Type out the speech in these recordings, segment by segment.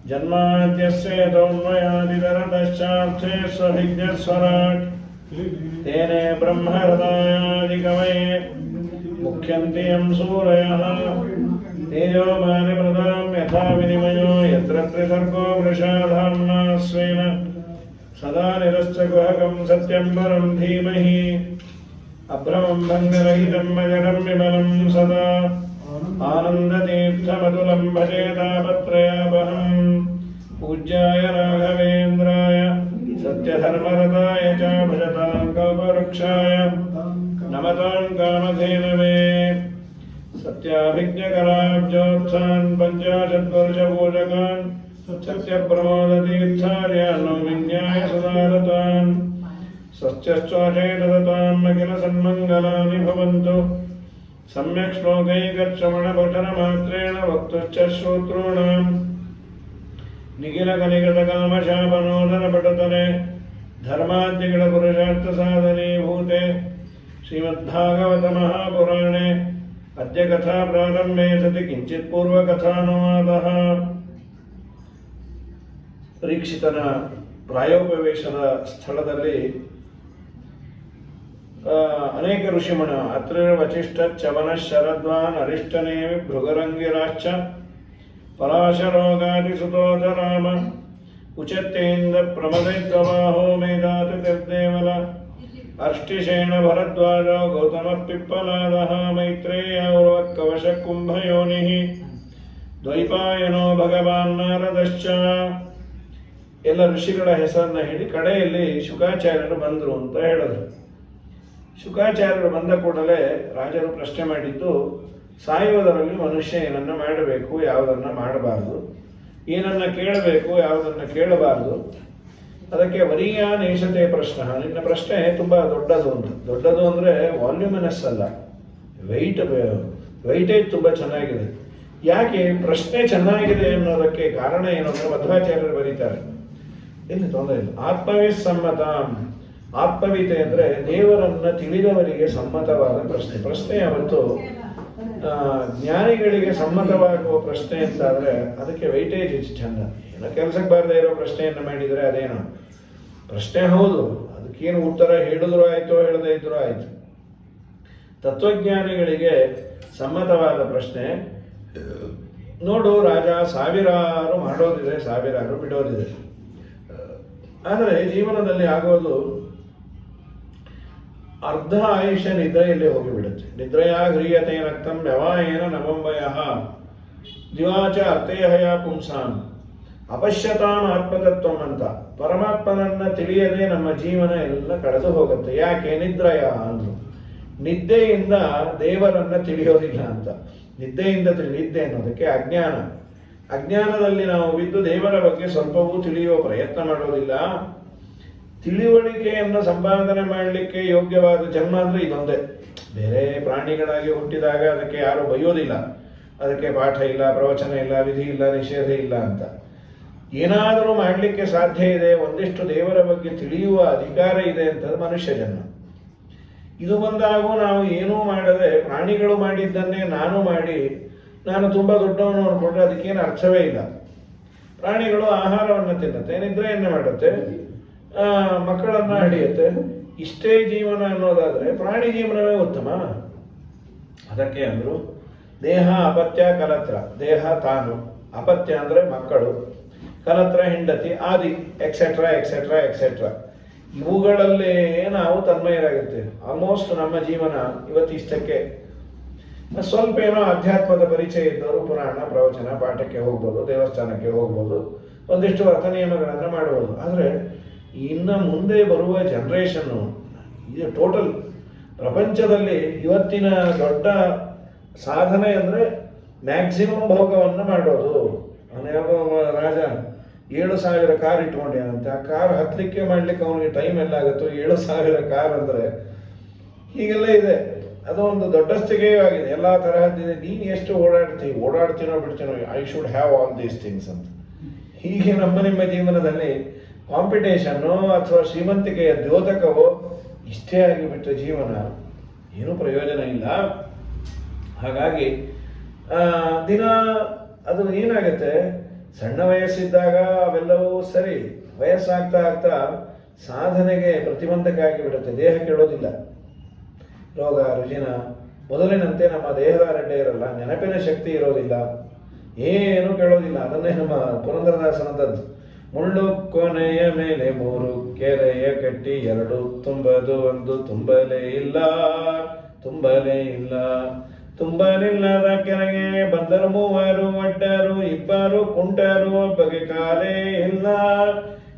जन्माद्यस्य तौन्मयादितरतश्चार्थे स्वभिज्ञस्वराट् तेने ब्रह्महृदायादिकवये मुख्यन्ति यं सूरयः तेजोमानिमृतां यथा विनिमयो यत्र त्रिसर्गो वृषाधाम्ना स्वेन सदा निरस्तगुहकं सत्यं परं धीमहि अभ्रमं भङ्गरहितं मजडं विमलं सदा आनन्दतीर्थमतुलं भजे तापत्रयापहं पूज्याय राघवेन्द्राय सत्यधर्मरताय च भजतां कल्पवृक्षाय नमतां कामधेनवे सत्याभिज्ञकराब्जोत्थान् पञ्चाशद्वर्षपूजकान् सत्यप्रमोदतीर्थार्यान् विज्ञाय सदारतान् सत्यश्चेतताम् अखिल सन्मङ्गलानि भवन्तु सम्यक् श्लोकैकश्रवणपठनमात्रेण वक्तुश्च श्रोतॄणाम् निखिलकलिगतकामशापनोदनपटतले धर्माद्यगुणपुरुषार्थसाधनीभूते श्रीमद्भागवतमहापुराणे अद्य कथा प्रारम्भे सति किञ्चित् पूर्वकथानुवादः। ಪರೀಕ್ಷಿತನ ಪ್ರಾಯೋಪವೇಶದ ಸ್ಥಳದಲ್ಲಿ ಅನೇಕ ಋಷಿಮಣ ಅತ್ರ ವಚಿಷ್ಠ ಚವನ ಶರದ್ವಾನ್ ಅರಿಷ್ಟನೇಮಿ ಭೃಗರಂಗಿರಾಶ್ಚ ಪರಾಶರೋಗಾದಿ ಸುತೋತ ರಾಮ ಉಚತ್ತೇಂದ್ರ ಪ್ರಮದೈದ್ಗವಾಹೋ ಮೇಧಾತ ನಿರ್ದೇವಲ ಅರ್ಷ್ಟಿಶೇಣ ಭರದ್ವಾಜ ಗೌತಮ ಪಿಪ್ಪಲಾದಃ ಮೈತ್ರೇಯ ಉರ್ವಕ್ಕವಶ ಕುಂಭಯೋನಿಃ ದ್ವೈಪಾಯನೋ ಭಗವಾನ್ ನಾರದಶ್ಚ. ಎಲ್ಲ ಋಷಿಗಳ ಹೆಸರನ್ನ ಹೇಳಿ ಕಡೆಯಲ್ಲಿ ಶುಕಾಚಾರ್ಯರು ಬಂದರು ಅಂತ ಹೇಳಿದ್ರು. ಶುಕಾಚಾರ್ಯರು ಬಂದ ಕೂಡಲೇ ರಾಜರು ಪ್ರಶ್ನೆ ಮಾಡಿದ್ದು, ಸಾಯುವುದರಲ್ಲಿ ಮನುಷ್ಯ ಏನನ್ನ ಮಾಡಬೇಕು, ಯಾವುದನ್ನ ಮಾಡಬಾರದು, ಏನನ್ನ ಕೇಳಬೇಕು, ಯಾವುದನ್ನ ಕೇಳಬಾರದು. ಅದಕ್ಕೆ ವರೀಯ ನೇಷತೆ ಪ್ರಶ್ನ. ನಿನ್ನ ಪ್ರಶ್ನೆ ತುಂಬಾ ದೊಡ್ಡದು ಅಂತ. ದೊಡ್ಡದು ಅಂದ್ರೆ ವಾಲ್ಯೂಮಿನಸ್ ಅಲ್ಲ, ವೈಟೇಜ್ ತುಂಬಾ ಚೆನ್ನಾಗಿದೆ. ಯಾಕೆ ಪ್ರಶ್ನೆ ಚೆನ್ನಾಗಿದೆ ಅನ್ನೋದಕ್ಕೆ ಕಾರಣ ಏನು ಅಂದ್ರೆ ಮಧ್ವಾಚಾರ್ಯರು ಬರೀತಾರೆ, ಏನು ತೊಂದರೆ ಇಲ್ಲ. ಆತ್ಮವಿಸಮ್ಮತ. ಆತ್ಮವಿತೆ ಅಂದ್ರೆ ದೇವರನ್ನ ತಿಳಿದವರಿಗೆ ಸಮ್ಮತವಾದ ಪ್ರಶ್ನೆ. ಪ್ರಶ್ನೆ ಯಾವತ್ತು ಜ್ಞಾನಿಗಳಿಗೆ ಸಮ್ಮತವಾಗುವ ಪ್ರಶ್ನೆ ಅಂತಾದ್ರೆ ಅದಕ್ಕೆ ವೈಟೇಜ್ ಹೆಚ್ಚು ಚಂದ. ಏನೋ ಕೆಲಸಕ್ಕೆ ಬಾರದೇ ಇರೋ ಪ್ರಶ್ನೆಯನ್ನು ಮಾಡಿದರೆ ಅದೇನು ಪ್ರಶ್ನೆ ಹೌದು, ಅದಕ್ಕೇನು ಉತ್ತರ ಹೇಳಿದ್ರು ಆಯ್ತು, ಹೇಳದೇ ಇದ್ರು ಆಯ್ತು. ತತ್ವಜ್ಞಾನಿಗಳಿಗೆ ಸಮ್ಮತವಾದ ಪ್ರಶ್ನೆ. ನೋಡು ರಾಜ, ಸಾವಿರಾರು ಮಾಡೋದಿದೆ, ಸಾವಿರಾರು ಬಿಡೋದಿದೆ. ಆದರೆ ಜೀವನದಲ್ಲಿ ಆಗೋದು ಅರ್ಧ ಆಯುಷ್ಯ ನಿದ್ರೆಯಲ್ಲೇ ಹೋಗಿಬಿಡುತ್ತೆ. ನಿದ್ರೆಯ ಹ್ರಿಯತೆ ನಕ್ತಂ ವ್ಯವಾಯೇನ ನವಂಬಯ ದಿವಾಚ ಅರ್ಥೇಹಯ ಪುಂಸಾಂ ಅಪಶ್ಯತಾಂ ಆತ್ಮತತ್ವಂ ಅಂತ. ಪರಮಾತ್ಮನನ್ನ ತಿಳಿಯದೆ ನಮ್ಮ ಜೀವನ ಎಲ್ಲ ಕಳೆದು ಹೋಗುತ್ತೆ. ಯಾಕೆ? ನಿದ್ರೆಯ ಅಂದ್ರು. ನಿದ್ದೆಯಿಂದ ದೇವರನ್ನ ತಿಳಿಯೋದಿಲ್ಲ ಅಂತ. ನಿದ್ದೆಯಿಂದ ನಿದ್ದೆ ಅನ್ನೋದಕ್ಕೆ ಅಜ್ಞಾನ. ಅಜ್ಞಾನದಲ್ಲಿ ನಾವು ಬಿದ್ದು ದೇವರ ಬಗ್ಗೆ ಸ್ವಲ್ಪವೂ ತಿಳಿಯುವ ಪ್ರಯತ್ನ ಮಾಡೋದಿಲ್ಲ. ತಿಳಿವಳಿಕೆಯನ್ನು ಸಂಪಾದನೆ ಮಾಡಲಿಕ್ಕೆ ಯೋಗ್ಯವಾದ ಜನ್ಮ ಅಂದ್ರೆ ಇದೊಂದೇ. ಬೇರೆ ಪ್ರಾಣಿಗಳಾಗಿ ಹುಟ್ಟಿದಾಗ ಅದಕ್ಕೆ ಯಾರು ಬೈಯೋದಿಲ್ಲ, ಅದಕ್ಕೆ ಪಾಠ ಇಲ್ಲ, ಪ್ರವಚನ ಇಲ್ಲ, ವಿಧಿ ಇಲ್ಲ, ನಿಷೇಧ ಇಲ್ಲ ಅಂತ. ಏನಾದರೂ ಮಾಡಲಿಕ್ಕೆ ಸಾಧ್ಯ ಇದೆ, ಒಂದಿಷ್ಟು ದೇವರ ಬಗ್ಗೆ ತಿಳಿಯುವ ಅಧಿಕಾರ ಇದೆ ಅಂತದ್ದು ಮನುಷ್ಯ ಜನ್ಮ. ಇದು ಬಂದಾಗೂ ನಾವು ಏನೂ ಮಾಡದೆ ಪ್ರಾಣಿಗಳು ಮಾಡಿದ್ದನ್ನೇ ನಾನು ಮಾಡಿ ನಾನು ತುಂಬಾ ದೊಡ್ಡವನು ಅನ್ಕೊಂಡ್ರೆ ಅದಕ್ಕೇನು ಅರ್ಥವೇ ಇಲ್ಲ. ಪ್ರಾಣಿಗಳು ಆಹಾರವನ್ನು ತಿನ್ನುತ್ತೆ, ನಿದ್ರೆಯನ್ನು ಮಾಡುತ್ತೆ, ಮಕ್ಕಳನ್ನ ಹಿಡಿಯುತ್ತೆ. ಇಷ್ಟೇ ಜೀವನ ಅನ್ನೋದಾದ್ರೆ ಪ್ರಾಣಿ ಜೀವನವೇ ಉತ್ತಮ. ಅದಕ್ಕೆ ಅಂದ್ರು ದೇಹ ಅಪತ್ಯ ಕಲತ್ರ. ದೇಹ ತಾನು, ಅಪತ್ಯ ಅಂದ್ರೆ ಮಕ್ಕಳು, ಕಲತ್ರ ಹೆಂಡತಿ, ಆದಿ ಎಕ್ಸೆಟ್ರಾ ಎಕ್ಸೆಟ್ರಾ ಎಕ್ಸೆಟ್ರಾ. ಇವುಗಳಲ್ಲೇ ನಾವು ತನ್ಮಯರಾಗಿರ್ತೇವೆ. ಆಲ್ಮೋಸ್ಟ್ ನಮ್ಮ ಜೀವನ ಇವತ್ತಿಷ್ಟಕ್ಕೆ. ಸ್ವಲ್ಪ ಏನೋ ಅಧ್ಯಾತ್ಮದ ಪರಿಚಯ ಇದ್ದವರು ಪುರಾಣ, ಪ್ರವಚನ, ಪಾಠಕ್ಕೆ ಹೋಗ್ಬೋದು, ದೇವಸ್ಥಾನಕ್ಕೆ ಹೋಗ್ಬೋದು, ಒಂದಿಷ್ಟು ವ್ರತ ನಿಯಮಗಳನ್ನು ಮಾಡ್ಬೋದು. ಆದರೆ ಇನ್ನು ಮುಂದೆ ಬರುವ ಜನರೇಷನ್ನು, ಇದು ಟೋಟಲ್ ಪ್ರಪಂಚದಲ್ಲಿ ಇವತ್ತಿನ ದೊಡ್ಡ ಸಾಧನೆ ಅಂದರೆ ಮ್ಯಾಕ್ಸಿಮಮ್ ಭೋಗವನ್ನು ಮಾಡೋದು. ಯಾವುದೋ ರಾಜ 7,000 ಕಾರ್ ಇಟ್ಕೊಂಡೇನಂತೆ. ಆ ಕಾರ್ ಹತ್ತಲಿಕ್ಕೆ ಮಾಡ್ಲಿಕ್ಕೆ ಅವನಿಗೆ ಟೈಮ್ ಎಲ್ಲ ಆಗುತ್ತೋ? 7,000 ಕಾರ್ ಅಂದರೆ ಹೀಗೆಲ್ಲ ಇದೆ. ಅದು ಒಂದು ದೊಡ್ಡಸ್ತಿಗೆ ಆಗಿದೆ. ಎಲ್ಲ ತರಹದ್ದಿದೆ. ನೀನು ಎಷ್ಟು ಓಡಾಡ್ತೀನೋ ಬಿಡ್ತೀನೋ, I should have all these things ಅಂತ. ಹೀಗೆ ನಿಮ್ಮ ಜೀವನದಲ್ಲಿ ಕಾಂಪಿಟೇಷನ್ನು ಅಥವಾ ಶ್ರೀಮಂತಿಕೆಯ ದ್ಯೋತಕವೋ ಇಷ್ಟೇ ಆಗಿಬಿಟ್ಟ ಜೀವನ ಏನೂ ಪ್ರಯೋಜನ ಇಲ್ಲ. ಹಾಗಾಗಿ ದಿನ ಅದು ಏನಾಗುತ್ತೆ, ಸಣ್ಣ ವಯಸ್ಸಿದ್ದಾಗ ಅವೆಲ್ಲವೂ ಸರಿ, ವಯಸ್ಸಾಗ್ತಾ ಆಗ್ತಾ ಸಾಧನೆಗೆ ಪ್ರತಿಬಂಧಕ ಆಗಿಬಿಡುತ್ತೆ, ದೇಹ ಕೆಡೋದಿಲ್ಲ. ರೋಗ ರುಜಿನ ಮೊದಲಿನಂತೆ ನಮ್ಮ ದೇಹದ ಅಡ್ಡೆ ಇರಲ್ಲ, ನೆನಪಿನ ಶಕ್ತಿ ಇರೋದಿಲ್ಲ, ಏನು ಕೇಳೋದಿಲ್ಲ. ಅದನ್ನೇ ನಮ್ಮ ಪುರಂದರದಾಸನದದ್ದು, ಮುಳ್ಳು ಕೊನೆಯ ಮೇಲೆ 3 ಕೆರೆಯ ಕಟ್ಟಿ 2 ತುಂಬದು 1 ತುಂಬಲೇ ಇಲ್ಲ, ತುಂಬಲೇ ಇಲ್ಲ. ತುಂಬಲಿಲ್ಲದ ಕೆರೆಗೆ ಬಂದರು 3 ಒಡ್ಡರು, 2 ಕುಂಟರು, ಒಬ್ಬಗೆ ಕಾಲೇ ಇಲ್ಲ.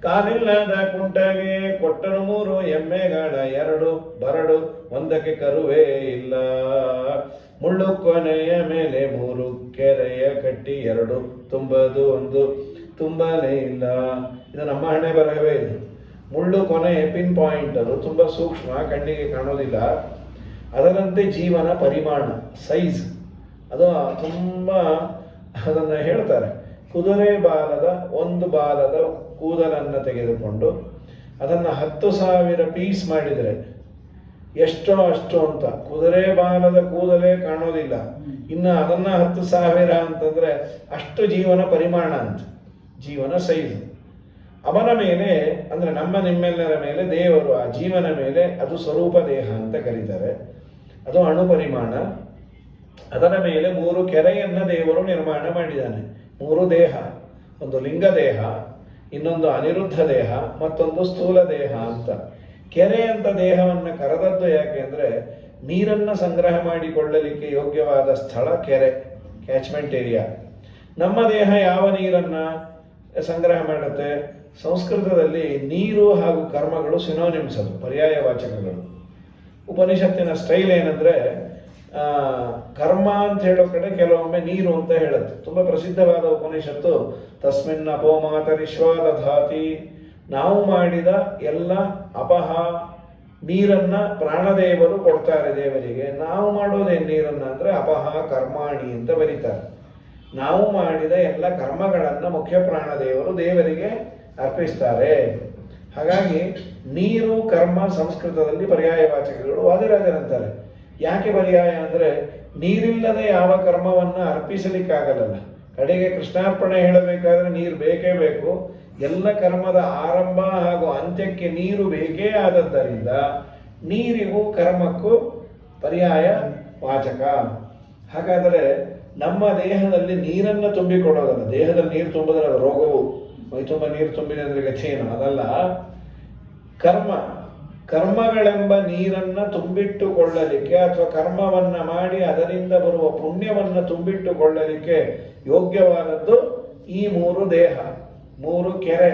ಕಾಲಿಲ್ಲದ ಕುಂಟಗೆ ಕೊಟ್ಟರು 3 ಎಮ್ಮೆಗಳ, 2 ಬರಡು, 1ಕ್ಕೆ ಕರುವೇ ಇಲ್ಲ. ಮುಳ್ಳು ಕೊನೆಯ ಮೇಲೆ 3 ಕೆರೆಯ ಕಟ್ಟಿ 2 ತುಂಬದು 1 ತುಂಬಲೇ ಇಲ್ಲ. ಇದು ನಮ್ಮ ಹಣೆ ಬರಹವೇ. ಇದು ಮುಳ್ಳು ಕೊನೆ ಪಿನ್ ಪಾಯಿಂಟರು, ತುಂಬ ಸೂಕ್ಷ್ಮ, ಕಣ್ಣಿಗೆ ಕಾಣೋದಿಲ್ಲ. ಅದರಂತೆ ಜೀವನ ಪರಿಮಾಣ, ಸೈಜ್ ಅದು ತುಂಬ, ಅದನ್ನು ಹೇಳ್ತಾರೆ. ಕುದುರೆ ಬಾಲದ 1 ಬಾಲದ ಕೂದಲನ್ನು ತೆಗೆದುಕೊಂಡು ಅದನ್ನು 10,000 ಪೀಸ್ ಮಾಡಿದರೆ ಎಷ್ಟೋ ಅಷ್ಟು ಅಂತ. ಕುದುರೆ ಬಾಲದ ಕೂದಲೇ ಕಾಣೋದಿಲ್ಲ, ಇನ್ನು ಅದನ್ನು 10,000 ಅಂತಂದರೆ ಅಷ್ಟು ಜೀವನ ಪರಿಮಾಣ ಅಂತ, ಜೀವನ ಸೈಜ್. ಅವನ ಮೇಲೆ ಅಂದರೆ ನಮ್ಮ ನಿಮ್ಮೆಲ್ಲರ ಮೇಲೆ ದೇವರು ಆ ಜೀವನ ಮೇಲೆ, ಅದು ಸ್ವರೂಪ ದೇಹ ಅಂತ ಕರೀತಾರೆ, ಅದು ಅಣು ಪರಿಮಾಣ. ಅದರ ಮೇಲೆ 3 ಕೆರೆಯನ್ನು ದೇವರು ನಿರ್ಮಾಣ ಮಾಡಿದ್ದಾನೆ. 3 ದೇಹ, ಒಂದು ಲಿಂಗ ದೇಹ, ಇನ್ನೊಂದು ಅನಿರುದ್ಧ ದೇಹ, ಮತ್ತೊಂದು ಸ್ಥೂಲ ದೇಹ ಅಂತ. ಕೆರೆ ಅಂತ ದೇಹವನ್ನು ಕರೆದದ್ದು ಯಾಕೆ ಅಂದರೆ, ನೀರನ್ನು ಸಂಗ್ರಹ ಮಾಡಿಕೊಳ್ಳಲಿಕ್ಕೆ ಯೋಗ್ಯವಾದ ಸ್ಥಳ ಕೆರೆ, ಕ್ಯಾಚ್ಮೆಂಟ್ ಏರಿಯಾ. ನಮ್ಮ ದೇಹ ಯಾವ ನೀರನ್ನು ಸಂಗ್ರಹ ಮಾಡುತ್ತೆ? ಸಂಸ್ಕೃತದಲ್ಲಿ ನೀರು ಹಾಗೂ ಕರ್ಮಗಳು ಸಿನೋನಿಮ್ಸ್, ಅದು ಪರ್ಯಾಯ ವಾಚಕಗಳು. ಉಪನಿಷತ್ತಿನ ಸ್ಟೈಲ್ ಏನಂದರೆ, ಕರ್ಮ ಅಂತ ಹೇಳೋ ಕಡೆ ಕೆಲವೊಮ್ಮೆ ನೀರು ಅಂತ ಹೇಳುತ್ತೆ. ತುಂಬ ಪ್ರಸಿದ್ಧವಾದ ಉಪನಿಷತ್ತು ತಸ್ಮಿನ್ ಅಪೋಮಾತರಿಶ್ವಾದಧಾತಿ, ನಾವು ಮಾಡಿದ ಎಲ್ಲ ಅಪಹ ನೀರನ್ನ ಪ್ರಾಣದೇವರು ಕೊಡ್ತಾರೆ ದೇವರಿಗೆ. ನಾವು ಮಾಡೋದೇನು ನೀರನ್ನ ಅಂದರೆ ಅಪಹ ಕರ್ಮಾಣಿ ಅಂತ ಬರೀತಾರೆ. ನಾವು ಮಾಡಿದ ಎಲ್ಲ ಕರ್ಮಗಳನ್ನು ಮುಖ್ಯ ಪ್ರಾಣದೇವರು ದೇವರಿಗೆ ಅರ್ಪಿಸ್ತಾರೆ. ಹಾಗಾಗಿ ನೀರು ಕರ್ಮ ಸಂಸ್ಕೃತದಲ್ಲಿ ಪರ್ಯಾಯವಾಚಕಗಳು ವಾದಿರಾಜರಂತಾರೆ. ಯಾಕೆ ಪರ್ಯಾಯ ಅಂದರೆ, ನೀರಿಲ್ಲದೆ ಯಾವ ಕರ್ಮವನ್ನು ಅರ್ಪಿಸಲಿಕ್ಕಾಗಲ್ಲ. ಕಡೆಗೆ ಕೃಷ್ಣಾರ್ಪಣೆ ಹೇಳಬೇಕಾದ್ರೆ ನೀರು ಬೇಕೇ ಬೇಕು. ಎಲ್ಲ ಕರ್ಮದ ಆರಂಭ ಹಾಗೂ ಅಂತ್ಯಕ್ಕೆ ನೀರು ಬೇಕೇ ಆದದ್ದರಿಂದ ನೀರಿಗೂ ಕರ್ಮಕ್ಕೂ ಪರ್ಯಾಯ ವಾಚಕ. ಹಾಗಾದರೆ ನಮ್ಮ ದೇಹದಲ್ಲಿ ನೀರನ್ನು ತುಂಬಿಕೊಡೋದಲ್ಲ, ದೇಹದಲ್ಲಿ ನೀರು ತುಂಬಿದ್ರೆ ಅದು ರೋಗವು, ಮೈ ತುಂಬ ನೀರು ತುಂಬಿದೆ ಅಂದರೆ ಗತಿಯೇನು, ಅದಲ್ಲ. ಕರ್ಮಗಳೆಂಬ ನೀರನ್ನು ತುಂಬಿಟ್ಟುಕೊಳ್ಳಲಿಕ್ಕೆ ಅಥವಾ ಕರ್ಮವನ್ನು ಮಾಡಿ ಅದರಿಂದ ಬರುವ ಪುಣ್ಯವನ್ನು ತುಂಬಿಟ್ಟುಕೊಳ್ಳಲಿಕ್ಕೆ ಯೋಗ್ಯವಾದದ್ದು ಈ 3 ದೇಹ, 3 ಕೆರೆ.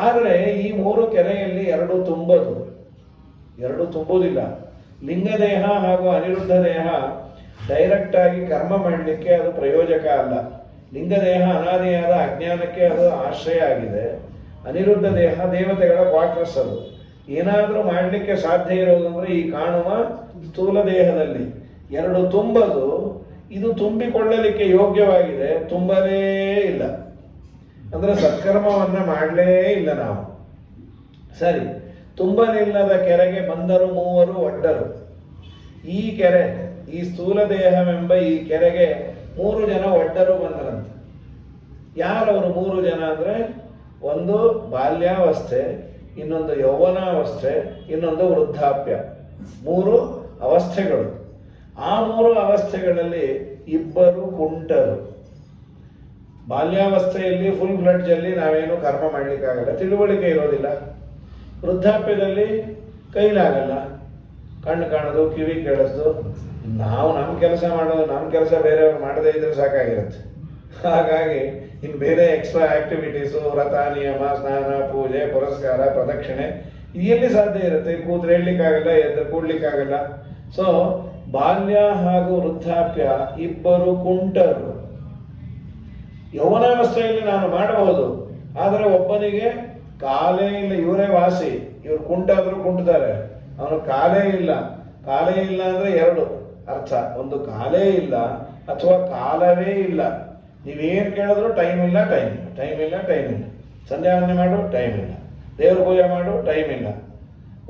ಆದರೆ ಈ 3 ಕೆರೆಯಲ್ಲಿ 2 ತುಂಬೋದು, 2 ತುಂಬುವುದಿಲ್ಲ. ಲಿಂಗದೇಹ ಹಾಗೂ ಅನಿರುದ್ಧ ದೇಹ ಡೈರೆಕ್ಟ್ ಆಗಿ ಕರ್ಮ ಮಾಡಲಿಕ್ಕೆ ಅದು ಪ್ರಯೋಜಕ ಅಲ್ಲ. ಲಿಂಗದೇಹ ಅನಾದಿಯಾದ ಅಜ್ಞಾನಕ್ಕೆ ಅದು ಆಶ್ರಯ ಆಗಿದೆ. ಅನಿರುದ್ಧ ದೇಹ ದೇವತೆಗಳ ಕ್ವಾರ್ಟರ್ಸ್. ಅದು ಏನಾದರೂ ಮಾಡಲಿಕ್ಕೆ ಸಾಧ್ಯ ಇರೋದಂದ್ರೆ ಈ ಕಾಣುವ ಸ್ಥೂಲ ದೇಹದಲ್ಲಿ. 2 ತುಂಬದು, ಇದು ತುಂಬಿಕೊಳ್ಳಲಿಕ್ಕೆ ಯೋಗ್ಯವಾಗಿದೆ, ತುಂಬಲೇ ಇಲ್ಲ. ಅಂದರೆ ಸತ್ಕರ್ಮವನ್ನ ಮಾಡಲೇ ಇಲ್ಲ ನಾವು. ಸರಿ, ತುಂಬಲಿಲ್ಲದ ಕೆರೆಗೆ ಬಂದರು 3 ಒಡ್ಡರು. ಈ ಕೆರೆ, ಈ ಸ್ಥೂಲ ದೇಹವೆಂಬ ಈ ಕೆರೆಗೆ 3 ಜನ ಒಡ್ಡರು ಬಂದರಂತೆ. ಯಾರವರು 3 ಜನ ಅಂದರೆ, ಒಂದು ಬಾಲ್ಯಾವಸ್ಥೆ, ಇನ್ನೊಂದು ಯೌವನಾವಸ್ಥೆ, ಇನ್ನೊಂದು ವೃದ್ಧಾಪ್ಯ. 3 ಅವಸ್ಥೆಗಳು. ಆ 3 ಅವಸ್ಥೆಗಳಲ್ಲಿ 2 ಕುಂಟರು. ಬಾಲ್ಯಾವಸ್ಥೆಯಲ್ಲಿ ಫುಲ್ ಫ್ಲಡ್ಜಲ್ಲಿ ನಾವೇನು ಕರ್ಮ ಮಾಡಲಿಕ್ಕಾಗಲ್ಲ, ತಿಳುವಳಿಕೆ ಇರೋದಿಲ್ಲ. ವೃದ್ಧಾಪ್ಯದಲ್ಲಿ ಕೈಲಾಗಲ್ಲ, ಕಣ್ಣು ಕಾಣೋದು, ಕಿವಿ ಕೇಳಿಸ್ದು, ನಾವು ನಮ್ಮ ಕೆಲಸ ಮಾಡೋದು, ನಮ್ಮ ಕೆಲಸ ಬೇರೆಯವ್ರು ಮಾಡದೇ ಇದ್ರೆ ಸಾಕಾಗಿರುತ್ತೆ. ಹಾಗಾಗಿ ಇನ್ನು ಬೇರೆ ಎಕ್ಸ್ಟ್ರಾ ಆಕ್ಟಿವಿಟೀಸು, ವ್ರತ ನಿಯಮ, ಸ್ನಾನ, ಪೂಜೆ, ಪುರಸ್ಕಾರ, ಪ್ರದಕ್ಷಿಣೆ ಇದೆಲ್ಲಿ ಸಾಧ್ಯ ಇರುತ್ತೆ? ಕೂತ್ರೆ ಹೇಳಲಿಕ್ಕಾಗಲ್ಲ, ಎದ್ದು ಕೂಡ್ಲಿಕ್ಕಾಗಲ್ಲ. ಸೊ ಬಾಲ್ಯ ಹಾಗೂ ವೃದ್ಧಾಪ್ಯ 2 ಕುಂಟರು. ಯೌವನಾವಸ್ಥೆಯಲ್ಲಿ ನಾನು ಮಾಡಬಹುದು, ಆದರೆ ಒಬ್ಬನಿಗೆ ಕಾಲೇ ಇಲ್ಲ, ಇವರೇ ವಾಸಿ. ಇವರು ಕುಂಟಾದರೂ ಕುಂಟ್ತಾರೆ, ಅವನು ಕಾಲೇ ಇಲ್ಲ. ಕಾಲೇ ಇಲ್ಲ ಅಂದರೆ 2 ಅರ್ಥ. ಒಂದು ಕಾಲೇ ಇಲ್ಲ ಅಥವಾ ಕಾಲವೇ ಇಲ್ಲ. ನೀವೇನು ಕೇಳಿದ್ರು ಟೈಮ್ ಇಲ್ಲ, ಟೈಮ್ ಇಲ್ಲ. ಸಂಧ್ಯಾವಂದನೆ ಮಾಡು, ಟೈಮ್ ಇಲ್ಲ. ದೇವ್ರ ಪೂಜೆ ಮಾಡು, ಟೈಮ್ ಇಲ್ಲ.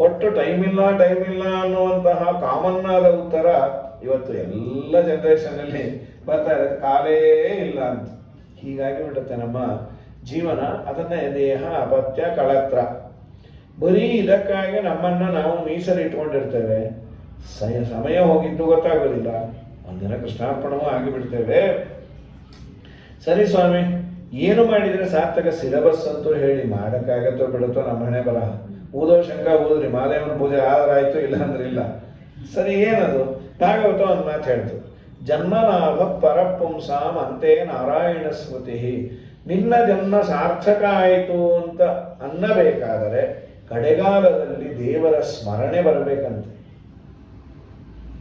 ಒಟ್ಟು ಟೈಮ್ ಇಲ್ಲ ಅನ್ನುವಂತಹ ಕಾಮನ್ ಆದ ಉತ್ತರ ಇವತ್ತು ಎಲ್ಲ ಜನರೇಷನ್ನಲ್ಲಿ ಬರ್ತಾ ಇದೆ, ಕಾಲೇ ಇಲ್ಲ ಅಂತ. ಹೀಗಾಗಿ ಬಿಡುತ್ತೆ ನಮ್ಮ ಜೀವನ. ಅದನ್ನೇ ದೇಹ ಅಪತ್ಯ ಕಳತ್ರ. ಬರೀ ಇದಕ್ಕಾಗಿ ನಮ್ಮನ್ನು ನಾವು ಮೀಸಲಿಟ್ಕೊಂಡಿರ್ತೇವೆ. ಸಮಯ ಹೋಗಿದ್ದು ಗೊತ್ತಾಗೋದಿಲ್ಲ. ಒಂದಿನ ಕೃಷ್ಣಾರ್ಪಣವೂ ಆಗಿಬಿಡ್ತೇವೆ. ಸರಿ ಸ್ವಾಮಿ, ಏನು ಮಾಡಿದರೆ ಸಾರ್ಥಕ? ಸಿಲೆಬಸ್ ಅಂತೂ ಹೇಳಿ, ಮಾಡೋಕ್ಕಾಗತ್ತೋ ಬಿಡುತ್ತೋ ನಮ್ಮ ಹಣೆ ಬರಹ. ಊದೋ ಶಂಕ ಊದ್ರಿ, ಮಾದೇವನ ಪೂಜೆ ಆದರಾಯ್ತು, ಇಲ್ಲ ಅಂದ್ರೆ ಇಲ್ಲ. ಸರಿ, ಏನದು? ಭಾಗವತ ಒಂದು ಮಾತು ಹೇಳ್ತು, ಜನ್ಮಲಾಭ ಪರಪುಂಸಾಂ ಅಂತೆ ನಾರಾಯಣ ಸ್ಮೃತಿ. ನಿನ್ನ ಜನ್ಮ ಸಾರ್ಥಕ ಆಯಿತು ಅಂತ ಅನ್ನಬೇಕಾದರೆ ಕಡೆಗಾಲದಲ್ಲಿ ದೇವರ ಸ್ಮರಣೆ ಬರಬೇಕಂತೆ.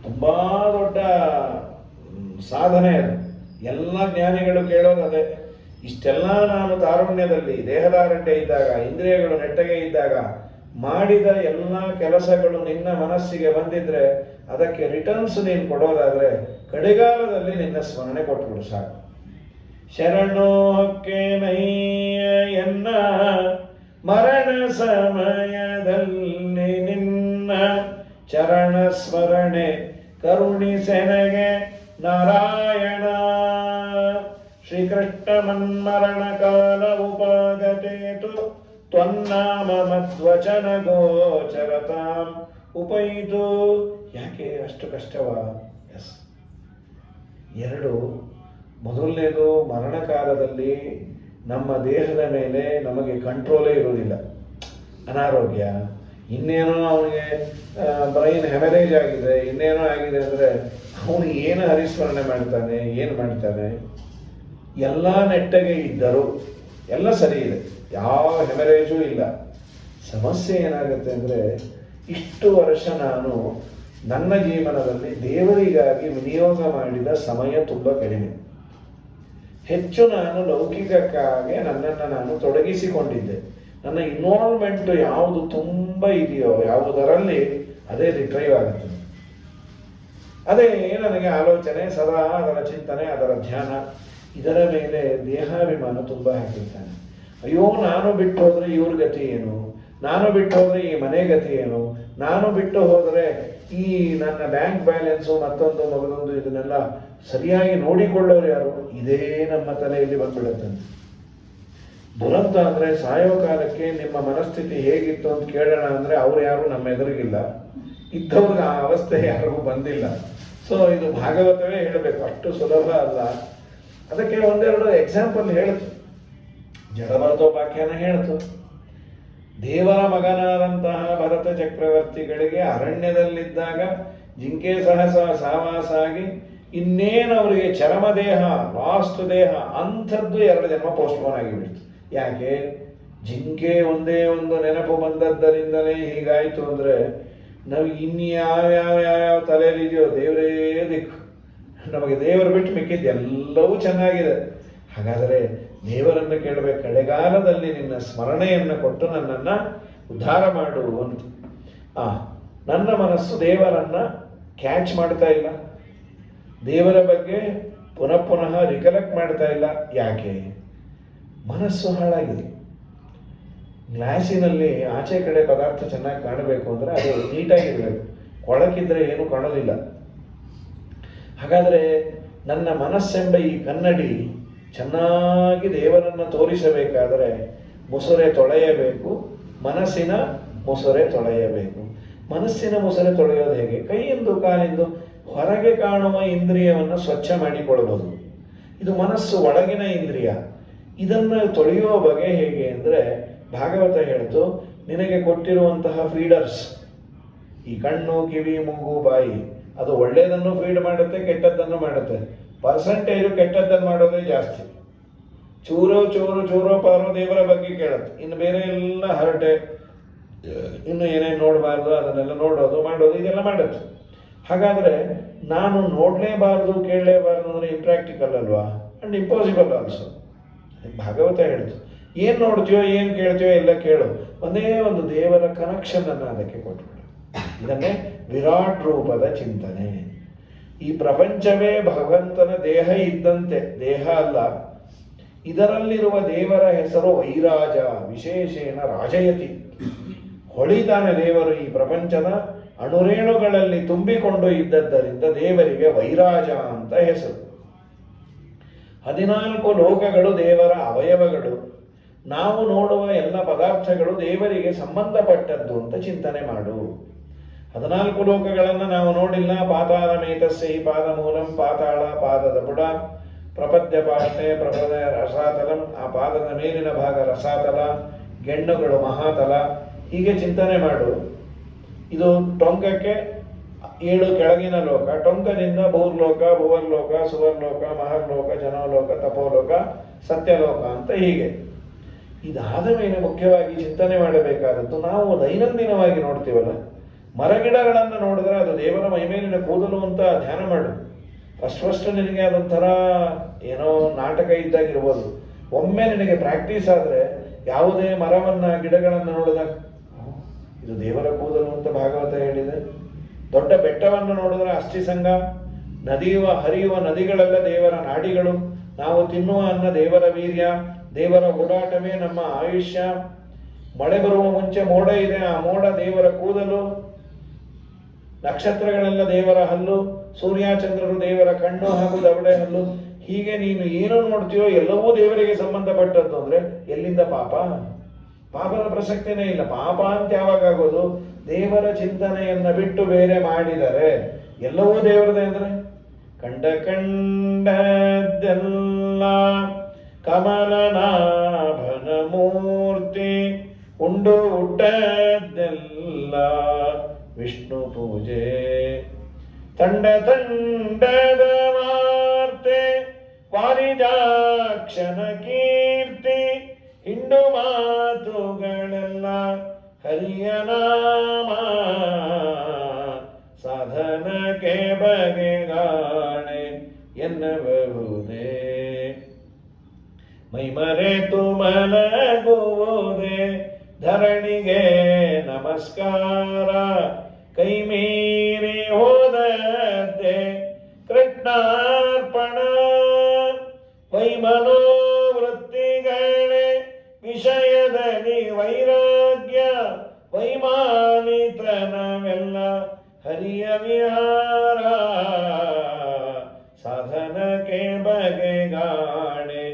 ತುಂಬಾ ದೊಡ್ಡ ಸಾಧನೆ ಅದು. ಎಲ್ಲ ಜ್ಞಾನಿಗಳು ಕೇಳೋದು ಅದೇ. ಇಷ್ಟೆಲ್ಲ ನಾನು ತಾರುಣ್ಯದಲ್ಲಿ ದೇಹದಾರಂಟೆ ಇದ್ದಾಗ, ಇಂದ್ರಿಯಗಳು ನೆಟ್ಟಗೆ ಇದ್ದಾಗ ಮಾಡಿದ ಎಲ್ಲ ಕೆಲಸಗಳು ನಿನ್ನ ಮನಸ್ಸಿಗೆ ಬಂದಿದ್ರೆ ಅದಕ್ಕೆ ರಿಟರ್ನ್ಸ್ ನೀನು ಕೊಡೋದಾದ್ರೆ ಕಡೆಗಾಲದಲ್ಲಿ ನಿನ್ನ ಸ್ಮರಣೆ ಕೊಟ್ಬಿಡು ಸಾಕು. ಶರಣೋಕ್ಕೆ ನಯ್ಯ ಎನ್ನ ಮರಣ ಸಮಯದಲ್ಲಿ ನಿನ್ನ ಚರಣ ಸ್ಮರಣೆ ಕರುಣಿಸೆನಗೆ ನಾರಾಯಣ. ಶ್ರೀಕೃಷ್ಣ ಮನ್ಮರಣ ಕಾಲ ಉಪಾಗತೇತು ತ್ವನ್ನಾಮ ಮಧ್ವಚನ ಗೋಚರತಾಂ ಉಪೈತು. ಯಾಕೆ ಅಷ್ಟು ಕಷ್ಟವಾ? ಎಸ್, ಎರಡು. ಮೊದಲನೇದು, ಮರಣಕಾಲದಲ್ಲಿ ನಮ್ಮ ದೇಹದ ಮೇಲೆ ನಮಗೆ ಕಂಟ್ರೋಲೇ ಇರುವುದಿಲ್ಲ. ಅನಾರೋಗ್ಯ, ಇನ್ನೇನೋ ಅವನಿಗೆ ಬ್ರೈನ್ ಹೆಮರೇಜ್ ಆಗಿದೆ, ಇನ್ನೇನೋ ಆಗಿದೆ ಅಂದರೆ ಅವನು ಏನು ಹರಿಸ್ಮರಣೆ ಮಾಡ್ತಾನೆ, ಏನು ಮಾಡ್ತಾನೆ? ಎಲ್ಲ ನೆಟ್ಟಗೆ ಇದ್ದರು, ಎಲ್ಲ ಸರಿ ಇದೆ, ಯಾವ ಹೆಮರೇಜೂ ಇಲ್ಲ. ಸಮಸ್ಯೆ ಏನಾಗುತ್ತೆ ಅಂದರೆ, ಇಷ್ಟು ವರ್ಷ ನಾನು ನನ್ನ ಜೀವನದಲ್ಲಿ ದೇವರಿಗಾಗಿ ವಿನಿಯೋಗ ಮಾಡಿದ ಸಮಯ ತುಂಬ ಕಡಿಮೆ. ಹೆಚ್ಚು ನಾನು ಲೌಕಿಕಕ್ಕಾಗಿ ನನ್ನನ್ನು ನಾನು ತೊಡಗಿಸಿಕೊಂಡಿದ್ದೆ. ನನ್ನ ಇನ್ವಾಲ್ವ್ಮೆಂಟ್ ಯಾವುದು ತುಂಬ ಇದೆಯೋ ಯಾವುದರಲ್ಲಿ ಅದೇ ರಿಟ್ರೈವ್ ಆಗುತ್ತೆ. ಅದೇ ನನಗೆ ಆಲೋಚನೆ, ಸದಾ ಅದರ ಚಿಂತನೆ, ಅದರ ಧ್ಯಾನ, ಇದರ ಮೇಲೆ ದೇಹಾಭಿಮಾನ ತುಂಬ ಹಾಕಿರ್ತಾನೆ. ಅಯ್ಯೋ, ನಾನು ಬಿಟ್ಟು ಹೋದರೆ ಇವ್ರ ಗತಿ ಏನು, ನಾನು ಬಿಟ್ಟು ಹೋದರೆ ಈ ಮನೆ ಗತಿ ಏನು, ನಾನು ಬಿಟ್ಟು ಹೋದರೆ ಈ ನನ್ನ ಬ್ಯಾಂಕ್ ಬ್ಯಾಲೆನ್ಸು ಮತ್ತೊಂದು ಮಗದೊಂದು ಇದನ್ನೆಲ್ಲ ಸರಿಯಾಗಿ ನೋಡಿಕೊಳ್ಳೋರು ಯಾರು? ಇದೇ ನಮ್ಮ ತಲೆಯಲ್ಲಿ ಬಂದ್ಬಿಡುತ್ತೆ. ದುರಂತ ಅಂದರೆ ಸಾಯೋ ಕಾಲಕ್ಕೆ ನಿಮ್ಮ ಮನಸ್ಥಿತಿ ಹೇಗಿತ್ತು ಅಂತ ಕೇಳೋಣ ಅಂದರೆ ಅವ್ರು ಯಾರು ನಮ್ಮ ಎದುರಿಗಿಲ್ಲ, ಇದ್ದವ್ರಿಗೆ ಆ ಅವಸ್ಥೆ ಯಾರಿಗೂ ಬಂದಿಲ್ಲ. ಸೊ ಇದು ಭಾಗವತವೇ ಹೇಳಬೇಕು, ಅಷ್ಟು ಸುಲಭ ಅಲ್ಲ. ಅದಕ್ಕೆ ಒಂದೆರಡು ಎಕ್ಸಾಂಪಲ್ ಹೇಳ್ತು. ಜಡಭರತೋಪಾಖ್ಯಾನ ಹೇಳ್ತು. ದೇವರ ಮಗನಾದಂತಹ ಭರತ ಚಕ್ರವರ್ತಿಗಳಿಗೆ ಅರಣ್ಯದಲ್ಲಿದ್ದಾಗ ಜಿಂಕೆ ಸಹವಾಸ ಆಗಿ ಇನ್ನೇನು ಅವರಿಗೆ ಚರಮ ದೇಹ, ಲಾಸ್ಟ್ ದೇಹ ಅಂಥದ್ದು 2 ಜನ್ಮ ಪೋಸ್ಟ್ಪೋನ್ ಆಗಿಬಿಡ್ತು. ಯಾಕೆ? ಜಿಂಕೆ ಒಂದೇ ಒಂದು ನೆನಪು ಬಂದದ್ದರಿಂದಲೇ ಹೀಗಾಯಿತು ಅಂದರೆ ನಾವು ಇನ್ಯಾವ್ಯಾವ ತಲೆಯಲ್ಲಿದೆಯೋ ದೇವರೇ ದಿಕ್ಕು. ನಮಗೆ ದೇವರು ಬಿಟ್ಟು ಮಿಕ್ಕಿದ್ದು ಎಲ್ಲವೂ ಚೆನ್ನಾಗಿದೆ. ಹಾಗಾದರೆ ದೇವರನ್ನು ಕೇಳಬೇಕು, ಕಡೆಗಾಲದಲ್ಲಿ ನಿನ್ನ ಸ್ಮರಣೆಯನ್ನು ಕೊಟ್ಟು ನನ್ನನ್ನು ಉದ್ಧಾರ ಮಾಡು ಅಂತ. ನನ್ನ ಮನಸ್ಸು ದೇವರನ್ನು ಕ್ಯಾಚ್ ಮಾಡ್ತಾ ಇಲ್ಲ, ದೇವರ ಬಗ್ಗೆ ಪುನಃ ರಿಕಲೆಕ್ಟ್ ಮಾಡ್ತಾ ಇಲ್ಲ. ಯಾಕೆ? ಮನಸ್ಸು ಹಾಳಾಗಿದೆ. ಗ್ಲಾಸಿನಲ್ಲಿ ಆಚೆ ಕಡೆ ಪದಾರ್ಥ ಚೆನ್ನಾಗಿ ಕಾಣಬೇಕು ಅಂದರೆ ಅದು ನೀಟಾಗಿರಬೇಕು, ಕೊಳಕಿದ್ರೆ ಏನು ಕಾಣೋದಿಲ್ಲ. ಹಾಗಾದರೆ ನನ್ನ ಮನಸ್ಸೆಂಬ ಈ ಕನ್ನಡಿ ಚೆನ್ನಾಗಿ ದೇವರನ್ನು ತೋರಿಸಬೇಕಾದರೆ ಮುಸುರೆ ತೊಳೆಯಬೇಕು, ಮನಸ್ಸಿನ ಮುಸುರೆ ತೊಳೆಯಬೇಕು. ಮನಸ್ಸಿನ ಮುಸುರೆ ತೊಳೆಯೋದು ಹೇಗೆ? ಕೈಯಿಂದ ಕಾಲಿಂದು ಹೊರಗೆ ಕಾಣುವ ಇಂದ್ರಿಯವನ್ನು ಸ್ವಚ್ಛ ಮಾಡಿಕೊಳ್ಳಬಹುದು. ಇದು ಮನಸ್ಸು, ಒಳಗಿನ ಇಂದ್ರಿಯ. ಇದನ್ನು ತೊಳೆಯುವ ಬಗೆ ಹೇಗೆ ಅಂದರೆ, ಭಾಗವತ ಹೇಳ್ತು, ನಿನಗೆ ಕೊಟ್ಟಿರುವಂತಹ ಫೀಡರ್ಸ್, ಈ ಕಣ್ಣು, ಕಿವಿ, ಮೂಗು, ಬಾಯಿ, ಅದು ಒಳ್ಳೆಯದನ್ನು ಫೀಡ್ ಮಾಡುತ್ತೆ, ಕೆಟ್ಟದ್ದನ್ನು ಮಾಡುತ್ತೆ. ಪರ್ಸೆಂಟೇಜು ಕೆಟ್ಟದ್ದನ್ನು ಮಾಡೋದೇ ಜಾಸ್ತಿ. ಚೂರೋ ಪಾರೋ ದೇವರ ಬಗ್ಗೆ ಕೇಳುತ್ತೆ. ಇನ್ನು ಬೇರೆ ಎಲ್ಲ ಹರಟೆ, ಇನ್ನು ಏನೇನು ನೋಡಬಾರ್ದು ಅದನ್ನೆಲ್ಲ ನೋಡೋದು ಮಾಡೋದು ಇದೆಲ್ಲ ಮಾಡುತ್ತೆ. ಹಾಗಾದರೆ ನಾನು ನೋಡಲೇಬಾರ್ದು ಕೇಳಲೇಬಾರ್ದು ಅಂದರೆ ಇಂಪ್ರಾಕ್ಟಿಕಲ್ ಅಲ್ವಾ, ಅಂಡ್ ಇಂಪಾಸಿಬಲ್ ಆಲ್ಸೋ. ಭಾಗವತ ಹೇಳ್ತು, ಏನು ನೋಡ್ತೀಯೋ ಏನು ಕೇಳ್ತೀಯೋ ಎಲ್ಲ ಕೇಳು, ಒಂದೇ ಒಂದು ದೇವರ ಕನೆಕ್ಷನನ್ನು ಅದಕ್ಕೆ ಕೊಟ್ಬಿಡು. ಇದನ್ನೇ ವಿರಾಟ್ ರೂಪದ ಚಿಂತನೆ. ಈ ಪ್ರಪಂಚವೇ ಭಗವಂತನ ದೇಹ ಇದ್ದಂತೆ, ದೇಹ ಅಲ್ಲ. ಇದರಲ್ಲಿರುವ ದೇವರ ಹೆಸರು ವೈರಾಜ, ವಿಶೇಷೇಣ ರಾಜಯತಿ. ಹೊಳಿತಾನೆ ದೇವರು ಈ ಪ್ರಪಂಚದ ಅಣುರೇಣುಗಳಲ್ಲಿ ತುಂಬಿಕೊಂಡು ಇದ್ದದ್ದರಿಂದ ದೇವರಿಗೆ ವೈರಾಜ ಅಂತ ಹೆಸರು. 14 ಲೋಕಗಳು ದೇವರ ಅವಯವಗಳು. ನಾವು ನೋಡುವ ಎಲ್ಲ ಪದಾರ್ಥಗಳು ದೇವರಿಗೆ ಸಂಬಂಧಪಟ್ಟದ್ದು ಅಂತ ಚಿಂತನೆ ಮಾಡು. 14 ಲೋಕಗಳನ್ನು ನಾವು ನೋಡಿಲ್ಲ. ಪಾತಾಳ ಮೇತಸ್ಸೈ ಪಾದ ಮೂಲಂ, ಪಾತಾಳ ಪಾದದ ಬುಡ, ಪ್ರಪದ್ಯ ಪಾಟೆ ಪ್ರಪದ ರಸಾತಲಂ, ಆ ಪಾದದ ಮೇಲಿನ ಭಾಗ ರಸಾತಲ, ಗೆಣ್ಣುಗಳು ಮಹಾತಲ. ಹೀಗೆ ಚಿಂತನೆ ಮಾಡು. ಇದು ಟೊಂಕಕ್ಕೆ 7 ಕೆಳಗಿನ ಲೋಕ. ಟೊಂಕದಿಂದ ಭೂರ್ಲೋಕ, ಭುವರ್ಲೋಕ, ಸುವರ್ಲೋಕ, ಮಹರ್ಲೋಕ, ಜನೋಲೋಕ, ತಪೋಲೋಕ, ಸತ್ಯಲೋಕ ಅಂತ ಹೀಗೆ. ಇದಾದ ಮೇಲೆ ಮುಖ್ಯವಾಗಿ ಚಿಂತನೆ ಮಾಡಬೇಕಾದದ್ದು ನಾವು ದೈನಂದಿನವಾಗಿ ನೋಡ್ತೀವಲ್ಲ, ಮರಗಿಡಗಳನ್ನು ನೋಡಿದ್ರೆ ಅದು ದೇವರ ಮೈಮೇಲಿನ ಕೂದಲು ಅಂತ ಧ್ಯಾನ ಮಾಡು. ಫಸ್ಟ್ ನಿನಗೆ ಅದೊಂಥರ ಏನೋ ನಾಟಕ ಇದ್ದಾಗಿರ್ಬೋದು. ಒಮ್ಮೆ ನಿನಗೆ ಪ್ರಾಕ್ಟೀಸ್ ಆದರೆ ಯಾವುದೇ ಮರವನ್ನು ಗಿಡಗಳನ್ನು ನೋಡಿದಾಗ ಇದು ದೇವರ ಕೂದಲು ಅಂತ ಭಾಗವತ ಹೇಳಿದೆ. ದೊಡ್ಡ ಬೆಟ್ಟವನ್ನು ನೋಡಿದ್ರೆ ಅಸ್ಥಿಸಂಗ, ಹರಿಯುವ ನದಿಗಳೆಲ್ಲ ದೇವರ ನಾಡಿಗಳು. ನಾವು ತಿನ್ನುವ ಅನ್ನ ದೇವರ ವೀರ್ಯ, ದೇವರ ಓಡಾಟವೇ ನಮ್ಮ ಆಯುಷ್ಯ. ಮಳೆ ಬರುವ ಮುಂಚೆ ಮೋಡ ಇದೆ, ಆ ಮೋಡ ದೇವರ ಕೂದಲು. ನಕ್ಷತ್ರಗಳೆಲ್ಲ ದೇವರ ಹಲ್ಲು, ಸೂರ್ಯಚಂದ್ರರು ದೇವರ ಕಣ್ಣು ಹಾಗೂ ದವಡೆ ಹಲ್ಲು. ಹೀಗೆ ನೀನು ಏನು ನೋಡ್ತೀಯೋ ಎಲ್ಲವೂ ದೇವರಿಗೆ ಸಂಬಂಧಪಟ್ಟದ್ದು. ಅಂದ್ರೆ ಎಲ್ಲಿಂದ ಪಾಪದ ಪ್ರಸಕ್ತಿನೇ ಇಲ್ಲ. ಪಾಪ ಅಂತ ಯಾವಾಗ ಆಗೋದು? ದೇವರ ಚಿಂತನೆಯನ್ನ ಬಿಟ್ಟು ಬೇರೆ ಮಾಡಿದರೆ ಎಲ್ಲವೂ ದೇವರದೇ. ಅಂದ್ರೆ ಕಂಡದೆಲ್ಲ ಕಮಲನಾಭನ ಮೂರ್ತಿ, ಉಂಡು ಹುಟ್ಟದ್ದೆಲ್ಲ ವಿಷ್ಣು ಪೂಜೆ. ತಂಡದ ವಾರ್ತೆ ಪಾರಿಜಾಕ್ಷನ ಕೀರ್ತಿ, ಹಿಂಡು ಮಾತುಗಳೆಲ್ಲ ಹರಿಯ ನಾಮ. ಸಾಧನಕ್ಕೆ ಬಗೆಗಾಣೆ ಎನ್ನಬಹುದೇ, ಮೈಮರೆತು ಮಲಗುವುದೇ ಧರಣಿಗೆ ನಮಸ್ಕಾರ. ಕೈ ಮೀರಿ ಹೋದದ್ದೇ ಕೃಷ್ಣಾರ್ಪಣ. ವೈಮನೋವೃತ್ತಿಗಳೇ ವಿಷಯದಲ್ಲಿ ವೈರಾಗ್ಯ, ವೈಮಾನಿತನವೆಲ್ಲ ಹರಿಯ ವಿಹಾರ. ಸಾಧನಕ್ಕೆ ಬಗೆಗಾಣೆ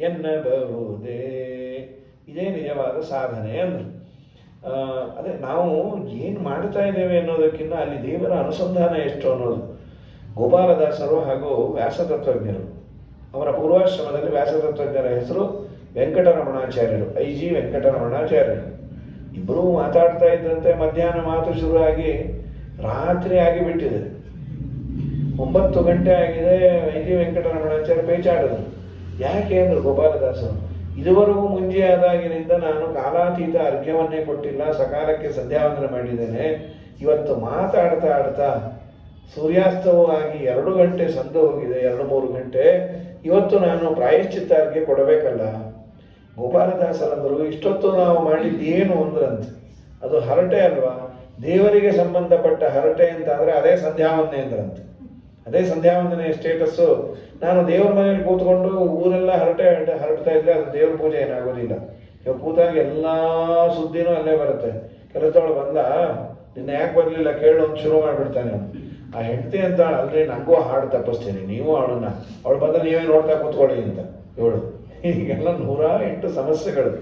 ಎನ್ನಬಹುದೇ. ಇದೇ ನಿಜವಾದ ಸಾಧನೆ ಅಂದ್ರೆ. ಅದೇ ನಾವು ಏನು ಮಾಡ್ತಾ ಇದ್ದೇವೆ ಅನ್ನೋದಕ್ಕಿಂತ ಅಲ್ಲಿ ದೇವರ ಅನುಸಂಧಾನ ಎಷ್ಟು ಅನ್ನೋದು. ಗೋಪಾಲದಾಸರು ಹಾಗೂ ವ್ಯಾಸತತ್ವಜ್ಞರು, ಅವರ ಪೂರ್ವಾಶ್ರಮದಲ್ಲಿ ವ್ಯಾಸತತ್ವಜ್ಞರ ಹೆಸರು ವೆಂಕಟರಮಣಾಚಾರ್ಯರು, IG ವೆಂಕಟರಮಣಾಚಾರ್ಯರು. ಇಬ್ಬರೂ ಮಾತಾಡ್ತಾ ಇದ್ದಂತೆ ಮಧ್ಯಾಹ್ನ ಮಾತು ಶುರುವಾಗಿ ರಾತ್ರಿ ಆಗಿಬಿಟ್ಟಿದೆ. 9 ಗಂಟೆ ಆಗಿದೆ. IG ವೆಂಕಟರಮಣಾಚಾರ್ಯ ಪೇಚಾಡಿದ್ರು. ಯಾಕೆ ಅಂದ್ರು ಗೋಪಾಲದಾಸರು, ಇದುವರೆಗೂ ಮುಂಜೆ ಆದಾಗಿನಿಂದ ನಾನು ಕಾಲಾತೀತ ಅರ್ಘ್ಯವನ್ನೇ ಕೊಟ್ಟಿಲ್ಲ, ಸಕಾಲಕ್ಕೆ ಸಂಧ್ಯಾವಂದನೆ ಮಾಡಿದ್ದೇನೆ. ಇವತ್ತು ಮಾತಾಡ್ತಾ ಸೂರ್ಯಾಸ್ತವೂ ಆಗಿ 2 ಗಂಟೆ ಸಂದು ಹೋಗಿದೆ, 2-3 ಗಂಟೆ. ಇವತ್ತು ನಾನು ಪ್ರಾಯಶ್ಚಿತ್ತ ಅರ್ಘ್ಯ ಕೊಡಬೇಕಲ್ಲ. ಗೋಪಾಲದಾಸರಂದರು, ಇಷ್ಟೊತ್ತು ನಾವು ಮಾಡಿದ್ದೇನು ಅಂದ್ರಂತೆ. ಅದು ಹರಟೆ ಅಲ್ವಾ? ದೇವರಿಗೆ ಸಂಬಂಧಪಟ್ಟ ಹರಟೆ ಅಂತ ಆದರೆ ಅದೇ ಸಂಧ್ಯಾವಂದನೆ ಅಂದ್ರಂತೆ. ಅದೇ ಸಂಧ್ಯಾವಂದನೆಯ ಸ್ಟೇಟಸ್ಸು. ನಾನು ದೇವ್ರ ಮನೆಯಲ್ಲಿ ಕೂತ್ಕೊಂಡು ಊರೆಲ್ಲ ಹರಡ್ತಾ ಇದ್ರೆ ಅದು ದೇವ್ರ ಪೂಜೆ ಏನಾಗೋದಿಲ್ಲ. ಇವಾಗ ಕೂತಾಗ ಎಲ್ಲ ಸುದ್ದಿನೂ ಅಲ್ಲೇ ಬರುತ್ತೆ. ಕೆಲಸದವಳು ಬಂದ, ನಿನ್ನ ಯಾಕೆ ಬರಲಿಲ್ಲ ಕೇಳು ಅಂತ ಶುರು ಮಾಡಿಬಿಡ್ತಾನೆ ಅವನು. ಆ ಹೆಂಡತಿ ಅಂತ ಅಲ್ರಿ, ನನಗೂ ಹಾಡು ತಪ್ಪಿಸ್ತೀನಿ, ನೀವು ಅವಳು ಬಂದ ನೀವೇ ನೋಡ್ತಾ ಕೂತ್ಕೊಳ್ಳಿ ಅಂತ ಇವಳು. ಹೀಗೆಲ್ಲ 108 ಸಮಸ್ಯೆಗಳು.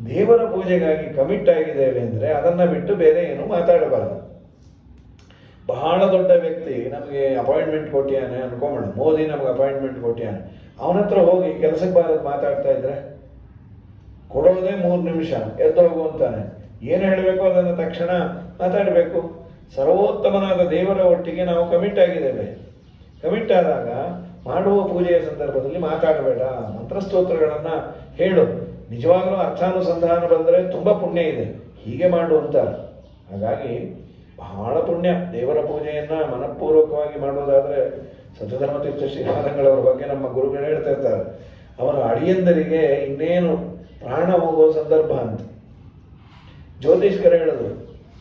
ದೇವರ ಪೂಜೆಗಾಗಿ ಕಮಿಟ್ ಆಗಿದ್ದೇವೆ ಅಂದರೆ ಅದನ್ನು ಬಿಟ್ಟು ಬೇರೆ ಏನು ಮಾತಾಡಬಾರದು. ಬಹಳ ದೊಡ್ಡ ವ್ಯಕ್ತಿ ನಮಗೆ ಅಪಾಯಿಂಟ್ಮೆಂಟ್ ಕೊಟ್ಟಿಯಾನೆ ಅನ್ಕೊಂಬೇಡ, ಮೋದಿ ನಮಗೆ ಅಪಾಯಿಂಟ್ಮೆಂಟ್ ಕೊಟ್ಟಿಯಾನೆ, ಅವನ ಹತ್ರ ಹೋಗಿ ಕೆಲಸಕ್ಕೆ ಬಾರದು ಮಾತಾಡ್ತಾ ಇದ್ರೆ ಕೊಡೋದೇ 3 ನಿಮಿಷ, ಎದ್ದು ಹೋಗುವಂತಾನೆ. ಏನು ಹೇಳಬೇಕು ಅದನ್ನು ತಕ್ಷಣ ಮಾತಾಡಬೇಕು. ಸರ್ವೋತ್ತಮನಾದ ದೇವರ ಒಟ್ಟಿಗೆ ನಾವು ಕಮಿಟ್ ಆಗಿದ್ದೇವೆ. ಕಮಿಟ್ ಆದಾಗ ಮಾಡುವ ಪೂಜೆಯ ಸಂದರ್ಭದಲ್ಲಿ ಮಾತಾಡಬೇಡ, ಮಂತ್ರಸ್ತೋತ್ರಗಳನ್ನು ಹೇಳು. ನಿಜವಾಗಲೂ ಅರ್ಥಾನುಸಂಧಾನ ಬಂದರೆ ತುಂಬ ಪುಣ್ಯ ಇದೆ, ಹೀಗೆ ಮಾಡು ಅಂತ. ಹಾಗಾಗಿ ಬಹಳ ಪುಣ್ಯ. ದೇವರ ಪೂಜೆಯನ್ನು ಮನಪೂರ್ವಕವಾಗಿ ಮಾಡೋದಾದರೆ ಸತ್ಯಧರ್ಮತೀರ್ಥ ಶ್ರೀಪಾದಂಗಳವರ ಬಗ್ಗೆ ನಮ್ಮ ಗುರುಗಳು ಹೇಳ್ತಾ ಇರ್ತಾರೆ, ಅವರ ಅಡಿಯಂದರಿಗೆ ಇನ್ನೇನು ಪ್ರಾಣ ಹೋಗುವ ಸಂದರ್ಭ ಅಂತ. ಜ್ಯೋತಿಷ್ಕರು ಹೇಳಿದ್ರು,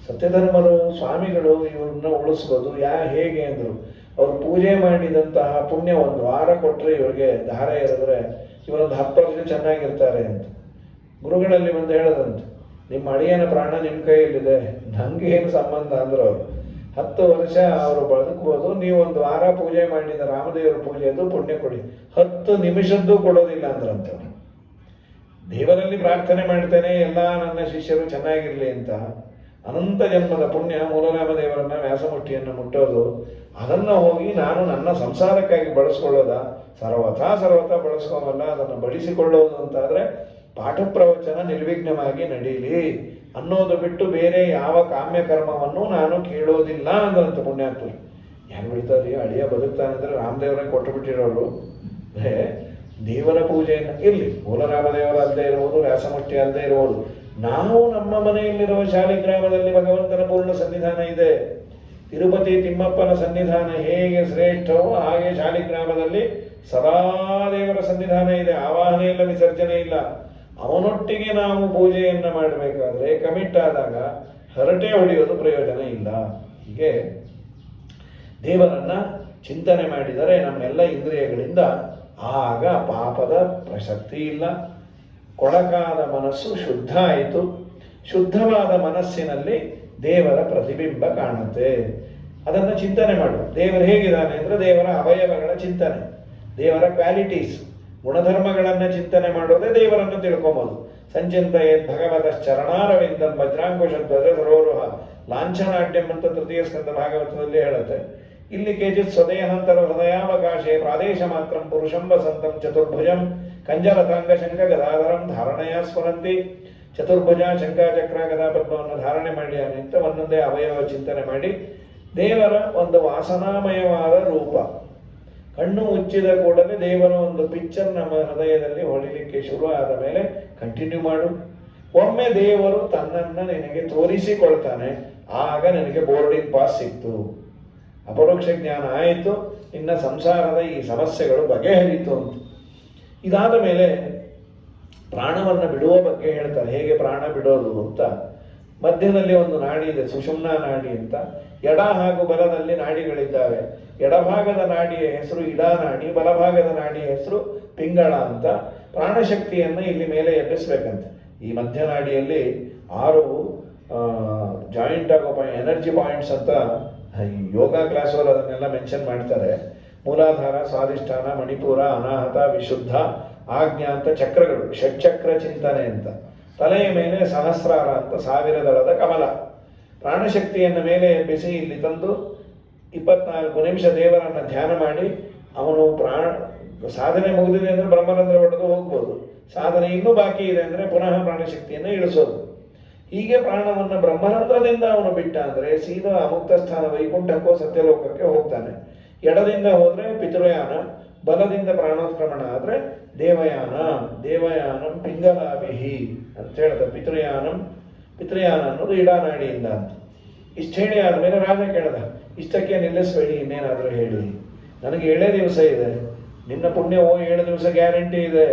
ಸತ್ಯಧರ್ಮರು ಸ್ವಾಮಿಗಳು ಇವ್ರನ್ನ ಉಳಿಸ್ಬೋದು. ಹೇಗೆ ಅಂದರು, ಅವರು ಪೂಜೆ ಮಾಡಿದಂತಹ ಪುಣ್ಯ 1 ವಾರ ಕೊಟ್ಟರೆ ಇವರಿಗೆ ದಾರ ಎರೆದ್ರೆ ಇವರೊಂದು 10 ವರ್ಷ ಚೆನ್ನಾಗಿರ್ತಾರೆ ಅಂತ. ಗುರುಗಳಲ್ಲಿ ಬಂದು ಹೇಳೋದಂತೆ, ನಿಮ್ಮ ಅಳಿಯನ ಪ್ರಾಣ ನಿಮ್ಮ ಕೈಯಲ್ಲಿದೆ, ನನಗೆ ಏನು ಸಂಬಂಧ ಅಂದರು ಅವರು. 10 ವರ್ಷ ಅವರು ಬದುಕಬಹುದು. ನೀವು ಒಂದು ವಾರ ಪೂಜೆ ಮಾಡಿದ ರಾಮದೇವರ ಪೂಜೆಯದು ಪುಣ್ಯ ಕೊಡಿ, 10 ನಿಮಿಷದ್ದು ಕೊಡೋದಿಲ್ಲ ಅಂದ್ರಂತೆ. ದೇವರಲ್ಲಿ ಪ್ರಾರ್ಥನೆ ಮಾಡ್ತೇನೆ ಎಲ್ಲ ನನ್ನ ಶಿಷ್ಯರು ಚೆನ್ನಾಗಿರ್ಲಿ ಅಂತ. ಅನಂತ ಜನ್ಮದ ಪುಣ್ಯ ಮೂಲರಾಮದೇವರನ್ನ ವ್ಯಾಸಮುಷ್ಟಿಯನ್ನು ಮುಟ್ಟೋದು, ಅದನ್ನು ಹೋಗಿ ನಾನು ನನ್ನ ಸಂಸಾರಕ್ಕಾಗಿ ಬಳಸ್ಕೊಳ್ಳೋದ? ಸರ್ವಥಾ ಬಳಸ್ಕೋವಲ್ಲ, ಅದನ್ನು ಬಳಸಿಕೊಳ್ಳೋದು ಅಂತಾದರೆ ಪಾಠ ಪ್ರವಚನ ನಿರ್ವಿಘ್ನವಾಗಿ ನಡೀಲಿ ಅನ್ನೋದು ಬಿಟ್ಟು ಬೇರೆ ಯಾವ ಕಾಮ್ಯ ಕರ್ಮವನ್ನು ನಾನು ಕೇಳೋದಿಲ್ಲ ಅಂದ್ರಂತ ಪುಣ್ಯಾತ್ಮರು. ಯಾರು ಬಿಡ್ತಾರೆ? ಅಳಿಯ ಬದುಕ್ತಾನೆ ಅಂದರೆ ರಾಮದೇವರೇ ಕೊಟ್ಟು ಬಿಟ್ಟಿರೋರು. ದೇವರ ಪೂಜೆಯನ್ನು ಇರಲಿ, ಮೂಲರಾಮದೇವರ ಅಲ್ಲದೆ ಇರುವುದು, ವ್ಯಾಸಮುಷ್ಟಿ ಅಲ್ಲದೆ ಇರುವುದು, ನಾವು ನಮ್ಮ ಮನೆಯಲ್ಲಿರುವ ಶಾಲಿಗ್ರಾಮದಲ್ಲಿ ಭಗವಂತನ ಪೂರ್ಣ ಸನ್ನಿಧಾನ ಇದೆ. ತಿರುಪತಿ ತಿಮ್ಮಪ್ಪನ ಸನ್ನಿಧಾನ ಹೇಗೆ ಶ್ರೇಷ್ಠವೋ ಹಾಗೆ ಶಾಲಿಗ್ರಾಮದಲ್ಲಿ ಸದಾ ದೇವರ ಸನ್ನಿಧಾನ ಇದೆ. ಆವಾಹನೆ ಇಲ್ಲ, ವಿಸರ್ಜನೆ ಇಲ್ಲ. ಅವನೊಟ್ಟಿಗೆ ನಾವು ಪೂಜೆಯನ್ನು ಮಾಡಬೇಕಾದ್ರೆ ಕಮಿಟ್ ಆದಾಗ ಹರಟೆ ಹೊಡೆಯೋದು ಪ್ರಯೋಜನ ಇಲ್ಲ. ಹೀಗೆ ದೇವರನ್ನ ಚಿಂತನೆ ಮಾಡಿದರೆ ನಮ್ಮೆಲ್ಲ ಇಂದ್ರಿಯಗಳಿಂದ ಆಗ ಪಾಪದ ಪ್ರಸಕ್ತಿ ಇಲ್ಲ. ಕೊಳಕಾದ ಮನಸ್ಸು ಶುದ್ಧ ಆಯಿತು. ಶುದ್ಧವಾದ ಮನಸ್ಸಿನಲ್ಲಿ ದೇವರ ಪ್ರತಿಬಿಂಬ ಕಾಣುತ್ತೆ. ಅದನ್ನು ಚಿಂತನೆ ಮಾಡು. ದೇವರು ಹೇಗಿದ್ದಾನೆ ಅಂದರೆ ದೇವರ ಅವಯವಗಳ ಚಿಂತನೆ, ದೇವರ ಕ್ವಾಲಿಟೀಸ್, ಗುಣಧರ್ಮಗಳನ್ನು ಚಿಂತನೆ ಮಾಡೋದೇ ದೇವರನ್ನು ತಿಳ್ಕೊಬೋದು. ಸಂಚಿಂತೆಯೇ ಭಗವತ ಚರಣಾರವಿಂದ ವಜ್ರಾಂಕುಶಧ್ವಜ ಸರೋರುಹ ಲಾಂಛನಾಡ್ಯಂ ಅಂತ ತೃತೀಯ ಸ್ಕಂದ ಭಾಗವತದಲ್ಲಿ ಹೇಳುತ್ತೆ. ಇಲ್ಲಿ ಕೇಚಿತ್ ಸ್ವದೇಹಾಂತರ ಹೃದಯಾವಕಾಶೇ ಪ್ರಾದೇಶ ಮಾತ್ರ ಪುರುಷಂ ವಸಂತಂ ಚತುರ್ಭುಜಂ ಕಂಜರತಾಂಗ ಶಂಕ ಗದಾಧರಂ ಧಾರಣೆಯ ಸ್ಮರಂತಿ. ಚತುರ್ಭುಜ ಶಂಕ ಚಕ್ರ ಗದಾ ಪದ್ಮವನ್ನು ಧಾರಣೆ ಮಾಡಿಯಾನೆ ಅಂತ ಒಂದೊಂದೇ ಅವಯವ ಚಿಂತನೆ ಮಾಡಿ ದೇವರ ಒಂದು ವಾಸನಾಮಯವಾದ ರೂಪ, ಕಣ್ಣು ಮುಚ್ಚಿದ ಕೂಡಲೇ ದೇವರ ಒಂದು ಪಿಕ್ಚರ್ ನಮ್ಮ ಹೃದಯದಲ್ಲಿ ಹೊಳಿಲಿಕ್ಕೆ ಶುರು ಆದ ಮೇಲೆ ಕಂಟಿನ್ಯೂ ಮಾಡು. ಒಮ್ಮೆ ದೇವರು ತನ್ನನ್ನು ನಿನಗೆ ತೋರಿಸಿಕೊಳ್ತಾನೆ, ಆಗ ನಿನಗೆ ಬೋರ್ಡಿಂಗ್ ಪಾಸ್ ಸಿಕ್ತು, ಅಪರೋಕ್ಷ ಜ್ಞಾನ ಆಯಿತು, ನಿನ್ನ ಸಂಸಾರದ ಈ ಸಮಸ್ಯೆಗಳು ಬಗೆಹರಿತು ಅಂತ. ಇದಾದ ಮೇಲೆ ಪ್ರಾಣವನ್ನು ಬಿಡುವ ಬಗ್ಗೆ ಹೇಳ್ತಾರೆ. ಹೇಗೆ ಪ್ರಾಣ ಬಿಡೋದು ಅಂತ. ಮಧ್ಯದಲ್ಲಿ ಒಂದು ನಾಡಿ ಇದೆ, ಸುಷುಮ್ನಾ ನಾಡಿ ಅಂತ. ಎಡ ಹಾಗೂ ಬಲದಲ್ಲಿ ನಾಡಿಗಳಿದ್ದಾವೆ. ಎಡಭಾಗದ ನಾಡಿಯ ಹೆಸರು ಇಡಾ ನಾಡಿ, ಬಲಭಾಗದ ನಾಡಿಯ ಹೆಸರು ಪಿಂಗಳ ಅಂತ. ಪ್ರಾಣಶಕ್ತಿಯನ್ನು ಇಲ್ಲಿ ಮೇಲೆ ಎಬ್ಬಿಸ್ಬೇಕಂತೆ. ಈ ಮಧ್ಯನಾಡಿಯಲ್ಲಿ 6 ಜಾಯಿಂಟ್ ಆಗೋ ಎನರ್ಜಿ ಪಾಯಿಂಟ್ಸ್ ಅಂತ ಯೋಗ ಕ್ಲಾಸಲ್ಲಿ ಅದನ್ನೆಲ್ಲ ಮೆನ್ಷನ್ ಮಾಡ್ತಾರೆ. ಮೂಲಾಧಾರ, ಸ್ವಾಧಿಷ್ಠಾನ, ಮಣಿಪುರ, ಅನಾಹತ, ವಿಶುದ್ಧ, ಆಜ್ಞಾ ಅಂತ ಚಕ್ರಗಳು, ಷಟ್ಚಕ್ರ ಚಿಂತನೆ ಅಂತ. ತಲೆಯ ಮೇಲೆ ಸಹಸ್ರಾರ ಅಂತ 1000 ದಳದ ಕಮಲ. ಪ್ರಾಣಶಕ್ತಿಯನ್ನು ಮೇಲೆ ಎಬ್ಬಿಸಿ ಇಲ್ಲಿ ತಂದು 24 ನಿಮಿಷ ದೇವರನ್ನು ಧ್ಯಾನ ಮಾಡಿ, ಅವನು ಸಾಧನೆ ಮುಗಿದಿದೆ ಅಂದರೆ ಬ್ರಹ್ಮರಂಧ್ರ ಹೊಡೆದು ಹೋಗ್ಬೋದು, ಸಾಧನೆ ಇನ್ನೂ ಬಾಕಿ ಇದೆ ಅಂದರೆ ಪುನಃ ಪ್ರಾಣಶಕ್ತಿಯನ್ನು ಇಳಿಸೋದು. ಹೀಗೆ ಪ್ರಾಣವನ್ನು ಬ್ರಹ್ಮರಂಧ್ರದಿಂದ ಅವನು ಬಿಟ್ಟ ಅಂದರೆ ಸೀದಾ ಅಮುಕ್ತ ಸ್ಥಾನ ವೈಕುಂಠಕ್ಕೋ ಸತ್ಯಲೋಕಕ್ಕೆ ಹೋಗ್ತಾನೆ. ಎಡದಿಂದ ಹೋದರೆ ಪಿತೃಯಾನ, ಬಲದಿಂದ ಪ್ರಾಣೋತ್ಕ್ರಮಣ ಆದರೆ ದೇವಯಾನ. ದೇವಯಾನಂ ಪಿಂಗಲಾಭಿಹಿ ಅಂತ ಹೇಳ್ತಾರೆ. ಪಿತೃಯಾನ ಅನ್ನೋದು ಇಡಾನಾಡಿಯಿಂದ ಅಂತ. ಇಷ್ಟು ಹೇಳಿ ಆದಮೇಲೆ ರಾಜ ಕೇಳಿದ, ಇಷ್ಟಕ್ಕೆ ನಿಲ್ಲಿಸಬೇಡಿ, ಇನ್ನೇನಾದರೂ ಹೇಳಿ. ನನಗೆ 7 ದಿವಸ ಇದೆ, ನಿನ್ನ ಪುಣ್ಯವೋ 7 ದಿವಸ ಗ್ಯಾರಂಟಿ ಇದೆ.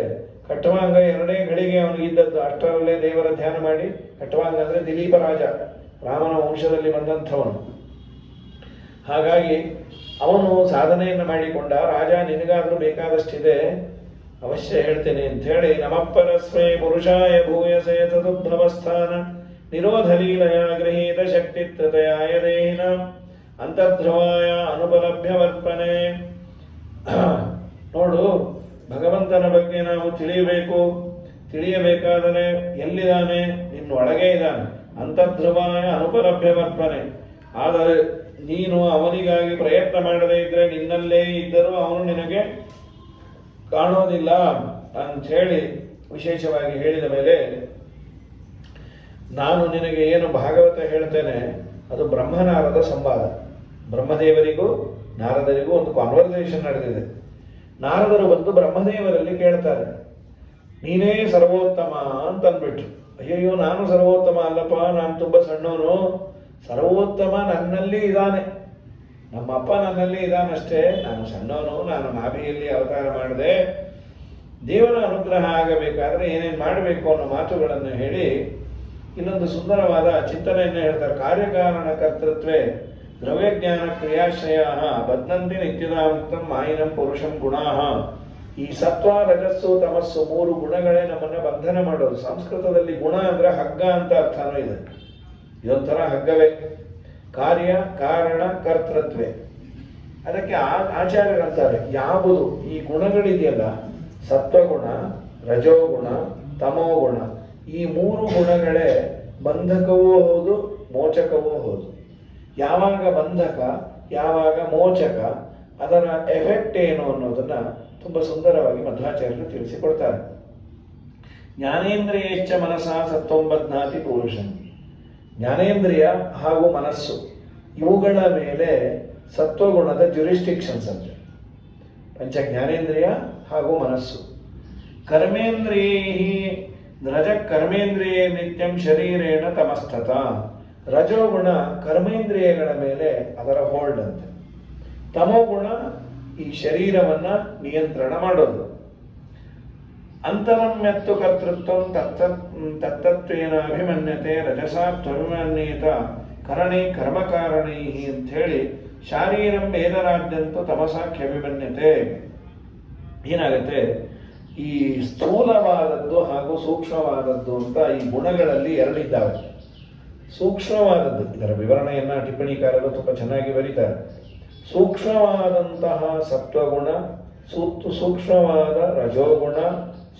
ಖಟ್ವಾಂಗ 2 ಗಳಿಗೆ ಅವನಿಗಿದ್ದದ್ದು, ಅಷ್ಟರಲ್ಲೇ ದೇವರ ಧ್ಯಾನ ಮಾಡಿ. ಖಟ್ವಾಂಗ ಅಂದರೆ ದಿಲೀಪ ರಾಜ, ರಾಮನ ವಂಶದಲ್ಲಿ ಬಂದಂಥವನು. ಹಾಗಾಗಿ ಅವನು ಸಾಧನೆಯನ್ನು ಮಾಡಿಕೊಂಡ. ರಾಜ, ನಿನಗಾದರೂ ಬೇಕಾದಷ್ಟಿದೆ, ಅವಶ್ಯ ಹೇಳ್ತೇನೆ ಅಂತ ಹೇಳಿ, ನಮಪ್ಪರಸ್ಮೈ ಪುರುಷಾಯ ಭೂಯಸೆ ತದುದ್ಭವಸ್ಥಾನ ನಿರೋಧ ಲೀಲಯ ಗೃಹೀತ ಶಕ್ತಿ ತ್ರತಯಾಯ ದೇಹಿನ ಅಂತರ್ಧ್ರುವಾಯ ಅನುಪಲಭ್ಯವರ್ಪಣೆ. ನೋಡು, ಭಗವಂತನ ಬಗ್ಗೆ ನಾವು ತಿಳಿಯಬೇಕಾದರೆ ಎಲ್ಲಿದ್ದಾನೆ? ನಿನ್ನೊಳಗೆ ಇದ್ದಾನೆ. ಅಂತರ್ಧ್ರುವಾಯ ಅನುಪಲಭ್ಯವರ್ಪಣೆ. ಆದರೆ ನೀನು ಅವನಿಗಾಗಿ ಪ್ರಯತ್ನ ಮಾಡದೇ ಇದ್ರೆ ನಿನ್ನಲ್ಲೇ ಇದ್ದರೂ ಅವನು ನಿನಗೆ ಕಾಣೋದಿಲ್ಲ ಅಂಥೇಳಿ ವಿಶೇಷವಾಗಿ ಹೇಳಿದ ಮೇಲೆ, ನಾನು ನಿನಗೆ ಏನು ಭಾಗವತ ಹೇಳ್ತೇನೆ ಅದು ಬ್ರಹ್ಮನಾರದ ಸಂವಾದ. ಬ್ರಹ್ಮದೇವರಿಗೂ ನಾರದರಿಗೂ ಒಂದು ಕಾನ್ವರ್ಸೇಷನ್ ನಡೆದಿದೆ. ನಾರದರು ಬಂದು ಬ್ರಹ್ಮದೇವರಲ್ಲಿ ಕೇಳ್ತಾರೆ, ನೀನೇ ಸರ್ವೋತ್ತಮ ಅಂತ ಅಂದ್ಬಿಟ್ರು. ಅಯ್ಯಯ್ಯೋ, ನಾನು ಸರ್ವೋತ್ತಮ ಅಲ್ಲಪ್ಪ, ನಾನು ತುಂಬ ಸಣ್ಣವನು. ಸರ್ವೋತ್ತಮ ನನ್ನಲ್ಲಿ ಇದ್ದಾನೆ, ನಮ್ಮಪ್ಪ ನನ್ನಲ್ಲಿ ಇದ್ದಾನಷ್ಟೇ. ನಾನು ಸಣ್ಣವನು, ನಾನು ನಾಭಿಯಲ್ಲಿ ಅವತಾರ ಮಾಡಿದೆ. ದೇವರ ಅನುಗ್ರಹ ಆಗಬೇಕಾದ್ರೆ ಏನೇನು ಮಾಡಬೇಕು ಅನ್ನೋ ಮಾತುಗಳನ್ನು ಹೇಳಿ ಇಲ್ಲೊಂದು ಸುಂದರವಾದ ಚಿಂತನೆಯನ್ನು ಹೇಳ್ತಾರೆ. ಕಾರ್ಯಕಾರಣ ಕರ್ತೃತ್ವೇ ದ್ರವ್ಯಜ್ಞಾನ ಕ್ರಿಯಾಶ್ರಯ ಬದ್ನಂತಿ ನಿತ್ಯದಾಮುಕ್ತಂ ಮಾಯಿನಂ ಪುರುಷಂ ಗುಣಾಹ. ಈ ಸತ್ವ, ರಜಸ್ಸು, ತಮಸ್ಸು 3 ಗುಣಗಳೇ ನಮ್ಮನ್ನು ಬಂಧನ ಮಾಡೋದು. ಸಂಸ್ಕೃತದಲ್ಲಿ ಗುಣ ಅಂದರೆ ಹಗ್ಗ ಅಂತ ಅರ್ಥನೂ ಇದೆ. ಇದೊಂಥರ ಹಗ್ಗವೇ. ಕಾರ್ಯ ಕಾರಣ ಕರ್ತೃತ್ವೆ. ಅದಕ್ಕೆ ಆಚಾರ್ಯರಂತಾರೆ ಯಾವುದು ಈ ಗುಣಗಳಿದೆಯಲ್ಲ, ಸತ್ವಗುಣ, ರಜೋಗುಣ, ತಮೋಗುಣ, ಈ ಮೂರು ಗುಣಗಳೇ ಬಂಧಕವೂ ಹೌದು ಮೋಚಕವೂ ಹೌದು. ಯಾವಾಗ ಬಂಧಕ ಯಾವಾಗ ಮೋಚಕ, ಅದರ ಎಫೆಕ್ಟ್ ಏನು ಅನ್ನೋದನ್ನ ತುಂಬ ಸುಂದರವಾಗಿ ಮಧ್ವಾಚಾರ್ಯರು ತಿಳಿಸಿಕೊಡ್ತಾರೆ. ಜ್ಞಾನೇಂದ್ರಿಯಶ್ಚ ಮನಸಾ ಸತ್ವಂ ಬಧ್ನಾತಿ ಪುರುಷನ್. ಜ್ಞಾನೇಂದ್ರಿಯ ಹಾಗೂ ಮನಸ್ಸು ಇವುಗಳ ಮೇಲೆ ಸತ್ವಗುಣದ ಜುರಿಸ್ಟಿಕ್ಷನ್ಸ್ ಅಂತೆ. ಪಂಚ ಜ್ಞಾನೇಂದ್ರಿಯ ಹಾಗೂ ಮನಸ್ಸು. ಕರ್ಮೇಂದ್ರಿಯೈ ರಜ ಕರ್ಮೇಂದ್ರಿಯೇ ನಿತ್ಯಂ ಶರೀರೇಣ ತಮಸ್ತತ. ರಜೋಗುಣ ಕರ್ಮೇಂದ್ರಿಯಗಳ ಮೇಲೆ ಅದರ ಹೋಲ್ಡ್ ಅಂತೆ. ತಮೋಗುಣ ಈ ಶರೀರವನ್ನ ನಿಯಂತ್ರಣ ಮಾಡೋದು. ಅಂತರಮ್ಯತ್ತು ಕರ್ತೃತ್ವಂ ತತ್ತತ್ವೇನ ಅಭಿಮನ್ಯತೆ ರಜಸಾ ತ್ವಭಿಮನ್ಯೇತ ಕರಣೆ ಕರ್ಮಕಾರಣೈ ಅಂತ ಹೇಳಿ ಶಾರೀರಂ ವೇದರಾಜ್ಯಂತೂ ತಮಸಾಖ್ಯಭಿಮನ್ಯತೆ. ಏನಾಗುತ್ತೆ, ಈ ಸ್ಥೂಲವಾದದ್ದು ಹಾಗೂ ಸೂಕ್ಷ್ಮವಾದದ್ದು ಅಂತ ಈ ಗುಣಗಳಲ್ಲಿ ಎರಡಿದ್ದಾವೆ. ಸೂಕ್ಷ್ಮವಾದದ್ದು, ಇದರ ವಿವರಣೆಯನ್ನ ಟಿಪ್ಪಣಿಕಾರರು ತುಂಬ ಚೆನ್ನಾಗಿ ಬರೀತಾರೆ. ಸೂಕ್ಷ್ಮವಾದಂತಹ ಸತ್ವಗುಣ, ಸೂಕ್ಷ್ಮವಾದ ರಜೋಗುಣ,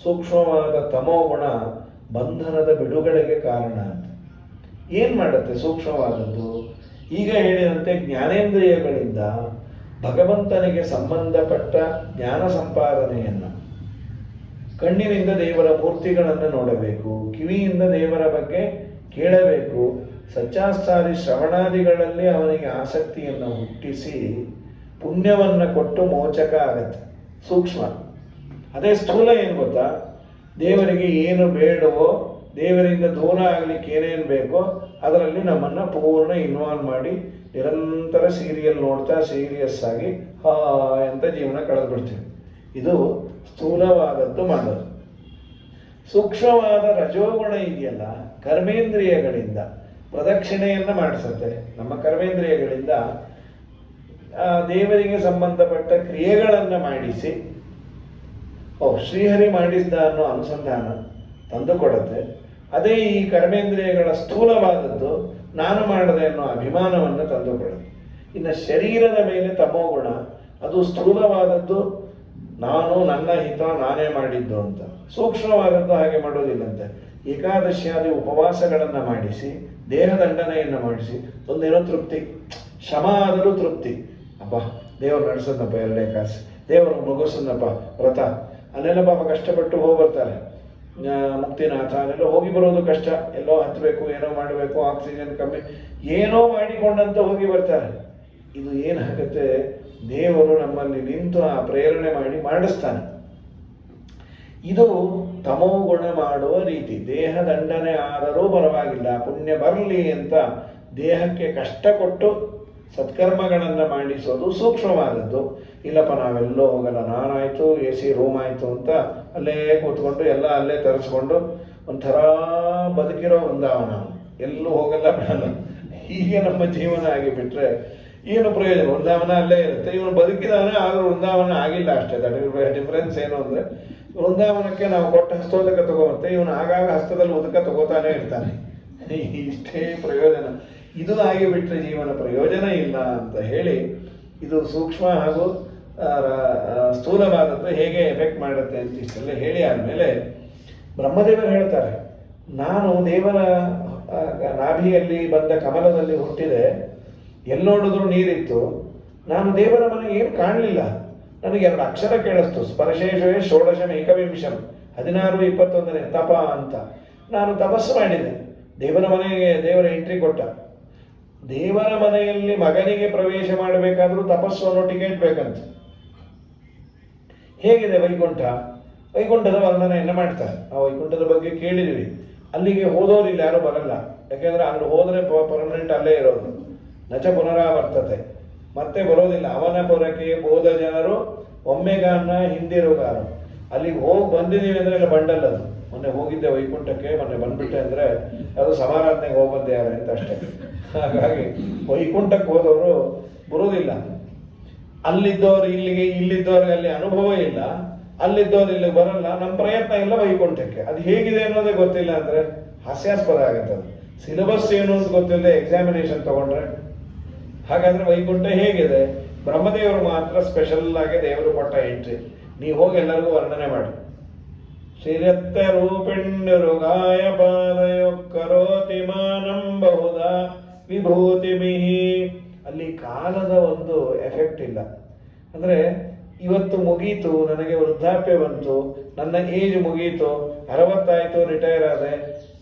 ಸೂಕ್ಷ್ಮವಾದ ತಮೋಗುಣ ಬಂಧನದ ಬಿಡುಗಡೆಗೆ ಕಾರಣ ಅಂತ. ಏನ್ ಮಾಡುತ್ತೆ ಸೂಕ್ಷ್ಮವಾದದ್ದು? ಈಗ ಹೇಳಿದಂತೆ ಜ್ಞಾನೇಂದ್ರಿಯಗಳಿಂದ ಭಗವಂತನಿಗೆ ಸಂಬಂಧಪಟ್ಟ ಜ್ಞಾನ ಸಂಪಾದನೆಯನ್ನ, ಕಣ್ಣಿನಿಂದ ದೇವರ ಮೂರ್ತಿಗಳನ್ನು ನೋಡಬೇಕು, ಕಿವಿಯಿಂದ ದೇವರ ಬಗ್ಗೆ ಕೇಳಬೇಕು, ಸಚ್ಚಾಸ್ತಾದಿ ಶ್ರವಣಾದಿಗಳಲ್ಲಿ ಅವನಿಗೆ ಆಸಕ್ತಿಯನ್ನು ಹುಟ್ಟಿಸಿ ಪುಣ್ಯವನ್ನು ಕೊಟ್ಟು ಮೋಚಕ ಆಗತ್ತೆ ಸೂಕ್ಷ್ಮ. ಅದೇ ಸ್ಥೂಲ ಏನು ಗೊತ್ತಾ, ದೇವರಿಗೆ ಏನು ಬೇಡವೋ, ದೇವರಿಂದ ದೂರ ಆಗ್ಲಿಕ್ಕೆ ಏನೇನು ಬೇಕೋ ಅದರಲ್ಲಿ ನಮ್ಮನ್ನು ಪೂರ್ಣ ಇನ್ವಾಲ್ವ್ ಮಾಡಿ ನಿರಂತರ ಸೀರಿಯಲ್ ನೋಡ್ತಾ ಸೀರಿಯಸ್ ಆಗಿ ಅಂತ ಜೀವನ ಕಳೆದು ಬಿಡ್ತೀವಿ. ಇದು ಸ್ಥೂಲವಾದದ್ದು ಮಾಡೋದು. ಸೂಕ್ಷ್ಮವಾದ ರಜೋಗುಣ ಇದೆಯಲ್ಲ, ಕರ್ಮೇಂದ್ರಿಯಗಳಿಂದ ಪ್ರದಕ್ಷಿಣೆಯನ್ನು ಮಾಡಿಸುತ್ತೆ. ನಮ್ಮ ಕರ್ಮೇಂದ್ರಿಯಗಳಿಂದ ದೇವರಿಗೆ ಸಂಬಂಧಪಟ್ಟ ಕ್ರಿಯೆಗಳನ್ನು ಮಾಡಿಸಿ ಶ್ರೀಹರಿ ಮಾಡಿಸಿದ ಅನ್ನೋ ಅನುಸಂಧಾನ ತಂದುಕೊಡುತ್ತೆ. ಅದೇ ಈ ಕರ್ಮೇಂದ್ರಿಯಗಳ ಸ್ಥೂಲವಾದದ್ದು ನಾನು ಮಾಡದೆ ಅನ್ನೋ ಅಭಿಮಾನವನ್ನು ತಂದುಕೊಡುತ್ತೆ. ಇನ್ನು ಶರೀರದ ಮೇಲೆ ತಮೋಗುಣ, ಅದು ಸ್ಥೂಲವಾದದ್ದು ನಾನು ನನ್ನ ಹಿತ ನಾನೇ ಮಾಡಿದ್ದು ಅಂತ. ಸೂಕ್ಷ್ಮವಾದದ್ದು ಹಾಗೆ ಮಾಡೋದಿಲ್ಲಂತೆ. ಏಕಾದಶಿಯಾದಿ ಉಪವಾಸಗಳನ್ನು ಮಾಡಿಸಿ ದೇಹದಂಡನೆಯನ್ನು ಮಾಡಿಸಿ ಒಂದೇನೋ ತೃಪ್ತಿ, ಶ್ರಮ ಆದರೂ ತೃಪ್ತಿ. ಅಪ್ಪ ದೇವರು ನಡೆಸೋದಪ್ಪ 2 ಕಾಸು, ದೇವರು ಮುಗಿಸೋದಪ್ಪ ವ್ರತ, ಅಲ್ಲೆಲ್ಲ ಪಾಪ ಕಷ್ಟಪಟ್ಟು ಹೋಗಿ ಬರ್ತಾರೆ. ಮುಕ್ತಿನಾಥ ಅಲ್ಲೆಲ್ಲ ಹೋಗಿ ಬರೋದು ಕಷ್ಟ, ಎಲ್ಲೋ ಹತ್ತಬೇಕು, ಏನೋ ಮಾಡಬೇಕು, ಆಕ್ಸಿಜನ್ ಕಮ್ಮಿ, ಏನೋ ಮಾಡಿಕೊಂಡಂತ ಹೋಗಿ ಬರ್ತಾರೆ. ಇದು ಏನಾಗುತ್ತೆ, ದೇವರು ನಮ್ಮಲ್ಲಿ ನಿಂತು ಆ ಪ್ರೇರಣೆ ಮಾಡಿ ಮಾಡಿಸ್ತಾನೆ. ಇದು ತಮೋಗುಣ ಮಾಡುವ ರೀತಿ. ದೇಹ ದಂಡನೆ ಆದರೂ ಪರವಾಗಿಲ್ಲ, ಪುಣ್ಯ ಬರಲಿ ಅಂತ ದೇಹಕ್ಕೆ ಕಷ್ಟ ಕೊಟ್ಟು ಸತ್ಕರ್ಮಗಳನ್ನು ಮಾಡಿಸೋದು ಸೂಕ್ಷ್ಮವಾದದ್ದು. ಇಲ್ಲಪ್ಪ ನಾವೆಲ್ಲೋ ಹೋಗಲ್ಲ, ನಾನಾಯಿತು AC ರೂಮ್ ಆಯಿತು ಅಂತ ಅಲ್ಲೇ ಕೂತ್ಕೊಂಡು ಎಲ್ಲ ಅಲ್ಲೇ ತರಿಸ್ಕೊಂಡು ಒಂಥರ ಬದುಕಿರೋ ವೃಂದಾವನ, ಎಲ್ಲೂ ಹೋಗಲ್ಲ ಬಿಡಲ್ಲ, ಹೀಗೆ ನಮ್ಮ ಜೀವನ ಆಗಿಬಿಟ್ರೆ ಏನು ಪ್ರಯೋಜನ? ವೃಂದಾವನ ಅಲ್ಲೇ ಇರುತ್ತೆ, ಇವನು ಬದುಕಿದಾನೆ ಆದರೂ ವೃಂದಾವನ ಆಗಿಲ್ಲ ಅಷ್ಟೇ. ದಟ್ ಡಿಫ್ರೆನ್ಸ್ ಏನು ಅಂದರೆ, ವೃಂದಾವನಕ್ಕೆ ನಾವು ಕೊಟ್ಟ ಹಸ್ತೋದಕ ತಗೋಬತ್ತೆ, ಇವನು ಆಗಾಗ ಹಸ್ತದಲ್ಲಿ ಉದಕ ತಗೋತಾನೆ ಇರ್ತಾನೆ. ಇಷ್ಟೇ ಪ್ರಯೋಜನ. ಇದು ಆಗಿಬಿಟ್ರೆ ಜೀವನ ಪ್ರಯೋಜನ ಇಲ್ಲ ಅಂತ ಹೇಳಿ, ಇದು ಸೂಕ್ಷ್ಮ ಹಾಗೂ ಸ್ಥೂಲವಾದದ್ದು ಹೇಗೆ ಎಫೆಕ್ಟ್ ಮಾಡುತ್ತೆ ಅಂತ ಇಷ್ಟೆಲ್ಲ ಹೇಳಿ ಆದಮೇಲೆ ಬ್ರಹ್ಮದೇವರು ಹೇಳ್ತಾರೆ, ನಾನು ದೇವರ ನಾಭಿಯಲ್ಲಿ ಬಂದ ಕಮಲದಲ್ಲಿ ಹುಟ್ಟಿದೆ, ಎಲ್ಲಿ ನೋಡಿದ್ರು ನೀರಿತ್ತು, ನಾನು ದೇವರ ಮನೆಗೆ ಏನು ಕಾಣಲಿಲ್ಲ, ನನಗೆ 2 ಅಕ್ಷರ ಕೇಳಿಸ್ತು, ಸ್ಪರ್ಶೇಶವೇ ಷೋಡಶಂ ಏಕವಿಂಶಂ, 16, 21 ತಪ ಅಂತ. ನಾನು ತಪಸ್ಸು ಮಾಡಿದೆ, ದೇವರ ಮನೆಗೆ ದೇವರ ಎಂಟ್ರಿ ಕೊಟ್ಟ. ದೇವರ ಮನೆಯಲ್ಲಿ ಮಗನಿಗೆ ಪ್ರವೇಶ ಮಾಡಬೇಕಾದ್ರೂ ತಪಸ್ಸು ಅನ್ನೋ ಟಿಕೆಟ್ ಬೇಕಂತ. ಹೇಗಿದೆ ವೈಕುಂಠ? ವೈಕುಂಠದ ವರ್ಣನೆಯನ್ನು ಮಾಡ್ತಾರೆ. ಆ ವೈಕುಂಠದ ಬಗ್ಗೆ ಕೇಳಿದ್ವಿ. ಅಲ್ಲಿಗೆ ಹೋದವರು ಇಲ್ಲಿ ಯಾರು ಬರಲ್ಲ, ಯಾಕೆಂದ್ರೆ ಅಲ್ಲಿ ಹೋದರೆ ಪರ್ಮನೆಂಟ್ ಅಲ್ಲೇ ಇರೋದು. ನಚ ಪುನರಾವರ್ತತೆ, ಮತ್ತೆ ಬರೋದಿಲ್ಲ. ಅವನ ಪುರಕ್ಕೆ ಹೋದ ಜನರು ಒಮ್ಮೆಗಾನ ಹಿಂದಿರುಗಾರು. ಅಲ್ಲಿಗೆ ಹೋಗಿ ಬಂದಿದ್ದೀವಿ ಅಂದ್ರೆ ಎಲ್ಲ ಬಂಡಲ್ ಅದು. ಮೊನ್ನೆ ಹೋಗಿದ್ದೆ ವೈಕುಂಠಕ್ಕೆ, ಮೊನ್ನೆ ಬಂದ್ಬಿಟ್ಟೆ ಅಂದ್ರೆ ಅದು ಸಮಾರಾಧನೆಗೆ ಹೋಗಿ ಬಂದೆ ಯಾರು ಅಂತ ಅಷ್ಟೇ. ಹಾಗಾಗಿ ವೈಕುಂಠಕ್ಕೆ ಹೋದವರು ಬರೋದಿಲ್ಲ. ಅಲ್ಲಿದ್ದವರು ಇಲ್ಲಿಗೆ, ಇಲ್ಲಿದ್ದವ್ರಿಗೆ ಅಲ್ಲಿ ಅನುಭವ ಇಲ್ಲ, ಅಲ್ಲಿದ್ದವ್ರು ಇಲ್ಲಿಗೆ ಬರಲ್ಲ. ನಮ್ಮ ಪ್ರಯತ್ನ ಇಲ್ಲ ವೈಕುಂಠಕ್ಕೆ. ಅದು ಹೇಗಿದೆ ಅನ್ನೋದೇ ಗೊತ್ತಿಲ್ಲ ಅಂದ್ರೆ ಹಾಸ್ಯಾಸ್ಪದ ಆಗುತ್ತೆ. ಅದು ಸಿಲೆಬಸ್ ಏನು ಅಂತ ಗೊತ್ತಿಲ್ಲದೆ ಎಕ್ಸಾಮಿನೇಷನ್ ತಗೊಂಡ್ರೆ ಹಾಗಾದ್ರೆ ವೈಕುಂಠ ಹೇಗಿದೆ? ಬ್ರಹ್ಮದೇವರು ಮಾತ್ರ ಸ್ಪೆಷಲ್ ಆಗಿ ದೇವರು ಕೊಟ್ಟ ಎಂಟ್ರಿ. ನೀವು ಹೋಗಿ ಎಲ್ಲರಿಗೂ ವರ್ಣನೆ ಮಾಡಿ. ಶ್ರೀರತ್ತ ರೂಪಿಣ್ಯರುಗಾಯ ಪಾದಯೋ ಕರೋತಿ ಮಾನಂ ಬಹುಧ ವಿಭೂತಿಭಿಹಿ. ಅಲ್ಲಿ ಕಾಲದ ಒಂದು ಎಫೆಕ್ಟ್ ಇಲ್ಲ. ಅಂದರೆ ಇವತ್ತು ಮುಗೀತು, ನನಗೆ ವೃದ್ಧಾಪ್ಯ ಬಂತು, ನನ್ನ ಏಜ್ ಮುಗೀತು, 60 ಆಯಿತು ರಿಟೈರ್ ಆದೆ,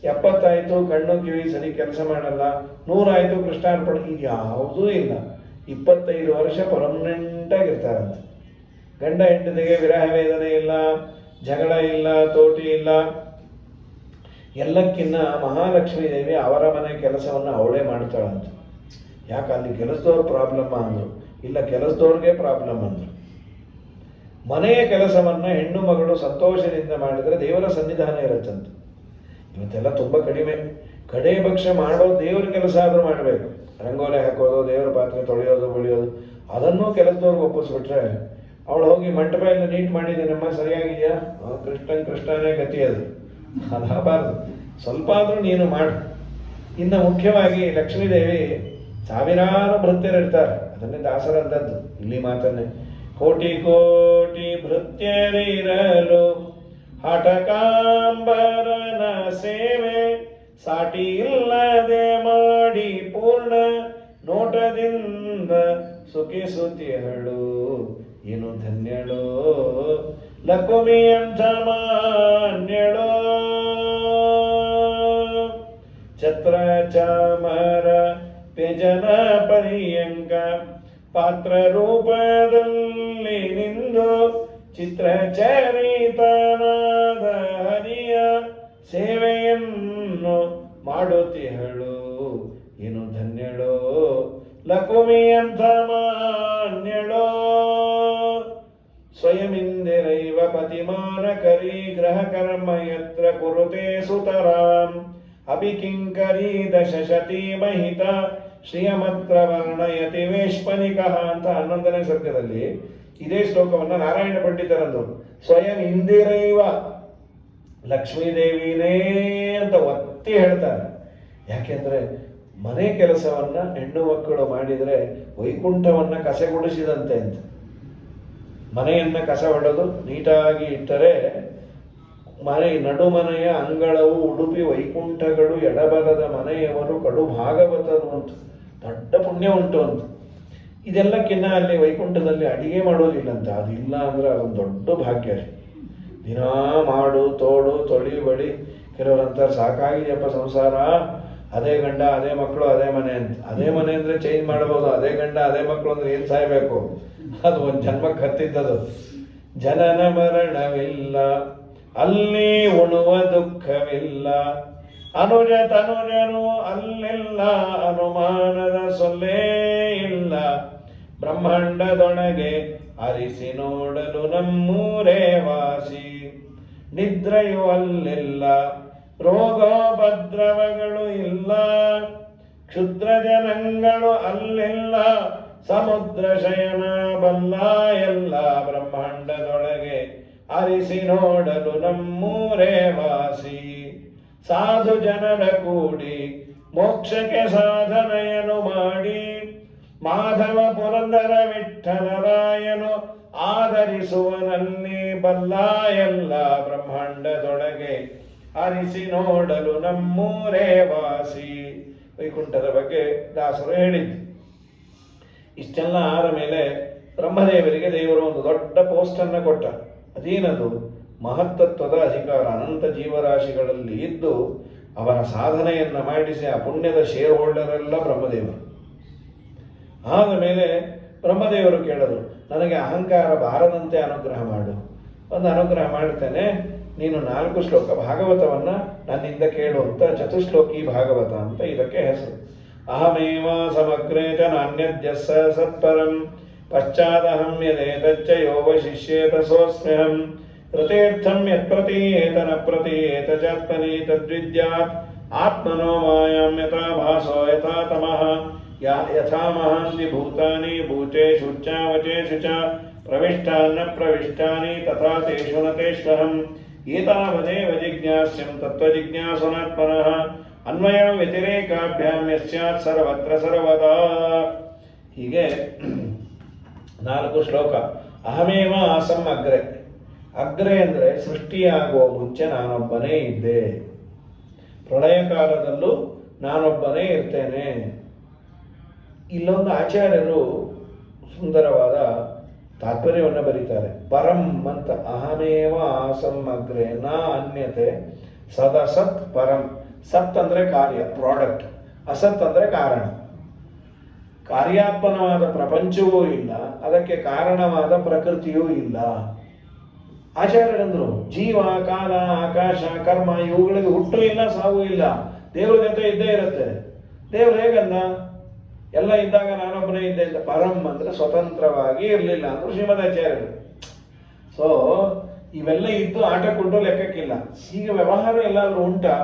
70 ಆಯಿತು ಕಣ್ಣು ಕಿವಿ ಸರಿ ಕೆಲಸ ಮಾಡಲ್ಲ, 100 ಆಯಿತು ಕೃಷ್ಣಾರ್ಪಣ, ಇದು ಯಾವುದೂ ಇಲ್ಲ. 25 ವರ್ಷ ಪರ್ಮನೆಂಟ್ ಆಗಿರ್ತಾರಂತೆ. ಗಂಡ ಹೆಂಡತಿಗೆ ವಿರಹ ವೇದನೆ ಇಲ್ಲ, ಜಗಳ ಇಲ್ಲ, ತೋಟಿ ಇಲ್ಲ. ಎಲ್ಲಕ್ಕಿನ್ನ ಮಹಾಲಕ್ಷ್ಮೀ ದೇವಿ ಅವರ ಮನೆ ಕೆಲಸವನ್ನು ಅವಳೇ ಮಾಡ್ತಾಳಂತ. ಯಾಕೆ ಅಲ್ಲಿ ಕೆಲಸದವ್ರ ಪ್ರಾಬ್ಲಮ್ ಅಂದರು? ಇಲ್ಲ, ಕೆಲಸದವ್ರಿಗೆ ಪ್ರಾಬ್ಲಮ್ ಅಂದರು. ಮನೆಯ ಕೆಲಸವನ್ನು ಹೆಣ್ಣು ಮಗಳು ಸಂತೋಷದಿಂದ ಮಾಡಿದರೆ ದೇವರ ಸನ್ನಿಧಾನ ಇರುತ್ತಂತೆ. ಇವತ್ತೆಲ್ಲ ತುಂಬ ಕಡಿಮೆ. ಕಡೇ ಪಕ್ಷ ಮಾಡೋದು ದೇವ್ರ ಕೆಲಸ ಆದರೂ ಮಾಡಬೇಕು. ರಂಗೋಲಿ ಹಾಕೋದು, ದೇವರ ಪಾತ್ರೆ ತೊಳೆಯೋದು, ಬಳಿಯೋದು, ಅದನ್ನೂ ಕೆಲಸದವ್ರಿಗೆ ಒಪ್ಪಿಸ್ಬಿಟ್ರೆ ಅವಳು ಹೋಗಿ ಮಂಟಪೆಲ್ಲ ನೀಟ್ ಮಾಡಿದ್ದೀನಮ್ಮ, ಸರಿಯಾಗಿದೆಯಾ? ಕೃಷ್ಣನೇ ಗತಿ ಅದು. ಅದಾಗಬಾರ್ದು. ಸ್ವಲ್ಪ ಆದರೂ ನೀನು ಮಾಡು. ಇನ್ನು ಮುಖ್ಯವಾಗಿ ಲಕ್ಷ್ಮೀದೇವಿ ಸಾವಿರಾರು ಭೃತ್ಯರಿರ್ತಾರೆ. ಅದನ್ನೇ ದಾಸರಂಥದ್ದು ಇಲ್ಲಿ ಮಾತನ್ನೇ. ಕೋಟಿ ಕೋಟಿ ಭೃತ್ಯರಿರಲು ಹಠಕಾಂಬರನ ಸೇವೆ ಸಾಟಿ ಇಲ್ಲದೆ ಮಾಡಿ ಪೂರ್ಣ ನೋಟದಿಂದ ಸುಖಿಸುತ್ತಿಹಳು. ಏನು ಧನ್ಯಳೋ ಲಕುಮಿಯಂಥ ಮಾನ್ಯಳೋ. ಛತ್ರ ಚಾಮರ ವ್ಯಜನ ಪರ್ಯಂಕ ಪಾತ್ರ ರೂಪದಲ್ಲಿ ನಿಂದು ಚಿತ್ರ ಚರಿತನಾದ ಹರಿಯ ಸೇವೆಯನ್ನು ಮಾಡುತ್ತಿಹಳು. ಏನು ಧನ್ಯಳೋ ಲಕುಮಿಯಂಥ ಮಾನ್ಯಳೋ. ಸ್ವಯಮಿಂದಿರೈವ ಪತಿಮಾನ ಕರಿ ಗ್ರಹ ಕರ್ಮ ಯತ್ರ ಕುರುತೆ ಸುತರಾಂ ಅಭಿಕಿಂಕರಿ ದಶಶತಿ ಮಹಿತ ಶ್ರಿಯಮತ್ರ ವರ್ಣಯತಿ ವೇಶ್ಪನಿಕಃ ಅಂತ 11ನೇ ಸರ್ಗದಲ್ಲಿ ಇದೇ ಶ್ಲೋಕವನ್ನು ನಾರಾಯಣ ಪಂಡಿತರಂದು ಸ್ವಯಂ ಇಂದಿರೈವ ಲಕ್ಷ್ಮೀದೇವಿನೇ ಅಂತ ಒತ್ತಿ ಹೇಳ್ತಾರೆ. ಯಾಕೆಂದ್ರೆ ಮನೆ ಕೆಲಸವನ್ನ ಹೆಣ್ಣು ಮಕ್ಕಳು ಮಾಡಿದರೆ ವೈಕುಂಠವನ್ನ ಕಸೆಗುಡಿಸಿದಂತೆ ಅಂತ. ಮನೆಯನ್ನ ಕಸ ಹೊಡೆದು ನೀಟಾಗಿ ಇಟ್ಟರೆ ನಡುಮನೆಯ ಅಂಗಳವು ಉಡುಪಿ ವೈಕುಂಠಗಳು ಎಡಬಲದ ಮನೆಯವರು ಕಡು ಭಾಗವತರು ಅಂತ ದೊಡ್ಡ ಪುಣ್ಯ ಉಂಟು ಅಂತ. ಇದೆಲ್ಲಕ್ಕಿನ್ನ ಅಲ್ಲಿ ವೈಕುಂಠದಲ್ಲಿ ಅಡಿಗೆ ಮಾಡೋದಿಲ್ಲಂತ. ಅದಿಲ್ಲ ಅಂದ್ರೆ ಅದೊಂದು ದೊಡ್ಡ ಭಾಗ್ಯ. ದಿನಾ ಮಾಡು, ತೋಡು, ತೊಳಿ, ಬಳಿ. ಕೆಲವರಂತಾರೆ ಸಾಕಾಗಿದೆಯಪ್ಪ ಸಂಸಾರ, ಅದೇ ಗಂಡ ಅದೇ ಮಕ್ಕಳು ಅದೇ ಮನೆ ಅಂತ. ಅದೇ ಮನೆ ಅಂದ್ರೆ ಚೇಂಜ್ ಮಾಡಬಹುದು, ಅದೇ ಗಂಡ ಅದೇ ಮಕ್ಕಳು ಅಂದ್ರೆ ಏನ್ ಸಾಯ್ಬೇಕು? ಅದು ಒಂದು ಜನ್ಮಕ್ಕೆ ಹತ್ತಿದ್ದದು. ಜನನ ಮರಣವಿಲ್ಲ, ಅಲ್ಲಿ ಉಣುವ ದುಃಖವಿಲ್ಲ, ಅನುಜ ತನುಜನು ಅಲ್ಲೆಲ್ಲ, ಅನುಮಾನದ ಸೊಲ್ಲೇ ಇಲ್ಲ. ಬ್ರಹ್ಮಾಂಡದೊಳಗೆ ಅರಿಸಿ ನೋಡಲು ನಮ್ಮೂರೇ ವಾಸಿ. ನಿದ್ರೆಯು ಅಲ್ಲೆಲ್ಲ, ರೋಗೋಪದ್ರವಗಳು ಇಲ್ಲ. ಕ್ಷುದ್ರ ಜನಗಳು ಅಲ್ಲೆಲ್ಲ, ಸಮುದ್ರ ಶಯನ ಬಲ್ಲ ಎಲ್ಲ. ಬ್ರಹ್ಮಾಂಡದೊಳಗೆ ಅರಿಸಿ ನೋಡಲು ನಮ್ಮೂರೇ ವಾಸಿ. ಸಾಧು ಜನರ ಕೂಡಿ ಮೋಕ್ಷಕ್ಕೆ ಸಾಧನೆಯನ್ನು ಮಾಡಿ, ಮಾಧವ ಪುರಂದರ ವಿಠ್ಠಲರಾಯನು ಆಧರಿಸುವನಲ್ಲಿ ಬಲ್ಲ ಎಲ್ಲ. ಬ್ರಹ್ಮಾಂಡದೊಳಗೆ ಅರಿಸಿ ನೋಡಲು ನಮ್ಮೂರೇ ವಾಸಿ. ವೈಕುಂಠದ ಬಗ್ಗೆ ದಾಸರು ಹೇಳಿದ್ದು. ಇಷ್ಟೆಲ್ಲ ಆದ ಮೇಲೆ ಬ್ರಹ್ಮದೇವರಿಗೆ ದೇವರು ಒಂದು ದೊಡ್ಡ ಪೋಸ್ಟನ್ನು ಕೊಟ್ಟ. ಅದೇನದು? ಮಹತ್ತತ್ವದ ಅಧಿಕಾರ. ಅನಂತ ಜೀವರಾಶಿಗಳಲ್ಲಿ ಇದ್ದು ಅವರ ಸಾಧನೆಯನ್ನು ಮಾಡಿಸಿ ಆ ಪುಣ್ಯದ ಶೇರ್ ಹೋಲ್ಡರೆಲ್ಲ ಬ್ರಹ್ಮದೇವರು. ಆದ ಮೇಲೆ ಬ್ರಹ್ಮದೇವರು ಕೇಳಿದ್ರು, ನನಗೆ ಅಹಂಕಾರ ಬಾರದಂತೆ ಅನುಗ್ರಹ ಮಾಡು. ಒಂದು ಅನುಗ್ರಹ ಮಾಡ್ತೇನೆ, ನೀನು 4 ಶ್ಲೋಕ ಭಾಗವತವನ್ನ ನನ್ನಿಂದ ಕೇಳು ಅಂತ. ಚತುಶ್ಲೋಕಿ ಭಾಗವತ ಅಂತ ಇದಕ್ಕೆ ಹೆಸರು. ಅಹಮೇವ ಸಮಗ್ರೇ ಚ ನಾಣ್ಯದ್ಯಸ್ಸ ಸತ್ಪರಂ ಪಶ್ಚಾದಹಂ ಯದೇತಚ್ಚ ಯೋವಶಿಷ್ಯೇತ ಸೋಸ್ಮ್ಯಹಂ. ಕೃತೇರ್ಥಂ ಯತ್ಪ್ರತೀಯೇತ ನ ಪ್ರತೀಯೇತ ಚಾತ್ಮನಿ ತದ್ವಿದ್ಯಾತ್ ಆತ್ಮನೋ ಮಾಯಾಂ ಯಥಾ ಭಾಸೋ ಯಥಾ ತಮಃ ಯಥಾ ಮಹಾಂತಿ ಭೂತಾನಿ ಭೂತೇಷು ಚಾವಚೇಷು ಚ ಪ್ರವಿಷ್ಟಾನ್ನ ಪ್ರವಿಷ್ಟಾನಿ ತಥಾ ತೇಷು ನ ತೇಷ್ವಹಂ. ಏತಾವದೇವ ಜಿಜ್ಞಾಸ್ಯಂ ತತ್ವಜಿಜ್ಞಾಸುನಾತ್ಮನಃ ಅನ್ವಯ ವ್ಯತಿರೇಕಾಭ್ಯಾಂ ಯಸ್ಯಾತ್ ಸರ್ವತ್ರ ಸರ್ವದಾ. ಹೀಗೆ 4 ಶ್ಲೋಕ. ಅಹಮೇವ ಆಸಂ ಅಗ್ರೆ. ಅಗ್ರೆ ಅಂದರೆ ಸೃಷ್ಟಿಯಾಗುವ ಮುಂಚೆ ನಾನೊಬ್ಬನೇ ಇದ್ದೆ, ಪ್ರಳಯ ಕಾಲದಲ್ಲೂ ನಾನೊಬ್ಬನೇ ಇರ್ತೇನೆ. ಇಲ್ಲೊಂದು ಆಚಾರ್ಯರು ಸುಂದರವಾದ ತಾತ್ಪರ್ಯವನ್ನು ಬರೀತಾರೆ. ಪರಂ ಅಂತ, ಅಹಮೇವ ಆಸಂ ಅಗ್ರೆ ನ ಅನ್ಯತೆ ಸದಸತ್ ಪರಂ. ಸತ್ ಅಂದರೆ ಕಾರ್ಯ, ಪ್ರಾಡಕ್ಟ್. ಅಸತ್ ಅಂದರೆ ಕಾರಣ. ಕಾರ್ಯಾತ್ಮನವಾದ ಪ್ರಪಂಚವೂ ಇಲ್ಲ, ಅದಕ್ಕೆ ಕಾರಣವಾದ ಪ್ರಕೃತಿಯೂ ಇಲ್ಲ. ಆಚಾರ್ಯರಂದ್ರು ಜೀವ, ಕಾಲ, ಆಕಾಶ, ಕರ್ಮ ಇವುಗಳಿಗೆ ಹುಟ್ಟು ಇಲ್ಲ, ಸಾವು ಇಲ್ಲ, ದೇವರ ಜೊತೆ ಇದ್ದೇ ಇರುತ್ತೆ. ದೇವ್ರು ಹೇಗಂದ? ಎಲ್ಲ ಇದ್ದಾಗ ನಾನೊಬ್ಬನೇ ಇದ್ದೆ ಅಂತ. ಪರಂ ಅಂದ್ರೆ ಸ್ವತಂತ್ರವಾಗಿ ಇರಲಿಲ್ಲ ಅಂದ್ರು ಶ್ರೀಮದಾಚಾರ್ಯರು. ಸೊ ಇವೆಲ್ಲ ಇದ್ದು ಆಟ ಕೊಟ್ಟು ಲೆಕ್ಕಕ್ಕಿಲ್ಲ. ಈಗ ವ್ಯವಹಾರ ಎಲ್ಲಾದ್ರೂ ಉಂಟಾ?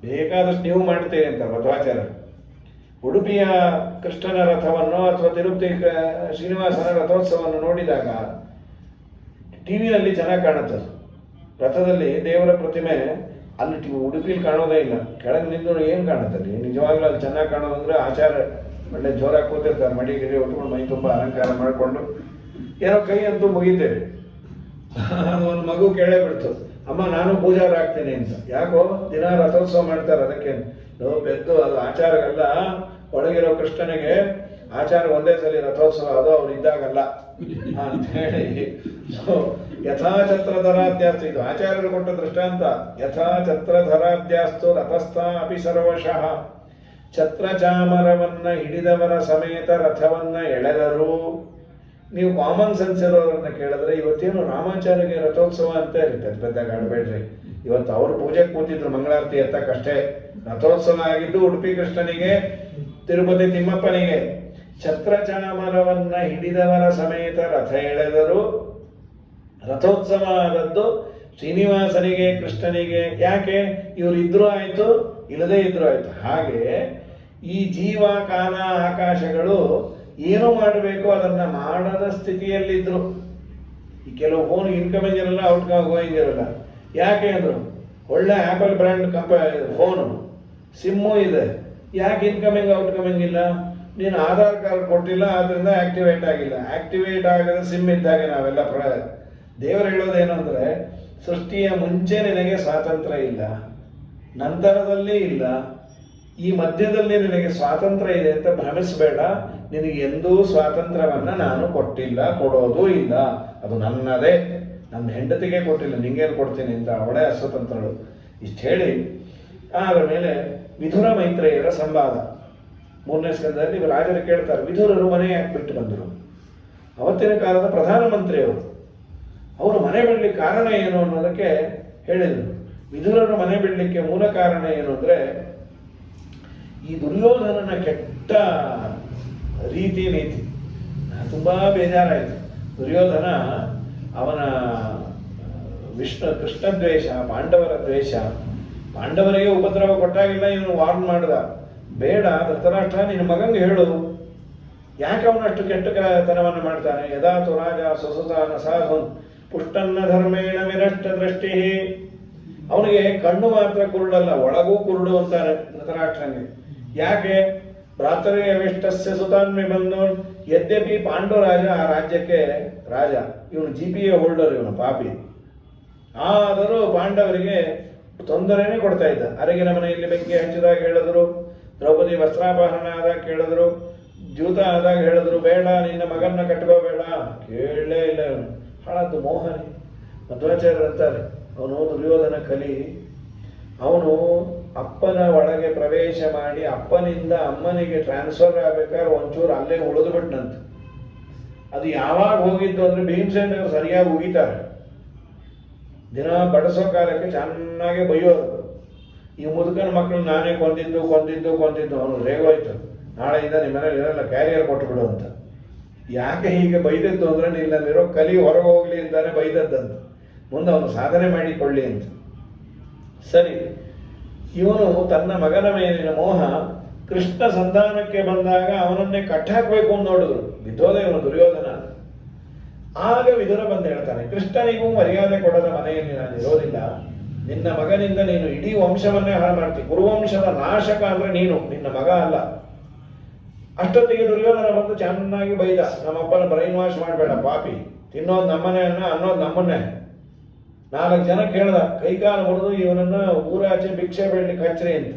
ಬೇಕಾದಷ್ಟು ನೀವು ಮಾಡ್ತೇವೆ ಅಂತ ಮಧ್ವಾಚಾರ್ಯರು. ಉಡುಪಿಯ ಕೃಷ್ಣನ ರಥವನ್ನು ಅಥವಾ ತಿರುಪತಿ ಶ್ರೀನಿವಾಸನ ರಥೋತ್ಸವವನ್ನು ನೋಡಿದಾಗ ಟಿವಿನಲ್ಲಿ ಚೆನ್ನಾಗಿ ಕಾಣುತ್ತೆ. ರಥದಲ್ಲಿ ದೇವರ ಪ್ರತಿಮೆ ಅಲ್ಲಿ ಉಡುಪಿಲಿ ಕಾಣೋದೇ ಇಲ್ಲ. ಕೆಳಗೆ ನಿಂತು ಏನು ಕಾಣುತ್ತೆ ಅಲ್ಲಿ? ನಿಜವಾಗ್ಲೂ ಅಲ್ಲಿ ಚೆನ್ನಾಗಿ ಕಾಣೋದಂದ್ರೆ ಆಚಾರ ಒಳ್ಳೆ ಜೋರಾಗಿ ಕೂತಿರ್ತಾರೆ, ಮಡಿ ಗಿಡಿ ಉಟ್ಕೊಂಡು ಮೈ ತುಂಬ ಅಲಂಕಾರ ಮಾಡಿಕೊಂಡು. ಏನೋ ಕೈ ಅಂತೂ ಮುಗಿತೇವೆ. ಒಂದು ಮಗು ಕೇಳೇ ಬಿಡ್ತು, ಅಮ್ಮ ನಾನು ಪೂಜಾರ ಆಗ್ತೀನಿ ಅಂತ. ಯಾಕೋ? ದಿನ ರಥೋತ್ಸವ ಮಾಡ್ತಾರೆ, ಅದಕ್ಕೆ ಬೆದ್ದು. ಅದು ಆಚಾರಗಲ್ಲ, ಒಳಗಿರೋ ಕೃಷ್ಣನಿಗೆ ಆಚಾರ ಒಂದೇ ಸಲ ರಥೋತ್ಸವ, ಅದು ಅವ್ರು ಇದ್ದಾಗಲ್ಲ ಅಂತ ಹೇಳಿ. ಯಥಾಛತ್ರಧರಾಧ್ಯಾಸ್ತು, ಇದು ಆಚಾರ್ಯರು ಕೊಟ್ಟ ದೃಷ್ಟಾಂತ. ಯಥಾಛತ್ರಧರಾಧ್ಯಾಸ್ತು ರಥಸ್ಥ ಅಪಿ ಸರ್ವಶಃ. ಛತ್ರ ಚಾಮರವನ್ನ ಹಿಡಿದವರ ಸಮೇತ ರಥವನ್ನ ಎಳೆದರು. ನೀವು ಕಾಮನ್ ಸೆನ್ಸ್ ಇರೋರನ್ನ ಕೇಳಿದ್ರೆ, ಇವತ್ತೇನು ರಾಮಾಚಾರ್ಯಗೆ ರಥೋತ್ಸವ ಅಂತ ಇರುತ್ತೆ, ಪೆದ್ದ ಕಾಣಬೇಡ್ರಿ. ಇವತ್ತು ಅವರು ಪೂಜೆ ಕೂತಿದ್ರು ಮಂಗಳಾರತಿ ಎತ್ತಕ್ಕಷ್ಟೇ. ರಥೋತ್ಸವ ಆಗಿದ್ದು ಉಡುಪಿ ಕೃಷ್ಣನಿಗೆ, ತಿರುಪತಿ ತಿಮ್ಮಪ್ಪನಿಗೆ. ಛತ್ರ ಚಾಮರವನ್ನ ಹಿಡಿದವರ ಸಮೇತ ರಥ ಎಳೆದರು. ರಥೋತ್ಸವ ಆದದ್ದು ಶ್ರೀನಿವಾಸನಿಗೆ, ಕೃಷ್ಣನಿಗೆ. ಯಾಕೆ? ಇವರು ಇದ್ರೂ ಆಯ್ತು, ಇಲ್ಲದೇ ಇದ್ರೂ ಆಯ್ತು. ಹಾಗೆ ಈ ಜೀವ, ಕಾಲ, ಆಕಾಶಗಳು ಏನೋ ಮಾಡಬೇಕು ಅದನ್ನ ಮಾಡದ ಸ್ಥಿತಿಯಲ್ಲಿದ್ರು. ಈ ಕೆಲವು ಫೋನ್ ಇನ್ಕಮಿಂಗ್ ಇರಲ್ಲ, ಔಟ್ ಗೋಯಿಂಗ್ ಇರಲ್ಲ. ಯಾಕೆ ಅಂದ್ರು, ಒಳ್ಳೆ ಆಪಲ್ ಬ್ರ್ಯಾಂಡ್ ಫೋನು, ಸಿಮ್ಮು ಇದೆ, ಯಾಕೆ ಇನ್ಕಮಿಂಗ್ ಔಟ್ಕಮಿಂಗ್ ಇಲ್ಲ? ನೀನು ಆಧಾರ್ ಕಾರ್ಡ್ ಕೊಟ್ಟಿಲ್ಲ, ಆದ್ರಿಂದ ಆಕ್ಟಿವೇಟ್ ಆಗಿಲ್ಲ. ಆಕ್ಟಿವೇಟ್ ಆಗದ ಸಿಮ್ ಇದ್ದಾಗೆ ನಾವೆಲ್ಲ ದೇವರು ಹೇಳೋದೇನು ಅಂದರೆ, ಸೃಷ್ಟಿಯ ಮುಂಚೆ ನಿನಗೆ ಸ್ವಾತಂತ್ರ್ಯ ಇಲ್ಲ, ನಂತರದಲ್ಲಿ ಇಲ್ಲ, ಈ ಮಧ್ಯದಲ್ಲಿ ನಿನಗೆ ಸ್ವಾತಂತ್ರ್ಯ ಇದೆ ಅಂತ ಭ್ರಮಿಸಬೇಡ. ನಿನಗೆ ಎಂದೂ ಸ್ವಾತಂತ್ರ್ಯವನ್ನು ನಾನು ಕೊಟ್ಟಿಲ್ಲ, ಕೊಡೋದೂ ಇಲ್ಲ. ಅದು ನನ್ನದೇ, ನನ್ನ ಹೆಂಡತಿಗೆ ಕೊಟ್ಟಿಲ್ಲ, ನಿಂಗೇನು ಕೊಡ್ತೀನಿ ಅಂತ ಅವಳೇ ಅಸ್ವತಂತ್ರಳು. ಇಷ್ಟು ಹೇಳಿ ಆದ ಮೇಲೆ ವಿಧುರ ಮೈತ್ರೇಯರ ಸಂವಾದ 3ನೇ ಸ್ಕಂದದಲ್ಲಿ ರಾಜರು ಕೇಳ್ತಾರೆ, ವಿಧುರರು ಮನೆ ಯಾಕೆ ಬಿಟ್ಟು ಬಂದರು? ಅವತ್ತಿನ ಕಾಲದ ಪ್ರಧಾನಮಂತ್ರಿಯವರು, ಅವರು ಮನೆ ಬಿಡಲಿಕ್ಕೆ ಕಾರಣ ಏನು ಅನ್ನೋದಕ್ಕೆ ಹೇಳಿದರು. ವಿಧುರರು ಮನೆ ಬಿಡಲಿಕ್ಕೆ ಮೂಲ ಕಾರಣ ಏನು ಅಂದರೆ, ಈ ದುರ್ಯೋಧನನ ಕೆಟ್ಟ ನೀತಿ ತುಂಬ ಬೇಜಾರಾಯಿತು. ದುರ್ಯೋಧನ ಅವನ ಕೃಷ್ಣ ದ್ವೇಷ, ಪಾಂಡವರ ದ್ವೇಷ, ಪಾಂಡವರಿಗೆ ಉಪದ್ರವ ಕೊಟ್ಟಾಗಿಲ್ಲ, ಇವನು ವಾರ್ನ್ ಮಾಡಿದ. ಬೇಡ ಧೃತರಾಷ್ಟ್ರ, ನಿನ್ನ ಮಗಂಗೆ ಹೇಳು, ಯಾಕೆ ಅವನಷ್ಟು ಕೆಟ್ಟತನವನ್ನು ಮಾಡ್ತಾನೆ? ಯದಾತು ರಾಜ ಸ್ವಸುತಾನ ಸಾಧುನ್ ಪುಷ್ಟನ್ನ ಧರ್ಮೇಣ ವಿನಷ್ಟ ದೃಷ್ಟಿ. ಅವನಿಗೆ ಕಣ್ಣು ಮಾತ್ರ ಕುರುಡಲ್ಲ, ಒಳಗೂ ಕುರುಡು ಅಂತಾನೆ ಧೃತರಾಷ್ಟ್ರನಿಗೆ. ಯಾಕೆ? ಭ್ರಾತರಿಗೆ ಅವಿಷ್ಟಸ್ಯ ಸುತಾನ್ಮಿ ಬಂದು, ಯದ್ಯಪಿ ಪಾಂಡು ರಾಜ ಆ ರಾಜ್ಯಕ್ಕೆ ರಾಜ, ಇವನು GPA ಹೋಲ್ಡರ್, ಇವನು ಪಾಪಿ. ಆದರೂ ಪಾಂಡವರಿಗೆ ತೊಂದರೆನೇ ಕೊಡ್ತಾ ಇದ್ದ. ಅರಗಿನ ಮನೆಯಲ್ಲಿ ಬೆಂಕಿ ಹಂಚಿದಾಗ ಹೇಳಿದ್ರು, ದ್ರೌಪದಿ ವಸ್ತ್ರಾಪಹರಣ ಆದಾಗ ಕೇಳಿದ್ರು, ದ್ಯೂತ ಆದಾಗ ಹೇಳಿದ್ರು, ಬೇಡ ನಿನ್ನ ಮಗನ್ನ ಕಟ್ಕೋಬೇಡ. ಕೇಳಲೇ ಇಲ್ಲ ಇವನು. ಹಾಳದ್ದು ಮೋಹನಿ. ಮಧ್ವಾಚಾರ್ಯರು ಅಂತಾರೆ, ಅವನು ದುರ್ಯೋಧನ ಕಲಿ. ಅವನು ಅಪ್ಪನ ಒಳಗೆ ಪ್ರವೇಶ ಮಾಡಿ ಅಪ್ಪನಿಂದ ಅಮ್ಮನಿಗೆ ಟ್ರಾನ್ಸ್ಫರ್ ಆಗ್ಬೇಕಾದ್ರೆ ಒಂಚೂರು ಅಲ್ಲೇ ಉಳಿದು ಬಿಟ್ನಂತೆ. ಅದು ಯಾವಾಗ ಹೋಗಿದ್ದು ಅಂದ್ರೆ ಭೀಮಸೇನ ಸರಿಯಾಗಿ ಉಗಿತಾರೆ. ದಿನ ಬಡಿಸೋ ಕಾಲಕ್ಕೆ ಚೆನ್ನಾಗಿ ಬೈಯೋರು. ಈ ಮುದುಕನ ಮಕ್ಕಳು ನಾನೇ ಕೊಂದಿದ್ದು ಅವನು ರೇಗೋಯ್ತು, ನಾಳೆಯಿಂದ ನಿಮ್ಮ ಮನೇಲಿ ಇರಲ್ಲ, ಕ್ಯಾರಿಯರ್ ಕೊಟ್ಟು ಬಿಡು ಅಂತ. ಯಾಕೆ ಹೀಗೆ ಬೈದದ್ದು ಅಂದ್ರೆ, ನಿನ್ನಲ್ಲಿರೋ ಕಲಿ ಹೊರಗೆ ಹೋಗ್ಲಿ ಅಂತಾನೆ ಬೈದದ್ದಂತ, ಮುಂದೆ ಅವನು ಸಾಧನೆ ಮಾಡಿಕೊಳ್ಳಿ ಅಂತ. ಸರಿ, ಇವನು ತನ್ನ ಮಗನ ಮೇಲಿನ ಮೋಹ ಕೃಷ್ಣ ಸಂಧಾನಕ್ಕೆ ಬಂದಾಗ ಅವನನ್ನೇ ಕಟ್ಟಾಕ್ಬೇಕು ಅಂತ ನೋಡಿದ್ರು. ಬಿದ್ದೋದ ಇವನು ದುರ್ಯೋಧನ. ಆಗ ವಿದುರ ಬಂದು ಹೇಳ್ತಾನೆ, ಕೃಷ್ಣನಿಗೂ ಮರ್ಯಾದೆ ಕೊಡದ ಮನೆಯಲ್ಲಿ ನಾನು ಇರೋದಿಲ್ಲ. ನಿನ್ನ ಮಗನಿಂದ ನೀನು ಇಡೀ ವಂಶವನ್ನೇ ಹಾಳು ಮಾಡ್ತೀನಿ. ಕುರುವಂಶದ ನಾಶಕ ಅಂದ್ರೆ ನೀನು, ನಿನ್ನ ಮಗ ಅಲ್ಲ. ಅಷ್ಟೊತ್ತಿಗೆ ದುರ್ಯೋಧನ ಬಂದು ಚೆನ್ನಾಗಿ ಬೈದ, ನಮ್ಮಪ್ಪನ ಬ್ರೈನ್ ವಾಶ್ ಮಾಡಬೇಡ ಪಾಪಿ, ತಿನ್ನೋದು ನಮ್ಮನೆ ಅನ್ನೋದು ನಮ್ಮನ್ನೇ. 4 ಜನ ಕೇಳ್ದ, ಕೈಕಾಲು ಮುರಿದು ಇವನನ್ನು ಊರಾಚೆ ಭಿಕ್ಷೆ ಬೇಡಲಿಕ್ಕೆ ಹಚ್ಚ್ರಿ ಅಂತ.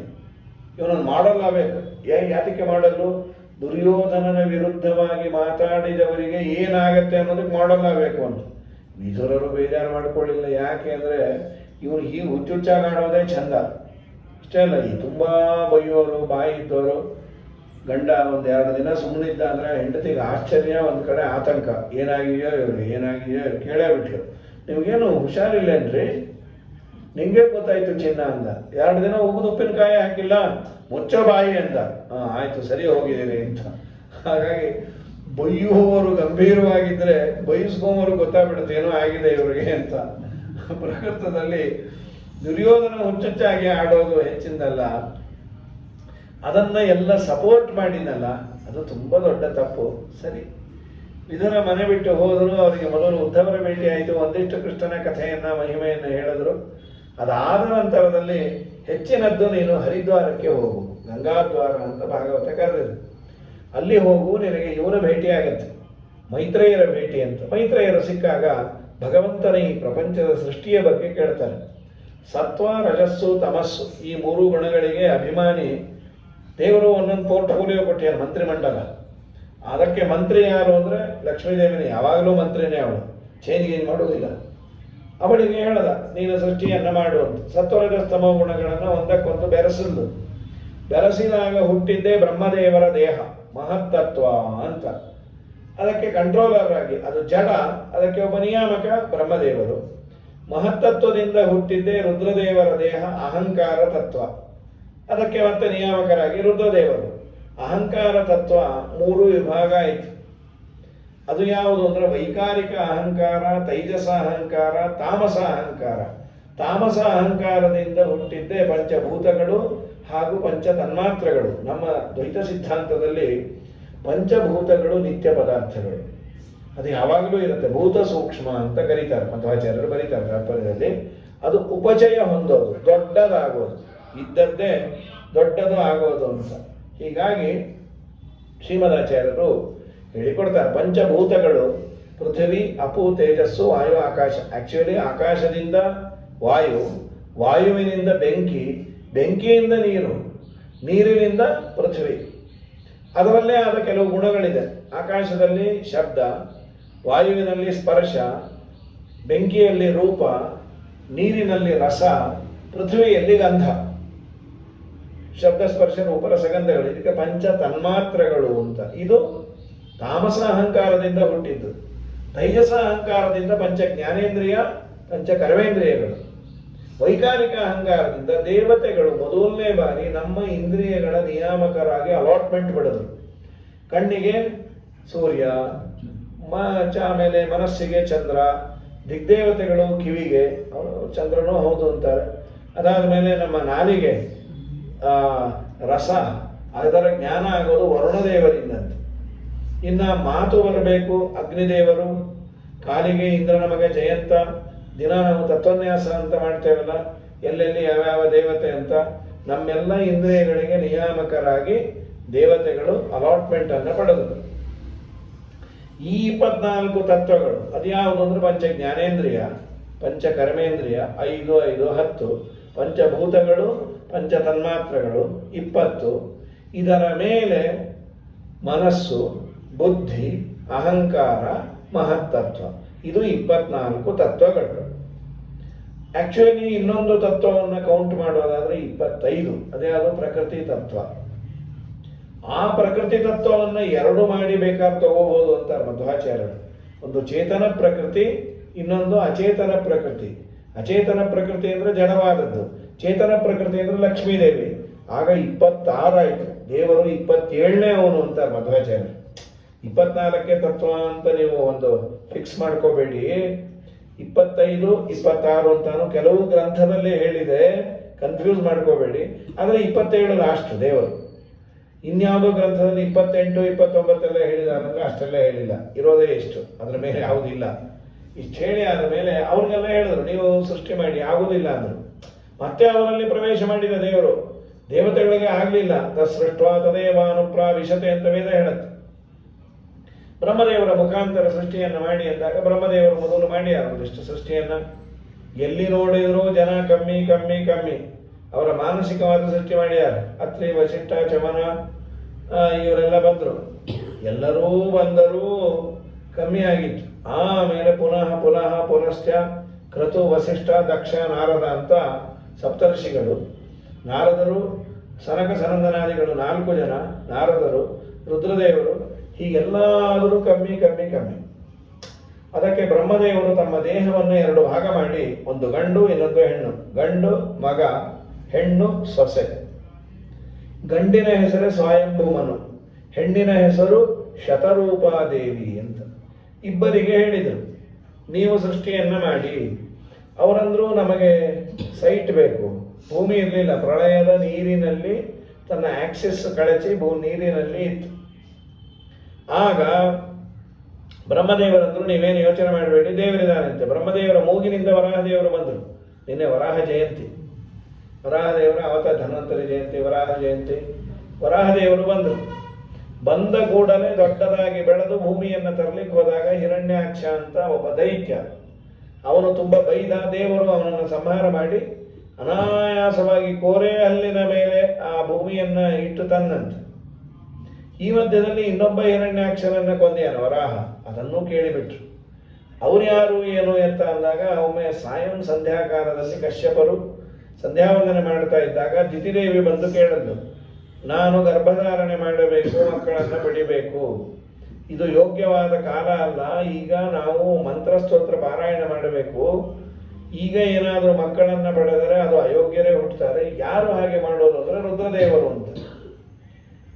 ಇವನನ್ನು ಮಾಡಲ್ಲಾಗಬೇಕು. ಯಾತಕ್ಕೆ ಮಾಡಲು? ದುರ್ಯೋಧನನ ವಿರುದ್ಧವಾಗಿ ಮಾತಾಡಿದವರಿಗೆ ಏನಾಗತ್ತೆ ಅನ್ನೋದಕ್ಕೆ ಮಾಡಲ್ಲಾಗಬೇಕು ಅಂತ. ವಿದುರರು ಬೇಜಾರು ಮಾಡ್ಕೊಳ್ಳಿಲ್ಲ. ಯಾಕೆ ಅಂದರೆ ಇವನು ಹೀಗೆ ಹುಚ್ಚುಚ್ಚಾಗಿ ಆಡೋದೇ ಚಂದ. ಅಷ್ಟೇ ಅಲ್ಲ, ಈ ತುಂಬ ಬೈಯೋರು ಬಾಯಿ ಇದ್ದವರು, ಗಂಡ 1-2 ದಿನ ಸುಮ್ಮನಿದ್ದ ಅಂದರೆ ಹೆಂಡತಿಗೆ ಆಶ್ಚರ್ಯ, ಒಂದು ಕಡೆ ಆತಂಕ, ಏನಾಗಿದೆಯೋ ಇವ್ರು ಕೇಳೇ ಬಿಟ್ರು. ನಿಮಗೇನು ಹುಷಾರಿಲ್ಲೇನ್ರಿ? ನಿಂಗೆ ಗೊತ್ತಾಯ್ತು ಚಿನ್ನ ಅಂದ. 2 ದಿನ ಉಗಿದು ಉಪ್ಪಿನಕಾಯಿ ಹಾಕಿಲ್ಲ, ಮುಚ್ಚೋ ಬಾಯಿ ಅಂದ. ಆಯ್ತು ಸರಿ ಹೋಗಿದ್ದೀರಿ ಅಂತ. ಹಾಗಾಗಿ ಬೈಯುವವರು ಗಂಭೀರವಾಗಿದ್ದರೆ ಬೈಸ್ಕೊಂಬರು ಗೊತ್ತಾಗ್ಬಿಡುತ್ತೆ ಏನೋ ಆಗಿದೆ ಇವರಿಗೆ ಅಂತ. ಪ್ರಕೃತದಲ್ಲಿ ದುರ್ಯೋಧನ ಹುಚ್ಚುಚ್ಚಾಗಿ ಆಡೋದು ಹೆಚ್ಚಿಂದಲ್ಲ, ಅದನ್ನ ಎಲ್ಲ ಸಪೋರ್ಟ್ ಮಾಡಿನಲ್ಲ, ಅದು ತುಂಬ ದೊಡ್ಡ ತಪ್ಪು. ಸರಿ, ವಿದುರ ಮನೆ ಬಿಟ್ಟು ಹೋದರು. ಅವರಿಗೆ ಮೊದಲು ಉದ್ಧವರ ಭೇಟಿ ಆಯಿತು, ಒಂದಿಷ್ಟು ಕೃಷ್ಣನ ಕಥೆಯನ್ನ ಮಹಿಮೆಯನ್ನು ಹೇಳಿದ್ರು. ಅದಾದ ನಂತರದಲ್ಲಿ ಹೆಚ್ಚಿನದ್ದು ನೀನು ಹರಿದ್ವಾರಕ್ಕೆ ಹೋಗು, ಗಂಗಾದ್ವಾರ ಅಂತ ಭಾಗವತ ಕರೆದಿರು. ಅಲ್ಲಿ ಹೋಗು, ನಿನಗೆ ಇವರ ಭೇಟಿ ಆಗತ್ತೆ, ಮೈತ್ರೇಯರ ಭೇಟಿ ಅಂತ. ಮೈತ್ರೇಯರು ಸಿಕ್ಕಾಗ ಭಗವಂತನ ಈ ಪ್ರಪಂಚದ ಸೃಷ್ಟಿಯ ಬಗ್ಗೆ ಕೇಳ್ತಾರೆ. ಸತ್ವ, ರಜಸ್ಸು, ತಮಸ್ಸು ಈ 3 ಗುಣಗಳಿಗೆ ಅಭಿಮಾನಿ ದೇವರು ಒಂದೊಂದು ಪೋರ್ಟ್ಫೋಲಿಯೋ ಕೊಟ್ಟಿದ್ದಾರೆ, ಮಂತ್ರಿಮಂಡಲ. ಅದಕ್ಕೆ ಮಂತ್ರಿ ಯಾರು ಅಂದರೆ ಲಕ್ಷ್ಮೀದೇವಿನೇ, ಯಾವಾಗಲೂ ಮಂತ್ರಿನೇ ಅವಳು, ಚೇಂಜ್ ಮಾಡೋದಿಲ್ಲ. ಅವಳಿಗೆ ಹೇಳದ, ನೀನು ಸೃಷ್ಟಿಯನ್ನು ಮಾಡು ಅಂತ. ಸತ್ವರಜಸ್ತಮ ಗುಣಗಳನ್ನು ಒಂದಕ್ಕೊಂದು ಬೆರೆಸಿದಾಗ ಹುಟ್ಟಿದ್ದೇ ಬ್ರಹ್ಮದೇವರ ದೇಹ, ಮಹತ್ತತ್ವ ಅಂತ. ಅದಕ್ಕೆ ಕಂಟ್ರೋಲರ್ ಆಗಿ, ಅದು ಜಡ, ಅದಕ್ಕೆ ಒಬ್ಬ ನಿಯಾಮಕ ಬ್ರಹ್ಮದೇವರು. ಮಹತ್ತತ್ವದಿಂದ ಹುಟ್ಟಿದ್ದೇ ರುದ್ರದೇವರ ದೇಹ, ಅಹಂಕಾರ ತತ್ವ, ಅದಕ್ಕೆ ಮತ್ತೆ ನಿಯಾಮಕರಾಗಿ ರುದ್ರದೇವರು. ಅಹಂಕಾರ ತತ್ವ 3 ವಿಭಾಗ ಆಯಿತು. ಅದು ಯಾವುದು ಅಂದರೆ ವೈಕಾರಿಕ ಅಹಂಕಾರ, ತೈಜಸ ಅಹಂಕಾರ, ತಾಮಸ ಅಹಂಕಾರ. ತಾಮಸ ಅಹಂಕಾರದಿಂದ ಹುಟ್ಟಿದ್ದೇ ಪಂಚಭೂತಗಳು ಹಾಗೂ ಪಂಚ ತನ್ಮಾತ್ರಗಳು. ನಮ್ಮ ದ್ವೈತ ಸಿದ್ಧಾಂತದಲ್ಲಿ ಪಂಚಭೂತಗಳು ನಿತ್ಯ ಪದಾರ್ಥಗಳು, ಅದು ಯಾವಾಗಲೂ ಇರುತ್ತೆ. ಭೂತ ಸೂಕ್ಷ್ಮ ಅಂತ ಕರೀತಾರೆ, ಮಧ್ವಾಚಾರ್ಯರು ಬರೀತಾರೆ ತಾತ್ಪರ್ಯದಲ್ಲಿ. ಅದು ಉಪಚಯ ಹೊಂದೋದು, ದೊಡ್ಡದಾಗೋದು, ಇದ್ದದ್ದೇ ದೊಡ್ಡದು ಆಗೋದು ಅಂತ. ಹೀಗಾಗಿ ಶ್ರೀಮದಾಚಾರ್ಯರು ಹೇಳಿಕೊಡ್ತಾರೆ, ಪಂಚಭೂತಗಳು ಪೃಥ್ವಿ, ಅಪು, ತೇಜಸ್ಸು, ವಾಯು, ಆಕಾಶ. ಆಕ್ಚುಲಿ ಆಕಾಶದಿಂದ ವಾಯು, ವಾಯುವಿನಿಂದ ಬೆಂಕಿ, ಬೆಂಕಿಯಿಂದ ನೀರು, ನೀರಿನಿಂದ ಪೃಥ್ವಿ. ಅದರಲ್ಲೇ ಆದ ಕೆಲವು ಗುಣಗಳಿದೆ. ಆಕಾಶದಲ್ಲಿ ಶಬ್ದ, ವಾಯುವಿನಲ್ಲಿ ಸ್ಪರ್ಶ, ಬೆಂಕಿಯಲ್ಲಿ ರೂಪ, ನೀರಿನಲ್ಲಿ ರಸ, ಪೃಥ್ವಿಯಲ್ಲಿ ಗಂಧ. ಶಬ್ದ, ಸ್ಪರ್ಶ, ರೂಪ, ರಸಗಂಧಗಳು, ಇದಕ್ಕೆ ಪಂಚ ತನ್ಮಾತ್ರಗಳು ಅಂತ. ಇದು ತಾಮಸ ಅಹಂಕಾರದಿಂದ ಹುಟ್ಟಿದ್ದು. ತೈಜಸ ಅಹಂಕಾರದಿಂದ ಪಂಚ ಜ್ಞಾನೇಂದ್ರಿಯ, ಪಂಚ ಕರ್ಮೇಂದ್ರಿಯಗಳು. ವೈಕಾರಿಕ ಅಹಂಕಾರದಿಂದ ದೇವತೆಗಳು ಮೊದಲನೇ ಬಾರಿ ನಮ್ಮ ಇಂದ್ರಿಯಗಳ ನಿಯಾಮಕರಾಗಿ ಅಲಾಟ್ಮೆಂಟ್ ಪಡೆದರು. ಕಣ್ಣಿಗೆ ಸೂರ್ಯ, ಆಮೇಲೆ ಮನಸ್ಸಿಗೆ ಚಂದ್ರ, ದಿಗ್ದೇವತೆಗಳು ಕಿವಿಗೆ, ಚಂದ್ರನೂ ಹೌದು ಅಂತಾರೆ. ಅದಾದ ಮೇಲೆ ನಮ್ಮ ನಾಲಿಗೆ ರಸ, ಅದರ ಜ್ಞಾನ ಆಗೋದು ವರುಣದೇವರಿಂದಂತೆ. ಇನ್ನು ಮಾತು ಬರಬೇಕು, ಅಗ್ನಿದೇವರು. ಕಾಲಿಗೆ ಇಂದ್ರನ ಮಗ ಜಯಂತ. ದಿನ ನಾವು ತತ್ವನ್ಯಾಸ ಅಂತ ಮಾಡ್ತೇವಲ್ಲ, ಎಲ್ಲೆಲ್ಲಿ ಯಾವ್ಯಾವ ದೇವತೆ ಅಂತ. ನಮ್ಮೆಲ್ಲ ಇಂದ್ರಿಯಗಳಿಗೆ ನಿಯಾಮಕರಾಗಿ ದೇವತೆಗಳು ಅಲಾಟ್ಮೆಂಟ್ ಅನ್ನು ಪಡೆದರು. ಈ 24 ತತ್ವಗಳು ಅದ್ಯಾವುದು ಅಂದ್ರೆ ಪಂಚ ಜ್ಞಾನೇಂದ್ರಿಯ, ಪಂಚ ಕರ್ಮೇಂದ್ರಿಯ 5, 5, 10, ಪಂಚಭೂತಗಳು, ಪಂಚ ತನ್ಮಾತ್ರಗಳು 20. ಇದರ ಮೇಲೆ ಮನಸ್ಸು, ಬುದ್ಧಿ, ಅಹಂಕಾರ, ಮಹತ್ತತ್ವ. ಇದು 24 ತತ್ವಗಳು. ಆಕ್ಚುಲಿ ಇನ್ನೊಂದು ತತ್ವವನ್ನು ಕೌಂಟ್ ಮಾಡೋದಾದ್ರೆ 25. ಅದೇ ಅದು ಪ್ರಕೃತಿ ತತ್ವ. ಆ ಪ್ರಕೃತಿ ತತ್ವವನ್ನು 2 ಮಾಡಿ ಬೇಕಾದ್ರೆ ತಗೋಬಹುದು ಅಂತಾರೆ ಮಧ್ವಾಚಾರ್ಯರು. ಒಂದು ಚೇತನ ಪ್ರಕೃತಿ, ಇನ್ನೊಂದು ಅಚೇತನ ಪ್ರಕೃತಿ. ಅಚೇತನ ಪ್ರಕೃತಿ ಅಂದ್ರೆ ಜಡವಾದದ್ದು, ಚೇತನ ಪ್ರಕೃತಿ ಅಂದ್ರೆ ಲಕ್ಷ್ಮೀದೇವಿ. ಆಗ 26 ಆಯ್ತು. ದೇವರು 27ನೇ ಅವನು ಅಂತಾರೆ ಮಧ್ವಾಚಾರ್ಯರು. 24ಕ್ಕೆ ತತ್ವ ಅಂತ ನೀವು ಒಂದು ಫಿಕ್ಸ್ ಮಾಡ್ಕೋಬೇಡಿ. 25, 26 ಅಂತಾನು ಕೆಲವು ಗ್ರಂಥದಲ್ಲೇ ಹೇಳಿದೆ, ಕನ್ಫ್ಯೂಸ್ ಮಾಡ್ಕೋಬೇಡಿ. ಆದರೆ 27 ಲಾಸ್ಟ್ ದೇವರು. ಇನ್ಯಾವುದೋ ಗ್ರಂಥದಲ್ಲಿ 28, 29 ಎಲ್ಲ ಹೇಳಿದಾರಂದ್ರೆ ಅಷ್ಟೆಲ್ಲ ಹೇಳಿಲ್ಲ, ಇರೋದೇ ಇಷ್ಟು, ಅದ್ರ ಮೇಲೆ ಯಾವುದಿಲ್ಲ. ಇಷ್ಟು ಹೇಳಿ ಆದ ಮೇಲೆ ಅವ್ರಿಗೆಲ್ಲ ಹೇಳಿದ್ರು ನೀವು ಸೃಷ್ಟಿ ಮಾಡಿ, ಆಗುದಿಲ್ಲ ಅಂದರು. ಮತ್ತೆ ಅವರಲ್ಲಿ ಪ್ರವೇಶ ಮಾಡಿದ ದೇವರು. ದೇವತೆಗಳಿಗೆ ಆಗಲಿಲ್ಲ. ತತ್ಸೃಷ್ಟ್ವಾ ತದೇವಾನುಪ್ರಾವಿಶತೆ ಅಂತ ವೇದ ಹೇಳುತ್ತೆ. ಬ್ರಹ್ಮದೇವರ ಮುಖಾಂತರ ಸೃಷ್ಟಿಯನ್ನು ಮಾಡಿ ಅಂದಾಗ ಬ್ರಹ್ಮದೇವರು ಮೊದಲು ಮಾಡ್ಯಾರ ಒಂದಿಷ್ಟು ಸೃಷ್ಟಿಯನ್ನ. ಎಲ್ಲಿ ನೋಡಿದ್ರು ಜನ ಕಮ್ಮಿ ಕಮ್ಮಿ ಕಮ್ಮಿ. ಅವರ ಮಾನಸಿಕವಾದ ಸೃಷ್ಟಿ ಮಾಡ್ಯಾರ. ಅತ್ರಿ ವಸಿಷ್ಠ ಚಮನ ಇವರೆಲ್ಲ ಬಂದರು. ಎಲ್ಲರೂ ಬಂದರೂ ಕಮ್ಮಿ ಆಗಿತ್ತು. ಆಮೇಲೆ ಪುನಃ ಪುನಃ ಪುನಶ್ಚ ಕ್ರತು ವಸಿಷ್ಠ ದಕ್ಷ ನಾರದ ಅಂತ ಸಪ್ತರ್ಷಿಗಳು, ನಾರದರು ಸನಕ ಸನಂದನಾದಿಗಳು 4 ಜನ, ನಾರದರು, ರುದ್ರದೇವರು, ಹೀಗೆಲ್ಲಾದರೂ ಕಮ್ಮಿ ಕಮ್ಮಿ ಕಮ್ಮಿ. ಅದಕ್ಕೆ ಬ್ರಹ್ಮದೇವರು ತಮ್ಮ ದೇಹವನ್ನು 2 ಭಾಗ ಮಾಡಿ, ಒಂದು ಗಂಡು ಇನ್ನೊಂದು ಹೆಣ್ಣು. ಗಂಡು ಮಗ, ಹೆಣ್ಣು ಸೊಸೆ. ಗಂಡಿನ ಹೆಸರೇ ಸ್ವಯಂಭೂಮನು, ಹೆಣ್ಣಿನ ಹೆಸರು ಶತರೂಪಾದೇವಿ ಅಂತ. ಇಬ್ಬರಿಗೆ ಹೇಳಿದರು, ನೀವು ಸೃಷ್ಟಿಯನ್ನ ಮಾಡಿ. ಅವರಂದ್ರು ನಮಗೆ ಸೈಟ್ ಬೇಕು, ಭೂಮಿ ಇರಲಿಲ್ಲ. ಪ್ರಳಯದ ನೀರಿನಲ್ಲಿ ತನ್ನ ಆಕ್ಸಿಸ್ ಕಳಚಿ ನೀರಿನಲ್ಲಿ ಇತ್ತು. ಆಗ ಬ್ರಹ್ಮದೇವರಂದ್ರು ನೀವೇನು ಯೋಚನೆ ಮಾಡಬೇಡಿ, ದೇವರಿದ್ದಾನಂತೆ. ಬ್ರಹ್ಮದೇವರ ಮೂಗಿನಿಂದ ವರಾಹದೇವರು ಬಂದರು. ನಿನ್ನೆ ವರಾಹ ಜಯಂತಿ, ವರಾಹದೇವರ ಧನ್ವಂತರಿ ಜಯಂತಿ, ವರಾಹ ಜಯಂತಿ. ವರಾಹದೇವರು ಬಂದರು. ಬಂದ ಕೂಡಲೇ ದೊಡ್ಡದಾಗಿ ಬೆಳೆದು ಭೂಮಿಯನ್ನು ತರಲಿಕ್ಕೆ ಹೋದಾಗ ಹಿರಣ್ಯಾಕ್ಷ ಅಂತ ಒಬ್ಬ ದೈತ್ಯ, ಅವನು ತುಂಬ ಬೈದ. ದೇವರು ಅವನನ್ನು ಸಂಹಾರ ಮಾಡಿ ಅನಾಯಾಸವಾಗಿ ಕೋರೆ ಹಲ್ಲಿನ ಮೇಲೆ ಆ ಭೂಮಿಯನ್ನ ಇಟ್ಟು ತನ್ನಂತೆ. ಈ ಮಧ್ಯದಲ್ಲಿ ಇನ್ನೊಬ್ಬ ಹಿರಣ್ಯಾಕ್ಷರನ್ನ ಕೊಂದಿಯಾನ ವರಾಹ. ಅದನ್ನು ಕೇಳಿಬಿಟ್ರು. ಅವ್ರು ಯಾರು ಏನು ಅಂತ ಅಂದಾಗ, ಒಮ್ಮೆ ಸಾಯಂ ಸಂಧ್ಯಾಕಾಲದಲ್ಲಿ ಕಶ್ಯಪರು ಸಂಧ್ಯಾವಂದನೆ ಮಾಡ್ತಾ ಇದ್ದಾಗ ದಿತಿದೇವಿ ಬಂದು ಕೇಳಿದ್ಲು, ನಾನು ಗರ್ಭಧಾರಣೆ ಮಾಡಬೇಕು, ಮಕ್ಕಳನ್ನು ಪಡಿಬೇಕು, ಇದು ಯೋಗ್ಯವಾದ ಕಾಲ ಅಲ್ಲ, ಈಗ ನಾವು ಮಂತ್ರಸ್ತೋತ್ರ ಪಾರಾಯಣ ಮಾಡಬೇಕು, ಈಗ ಏನಾದರೂ ಮಕ್ಕಳನ್ನು ಪಡೆದರೆ ಅದು ಅಯೋಗ್ಯರೇ ಹುಟ್ಟುತ್ತಾರೆ, ಯಾರು ಹಾಗೆ ಮಾಡೋದು ಅಂದರೆ ರುದ್ರದೇವರು ಅಂತ.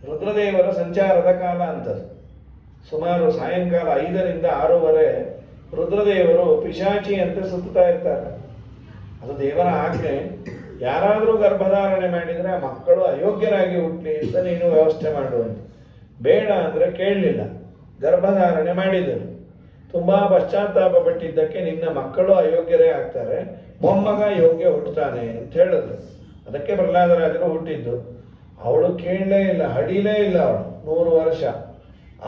ರುದ್ರದೇವರ ಸಂಚಾರದ ಕಾಲ ಅಂತದ್ದು. ಸುಮಾರು ಸಾಯಂಕಾಲ 5ರಿಂದ 6 ರುದ್ರದೇವರು ಪಿಶಾಚಿ ಅಂತ ಸುತ್ತಾ ಇರ್ತಾರೆ. ಅದು ದೇವರ ಆಜ್ಞೆ. ಯಾರಾದರೂ ಗರ್ಭಧಾರಣೆ ಮಾಡಿದರೆ ಆ ಮಕ್ಕಳು ಅಯೋಗ್ಯರಾಗಿ ಹುಟ್ಟಲಿ ಅಂತ ನೀನು ವ್ಯವಸ್ಥೆ ಮಾಡುವಂತ. ಬೇಡ ಅಂದರೆ ಕೇಳಲಿಲ್ಲ, ಗರ್ಭಧಾರಣೆ ಮಾಡಿದರು. ತುಂಬ ಪಶ್ಚಾತ್ತಾಪ ಪಟ್ಟಿದ್ದಕ್ಕೆ ನಿನ್ನ ಮಕ್ಕಳು ಅಯೋಗ್ಯರೇ ಆಗ್ತಾರೆ, ಮೊಮ್ಮಗ ಯೋಗ್ಯ ಹುಟ್ಟುತ್ತಾನೆ ಅಂತ ಹೇಳಿದ್ರು. ಅದಕ್ಕೆ ಪ್ರಹ್ಲಾದರಾಜರು ಹುಟ್ಟಿದ್ದು. ಅವಳು ಕೇಳಲೇ ಇಲ್ಲ, ಹಡಿಲೇ ಇಲ್ಲ ಅವಳು 100 ವರ್ಷ.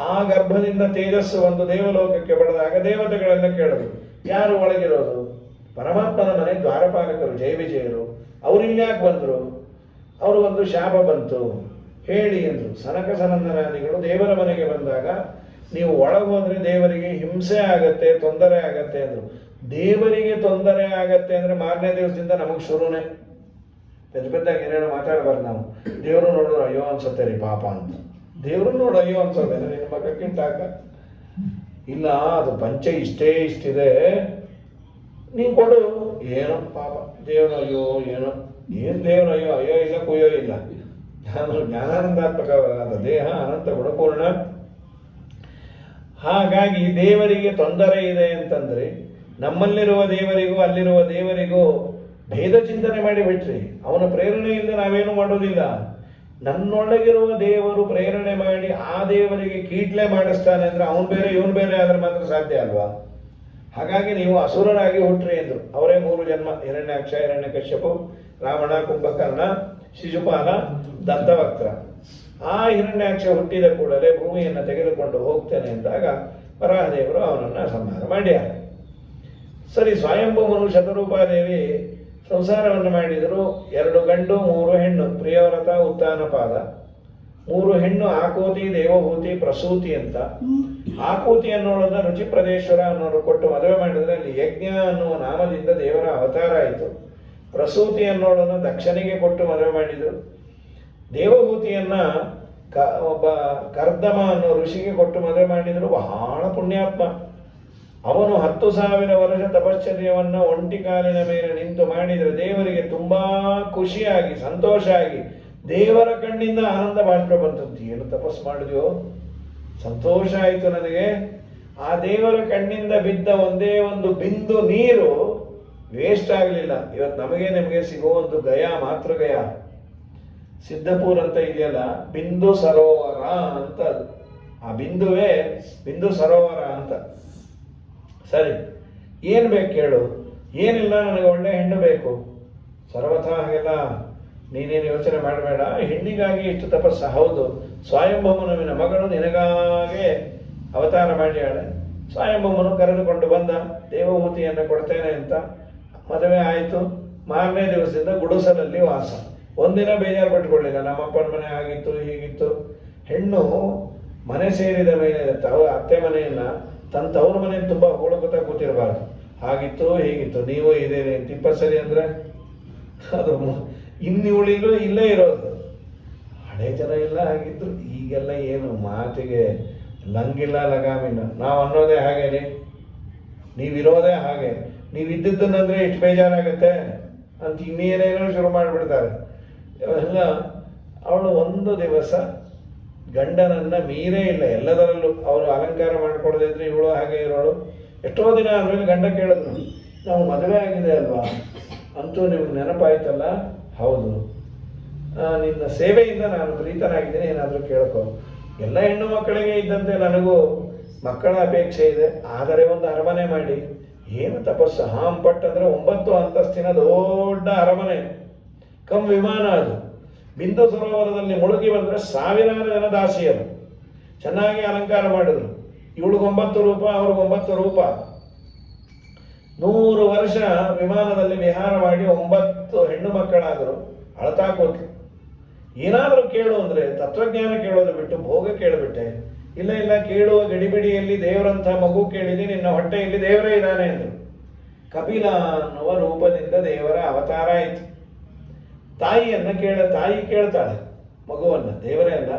ಆ ಗರ್ಭದಿಂದ ತೇಜಸ್ಸು ಒಂದು ದೇವಲೋಕಕ್ಕೆ ಬಡದಾಗ ದೇವತೆಗಳೆಲ್ಲ ಕೇಳಿದ್ರು, ಯಾರು ಒಳಗಿರೋದು? ಪರಮಾತ್ಮನ ಮನೆ ದ್ವಾರಪಾಲಕರು ಜಯ ವಿಜಯರು, ಅವರಿಲ್ಯಾಕೆ ಬಂದರು? ಅವರು ಒಂದು ಶಾಪ ಬಂತು ಹೇಳಿ ಎಂದರು. ಸನಕ ಸನಂದನಾದಿಗಳು ದೇವರ ಮನೆಗೆ ಬಂದಾಗ ನೀವು ಒಳಗೆ ಹೋದ್ರೆ ದೇವರಿಗೆ ಹಿಂಸೆ ಆಗತ್ತೆ, ತೊಂದರೆ ಆಗತ್ತೆ ಅಂದರು. ದೇವರಿಗೆ ತೊಂದರೆ ಆಗತ್ತೆ ಅಂದರೆ ಮಾರನೇ ದಿವಸದಿಂದ ನಮಗೆ ಶುರುನೇ. ಪೆದ್ದ ಪೆದ್ದಾಗಿ ಏನೇನೋ ಮಾತಾಡಬಾರ್ದು ನಾವು. ದೇವರು ನೋಡಿದ್ರು ಅಯ್ಯೋ ಅನ್ಸುತ್ತೆ ರೀ ಪಾಪ ಅಂತ. ದೇವರು ನೋಡು ಅಯ್ಯೋ ಅನ್ಸೋದೆ ನಿನ್ನ ಮಗಕ್ಕಿಂತಾಕ ಇಲ್ಲ, ಅದು ಪಂಚ ಇಷ್ಟಿದೆ ನೀನು ಕೊಡು. ಏನೋ ಪಾಪ ದೇವರು ಅಯ್ಯೋ ಏನೋ, ಏನು ದೇವರು ಅಯ್ಯೋ ಅಯ್ಯೋ ಇಲ್ಲ ಕುಯ್ಯೋ ಇಲ್ಲ. ಜ್ಞಾನಾನಂದಾತ್ಮಕವಾದ ದೇಹ ಅನಂತ ಗುಣಪೂರ್ಣ. ಹಾಗಾಗಿ ದೇವರಿಗೆ ತೊಂದರೆ ಇದೆ ಅಂತಂದ್ರೆ ನಮ್ಮಲ್ಲಿರುವ ದೇವರಿಗೂ ಅಲ್ಲಿರುವ ದೇವರಿಗೂ ಭೇದ ಚಿಂತನೆ ಮಾಡಿಬಿಟ್ರಿ. ಅವನ ಪ್ರೇರಣೆಯಿಂದ ನಾವೇನು ಮಾಡೋದಿಲ್ಲ. ನನ್ನೊಳಗಿರುವ ದೇವರು ಪ್ರೇರಣೆ ಮಾಡಿ ಆ ದೇವರಿಗೆ ಕೀಟ್ಲೆ ಮಾಡಿಸ್ತಾನೆ ಅಂದ್ರೆ ಅವನು ಬೇರೆ ಇವನು ಬೇರೆ ಆದ್ರೆ ಮಾತ್ರ ಸಾಧ್ಯ ಅಲ್ವಾ? ಹಾಗಾಗಿ ನೀವು ಅಸುರರಾಗಿ ಹುಟ್ಟ್ರಿ ಎಂದರು. ಅವರೇ 3 ಜನ್ಮ: ಹಿರಣ್ಯಾಕ್ಷ, ಹಿರಣ್ಯಕಶ್ಯಪು, ರಾವಣ, ಕುಂಭಕರ್ಣ, ಶಿಶುಪಾಲ, ದಂತವಕ್ರ. ಆ ಹಿರಣ್ಯಾಕ್ಷ ಹುಟ್ಟಿದ ಕೂಡಲೇ ಭೂಮಿಯನ್ನು ತೆಗೆದುಕೊಂಡು ಹೋಗ್ತೇನೆ ಎಂದಾಗ ವರಾಹದೇವರು ಅವನನ್ನು ಸಂಹಾರ ಮಾಡ್ಯಾರ. ಸರಿ, ಸ್ವಯಂಭೂಮನು ಶತರೂಪಾದೇವಿ ಸಂಸಾರವನ್ನು ಮಾಡಿದರು. 2 ಗಂಡು 3 ಹೆಣ್ಣು. ಪ್ರಿಯವ್ರತ, ಉತ್ತಾನಪಾದ. 3 ಹೆಣ್ಣು ಆಕೂತಿ, ದೇವಭೂತಿ, ಪ್ರಸೂತಿ ಅಂತ. ಆಕೂತಿ ಅನ್ನೋಳನ್ನ ರುಚಿಪ್ರದೇಶ್ವರ ಅನ್ನೋರು ಕೊಟ್ಟು ಮದುವೆ ಮಾಡಿದರೆ ಅಲ್ಲಿ ಯಜ್ಞ ಅನ್ನುವ ನಾಮದಿಂದ ದೇವರ ಅವತಾರ ಆಯಿತು. ಪ್ರಸೂತಿ ಅನ್ನೋಳನ್ನು ದಕ್ಷನಿಗೆ ಕೊಟ್ಟು ಮದುವೆ ಮಾಡಿದರು. ದೇವಭೂತಿಯನ್ನ ಒಬ್ಬ ಕರ್ದಮ ಅನ್ನೋ ಋಷಿಗೆ ಕೊಟ್ಟು ಮದುವೆ ಮಾಡಿದರು. ಬಹಳ ಪುಣ್ಯಾತ್ಮ ಅವನು. 10,000 ವರ್ಷ ತಪಶ್ಚರ್ಯವನ್ನು ಒಂಟಿ ಕಾಲಿನ ಮೇಲೆ ನಿಂತು ಮಾಡಿದರೆ ದೇವರಿಗೆ ತುಂಬಾ ಖುಷಿಯಾಗಿ ಸಂತೋಷ ಆಗಿ ದೇವರ ಕಣ್ಣಿಂದ ಆನಂದ ಬಾಷ್ಪ ಬಂತಂತೆ. ಏನು ತಪಸ್ಸು ಮಾಡಿದ್ಯೋ, ಸಂತೋಷ ಆಯಿತು ನನಗೆ. ಆ ದೇವರ ಕಣ್ಣಿಂದ ಬಿದ್ದ ಒಂದೇ ಒಂದು ಬಿಂದು ನೀರು ವೇಸ್ಟ್ ಆಗಲಿಲ್ಲ. ಇವತ್ತು ನಮಗೆ ನಿಮಗೆ ಸಿಗೋ ಒಂದು ಗಯಾ, ಮಾತೃ ಗಯಾ, ಸಿದ್ಧಪುರ ಅಂತ ಇದೆಯಲ್ಲ, ಬಿಂದು ಸರೋವರ ಅಂತ. ಅದು ಆ ಬಿಂದುವೇ ಬಿಂದು ಸರೋವರ ಅಂತ. ಸರಿ, ಏನು ಬೇಕು ಕೇಳು. ಏನಿಲ್ಲ, ನನಗೆ ಒಳ್ಳೆ ಹೆಣ್ಣು ಬೇಕು. ಸರ್ವಥಾ ಹಾಗೆಲ್ಲ ನೀನೇನು ಯೋಚನೆ ಮಾಡಬೇಡ, ಹೆಣ್ಣಿಗಾಗಿ ಇಷ್ಟು ತಪಸ್ಸ. ಹೌದು, ಸ್ವಯಂಭೂಮನುವಿನ ಮಗಳು ನಿನಗಾಗೆ ಅವತಾರ ಮಾಡ್ಯಾಳೆ. ಸ್ವಯಂಭೂಮನು ಕರೆದುಕೊಂಡು ಬಂದ, ದೇವಹೂತಿಯನ್ನು ಕೊಡ್ತೇನೆ ಅಂತ. ಮದುವೆ ಆಯಿತು. ಮಾರನೇ ದಿವಸದಿಂದ ಗುಡಿಸಲಲ್ಲಿ ವಾಸ. ಒಂದಿನ ಬೇಜಾರು ಪಟ್ಕೊಳ್ಳಿಲ್ಲ, ನಮ್ಮಪ್ಪನ ಮನೆ ಆಗಿತ್ತು ಹೀಗಿತ್ತು. ಹೆಣ್ಣು ಮನೆ ಸೇರಿದ ಮೇಲೆ ಅತ್ತೆ ಮನೆಯನ್ನ ತನ್ನ ತವ್ರ ಮನೆ ತುಂಬ ಹೋಳಗುತ್ತಾ ಕೂತಿರಬಾರ್ದು. ಹಾಗಿತ್ತು ಹೀಗಿತ್ತು, ನೀವು ಇದೇನೆ ತಿಪ್ಪ ಸರಿ ಅಂದ್ರೆ ಅದು ಇನ್ನುಳಿಗೂ ಇಲ್ಲೇ ಇರೋದು. ಹಳೆ ಜನ ಎಲ್ಲ ಆಗಿದ್ರು. ಈಗೆಲ್ಲ ಏನು ಮಾತಿಗೆ ಲಂಗಿಲ್ಲ ಲಗಾಮಿಲ್ಲ. ನಾವು ಅನ್ನೋದೇ ಹಾಗೆ ರೀ, ನೀವಿರೋದೇ ಹಾಗೆ. ನೀವು ಇದ್ದಿದ್ದನ್ನಂದ್ರೆ ಇಷ್ಟು ಬೇಜಾರಾಗತ್ತೆ ಅಂತ ಇನ್ನೇನೇನೋ ಶುರು ಮಾಡಿಬಿಡ್ತಾರೆ ಎಲ್ಲ. ಅವಳು ಒಂದು ದಿವಸ ಗಂಡನನ್ನ ಮೀರೇ ಇಲ್ಲ ಎಲ್ಲದರಲ್ಲೂ. ಅವರು ಅಲಂಕಾರ ಮಾಡ್ಕೊಡದೇ ಇದ್ರೆ ಇವಳು ಹಾಗೆ ಇರೋಳು. ಎಷ್ಟೋ ದಿನ ಆದ್ಮೇಲೆ ಗಂಡ ಕೇಳಿದ್ರು, ನಾವು ಮದುವೆ ಆಗಿದೆ ಅಲ್ವಾ, ಅಂತೂ ನಿಮ್ಗೆ ನೆನಪಾಯ್ತಲ್ಲ. ಹೌದು, ನಿನ್ನ ಸೇವೆಯಿಂದ ನಾನು ಪ್ರೀತನಾಗಿದ್ದೀನಿ, ಏನಾದರೂ ಕೇಳ್ಕೊ. ಎಲ್ಲ ಹೆಣ್ಣು ಮಕ್ಕಳಿಗೆ ಇದ್ದಂತೆ ನನಗೂ ಮಕ್ಕಳ ಅಪೇಕ್ಷೆ ಇದೆ, ಆದರೆ ಒಂದು ಅರಮನೆ ಮಾಡಿ. ಏನು ತಪಸ್ಸು! ಹಾಂಪಟ್ ಅಂದರೆ 9 ಅಂತಸ್ತಿನ ದೊಡ್ಡ ಅರಮನೆ, ವಿಮಾನ. ಅದು ಬಿಂದು ಸರೋವರದಲ್ಲಿ ಮುಳುಗಿ ಬಂದರೆ 1000 ಜನ ದಾಸಿಯರು ಚೆನ್ನಾಗಿ ಅಲಂಕಾರ ಮಾಡಿದ್ರು. ಇವಳಿಗೆ 9 ರೂಪ, ಅವ್ರಿಗೆ 9 ರೂಪ. 100 ವರ್ಷ ವಿಮಾನದಲ್ಲಿ ವಿಹಾರ ಮಾಡಿ 9 ಹೆಣ್ಣು ಮಕ್ಕಳಾದರು. ಅಳ್ತಾ ಕೂತ್ಲು. ಏನಾದರೂ ಕೇಳು ಅಂದರೆ ತತ್ವಜ್ಞಾನ ಕೇಳೋದು ಬಿಟ್ಟು ಭೋಗ ಕೇಳಿಬಿಟ್ಟೆ. ಇಲ್ಲ ಇಲ್ಲ, ಕೇಳುವ ಗಡಿಬಿಡಿಯಲ್ಲಿ ದೇವರಂಥ ಮಗು ಕೇಳಿದೆ, ನಿನ್ನ ಹೊಟ್ಟೆಯಲ್ಲಿ ದೇವರೇ ಇದ್ದಾನೆ ಎಂದು. ಕಪಿಲ ಅನ್ನುವ ರೂಪದಿಂದ ದೇವರ ಅವತಾರ ಆಯಿತು. ತಾಯಿ ಕೇಳ್ತಾಳೆ ಮಗುವನ್ನ, ದೇವರೇ ಅಲ್ಲ.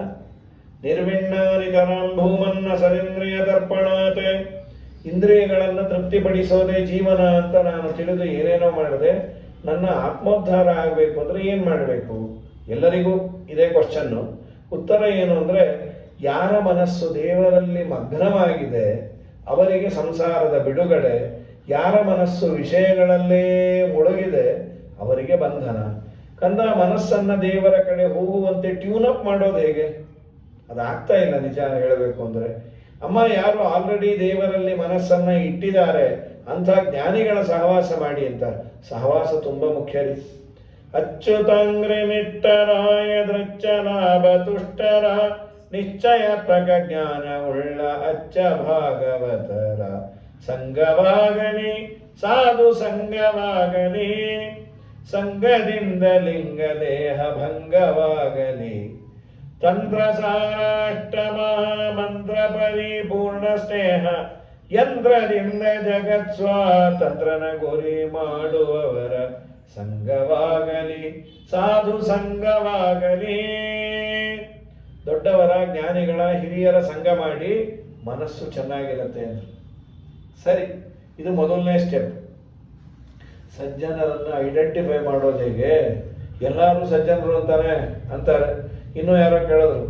ನಿರ್ವಿಣ್ಣಾನಿತರಾಂ ಭೂಮನ್ನ ಸರಿಂದ್ರಿಯ ದರ್ಪಣಾತೆ. ಇಂದ್ರಿಯಗಳನ್ನು ತೃಪ್ತಿಪಡಿಸೋದೇ ಜೀವನ ಅಂತ ನಾನು ತಿಳಿದು ಏನೇನೋ ಮಾಡಿದೆ. ನನ್ನ ಆತ್ಮೋದ್ಧಾರ ಆಗಬೇಕು ಅಂದರೆ ಏನು ಮಾಡಬೇಕು? ಎಲ್ಲರಿಗೂ ಇದೇ ಕ್ವಶನ್ನು. ಉತ್ತರ ಏನು ಅಂದರೆ, ಯಾರ ಮನಸ್ಸು ದೇವರಲ್ಲಿ ಮಗ್ನವಾಗಿದೆ ಅವರಿಗೆ ಸಂಸಾರದ ಬಿಡುಗಡೆ. ಯಾರ ಮನಸ್ಸು ವಿಷಯಗಳಲ್ಲೇ ಮುಳುಗಿದೆ ಅವರಿಗೆ ಬಂಧನ. ಕಂದ, ಮನಸ್ಸನ್ನು ದೇವರ ಕಡೆ ಹೋಗುವಂತೆ ಟ್ಯೂನ್ ಅಪ್ ಮಾಡೋದು ಹೇಗೆ? ಅದಾಗ್ತಾ ಇಲ್ಲ ನಿಜ ಹೇಳಬೇಕು ಅಂದರೆ. ಅಮ್ಮ, ಯಾರು ಆಲ್ರೆಡಿ ದೇವರಲ್ಲಿ ಮನಸ್ಸನ್ನ ಇಟ್ಟಿದ್ದಾರೆ ಅಂಥ ಜ್ಞಾನಿಗಳ ಸಹವಾಸ ಮಾಡಿ ಅಂತ. ಸಹವಾಸ ತುಂಬ ಮುಖ್ಯ ರೀ. ಅಚ್ಯುತಾಂಗ್ರಿ ನಿಟ್ಟರಾಯ ದೃಚ್ಚ ಲಾಭ ತುಷ್ಟರ ನಿಶ್ಚಯಾತ್ಮಕ ಜ್ಞಾನ ಉಳ್ಳ ಅಚ್ಚ ಭಾಗವತರ ಸಂಗವಾಗಲಿ ಸಾಧು ಸಂಗವಾಗಲಿ ಸಂಗದಿಂದ ಲಿಂಗ ದೇಹ ಭಂಗವಾಗಲಿ ತಂತ್ರ ಸಾರಾಷ್ಟಮ ಮಂತ್ರ ಪರಿಪೂರ್ಣ ಸ್ನೇಹ ಯಂತ್ರದಿಂದ ಜಗತ್ ಸ್ವಾತಂತ್ರನ ಗುರಿ ಮಾಡುವವರ ಸಂಗವಾಗಲಿ ಸಾಧು ಸಂಗವಾಗಲಿ. ದೊಡ್ಡವರ ಜ್ಞಾನಿಗಳ ಹಿರಿಯರ ಸಂಘ ಮಾಡಿ ಮನಸ್ಸು ಚೆನ್ನಾಗಿರುತ್ತೆ ಅಂದರು. ಸರಿ, ಇದು ಮೊದಲನೇ ಸ್ಟೆಪ್. ಸಜ್ಜನರನ್ನು ಐಡೆಂಟಿಫೈ ಮಾಡೋದು ಹೇಗೆ? ಎಲ್ಲರೂ ಸಜ್ಜನರು ಅಂತಾರೆ. ಇನ್ನೂ ಯಾರೋ ಕೇಳಿದ್ರು,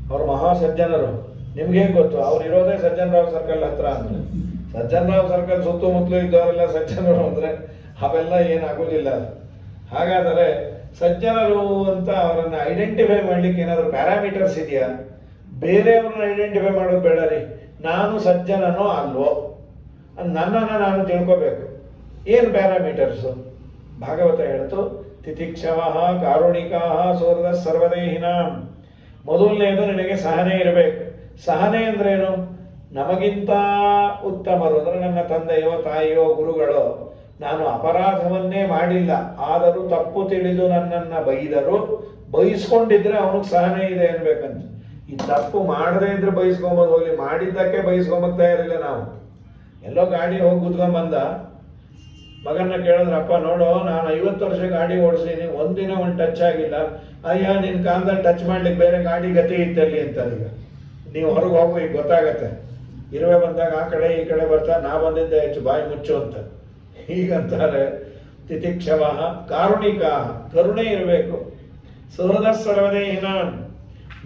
ಅವ್ರು ಮಹಾ ಸಜ್ಜನರು, ನಿಮ್ಗೆ ಹೇಗೆ ಗೊತ್ತು? ಅವ್ರು ಇರೋದೇ ಸಜ್ಜನರಾವ್ ಸರ್ಕಲ್ ಹತ್ರ ಅಂದ್ರೆ. ಸಜ್ಜನರಾವ್ ಸರ್ಕಲ್ ಸುತ್ತಮುತ್ತಲೂ ಇದ್ದವರೆಲ್ಲ ಸಜ್ಜನರು ಅಂದರೆ ಅವೆಲ್ಲ ಏನಾಗೋದಿಲ್ಲ. ಹಾಗಾದರೆ ಸಜ್ಜನರು ಅಂತ ಅವರನ್ನು ಐಡೆಂಟಿಫೈ ಮಾಡಲಿಕ್ಕೆ ಏನಾದರೂ ಪ್ಯಾರಾಮೀಟರ್ಸ್ ಇದೆಯಾ? ಬೇರೆಯವ್ರನ್ನ ಐಡೆಂಟಿಫೈ ಮಾಡೋದು ಬೇಡ ರೀ. ನಾನು ಸಜ್ಜನನೋ ಅಲ್ವೋ ನನ್ನನ್ನು ನಾನು ತಿಳ್ಕೋಬೇಕು. ಏನು ಪ್ಯಾರಾಮೀಟರ್ಸು? ಭಾಗವತ ಹೇಳ್ತು, ತಿತಿಕ್ಷವ ಕಾರುಣಿಕ ಸೂರ್ಯ ಸರ್ವದೇಹಿನಾಂ. ಮೊದಲನೇದು, ನಿನಗೆ ಸಹನೆ ಇರಬೇಕು. ಸಹನೆ ಅಂದ್ರೇನು? ನಮಗಿಂತ ಉತ್ತಮರು ಅಂದರೆ ನನ್ನ ತಂದೆಯೋ ತಾಯಿಯೋ ಗುರುಗಳೋ ನಾನು ಅಪರಾಧವನ್ನೇ ಮಾಡಿಲ್ಲ, ಆದರೂ ತಪ್ಪು ತಿಳಿದು ನನ್ನನ್ನು ಬೈದರು, ಬೈಸ್ಕೊಂಡಿದ್ರೆ ಅವನಿಗೆ ಸಹನೆ ಇದೆ ಅನ್ಬೇಕಂತ. ಈ ತಪ್ಪು ಮಾಡದೇ ಇದ್ರೆ ಬೈಸ್ಕೊಂಬೋದು ಹೋಗ್ಲಿ, ಮಾಡಿದ್ದಕ್ಕೆ ಬೈಸ್ಕೊಂಬತ್ತಾ ಇರಲಿಲ್ಲ. ನಾವು ಎಲ್ಲೋ ಗಾಡಿ ಹೋಗಿ ಕೂತ್ಕೊಂಡ್ಬಂದ ಮಗನ್ನ ಕೇಳಿದ್ರೆ, ಅಪ್ಪ ನೋಡು, ನಾನು 50 ವರ್ಷ ಗಾಡಿ ಓಡಿಸಿದ್ದೀನಿ, ಒಂದಿನ ಒಂದು ಟಚ್ ಆಗಿಲ್ಲ. ಅಯ್ಯ, ನಿನ್ನ ಕಾಲದಲ್ಲಿ ಟಚ್ ಮಾಡ್ಲಿಕ್ಕೆ ಬೇರೆ ಗಾಡಿ ಗತಿ ಇತ್ತಲ್ಲಿ ಅಂತ. ಈಗ ನೀವು ಹೊರಗೆ ಹೋಗು, ಈಗ ಗೊತ್ತಾಗತ್ತೆ. ಇರುವೆ ಬಂದಾಗ ಆ ಕಡೆ ಈ ಕಡೆ ಬರ್ತಾ, ನಾ ಬಂದಿದ್ದೆ ಹೆಚ್ಚು, ಬಾಯಿ ಮುಚ್ಚು ಅಂತ ಹೀಗಂತಾರೆ. ತಿತಿಕ್ಷವ ಕಾರುಣಿಕ, ಕರುಣೆ ಇರಬೇಕು. ಸುಹೃದ ಸರ್ವದೇಹಿನ,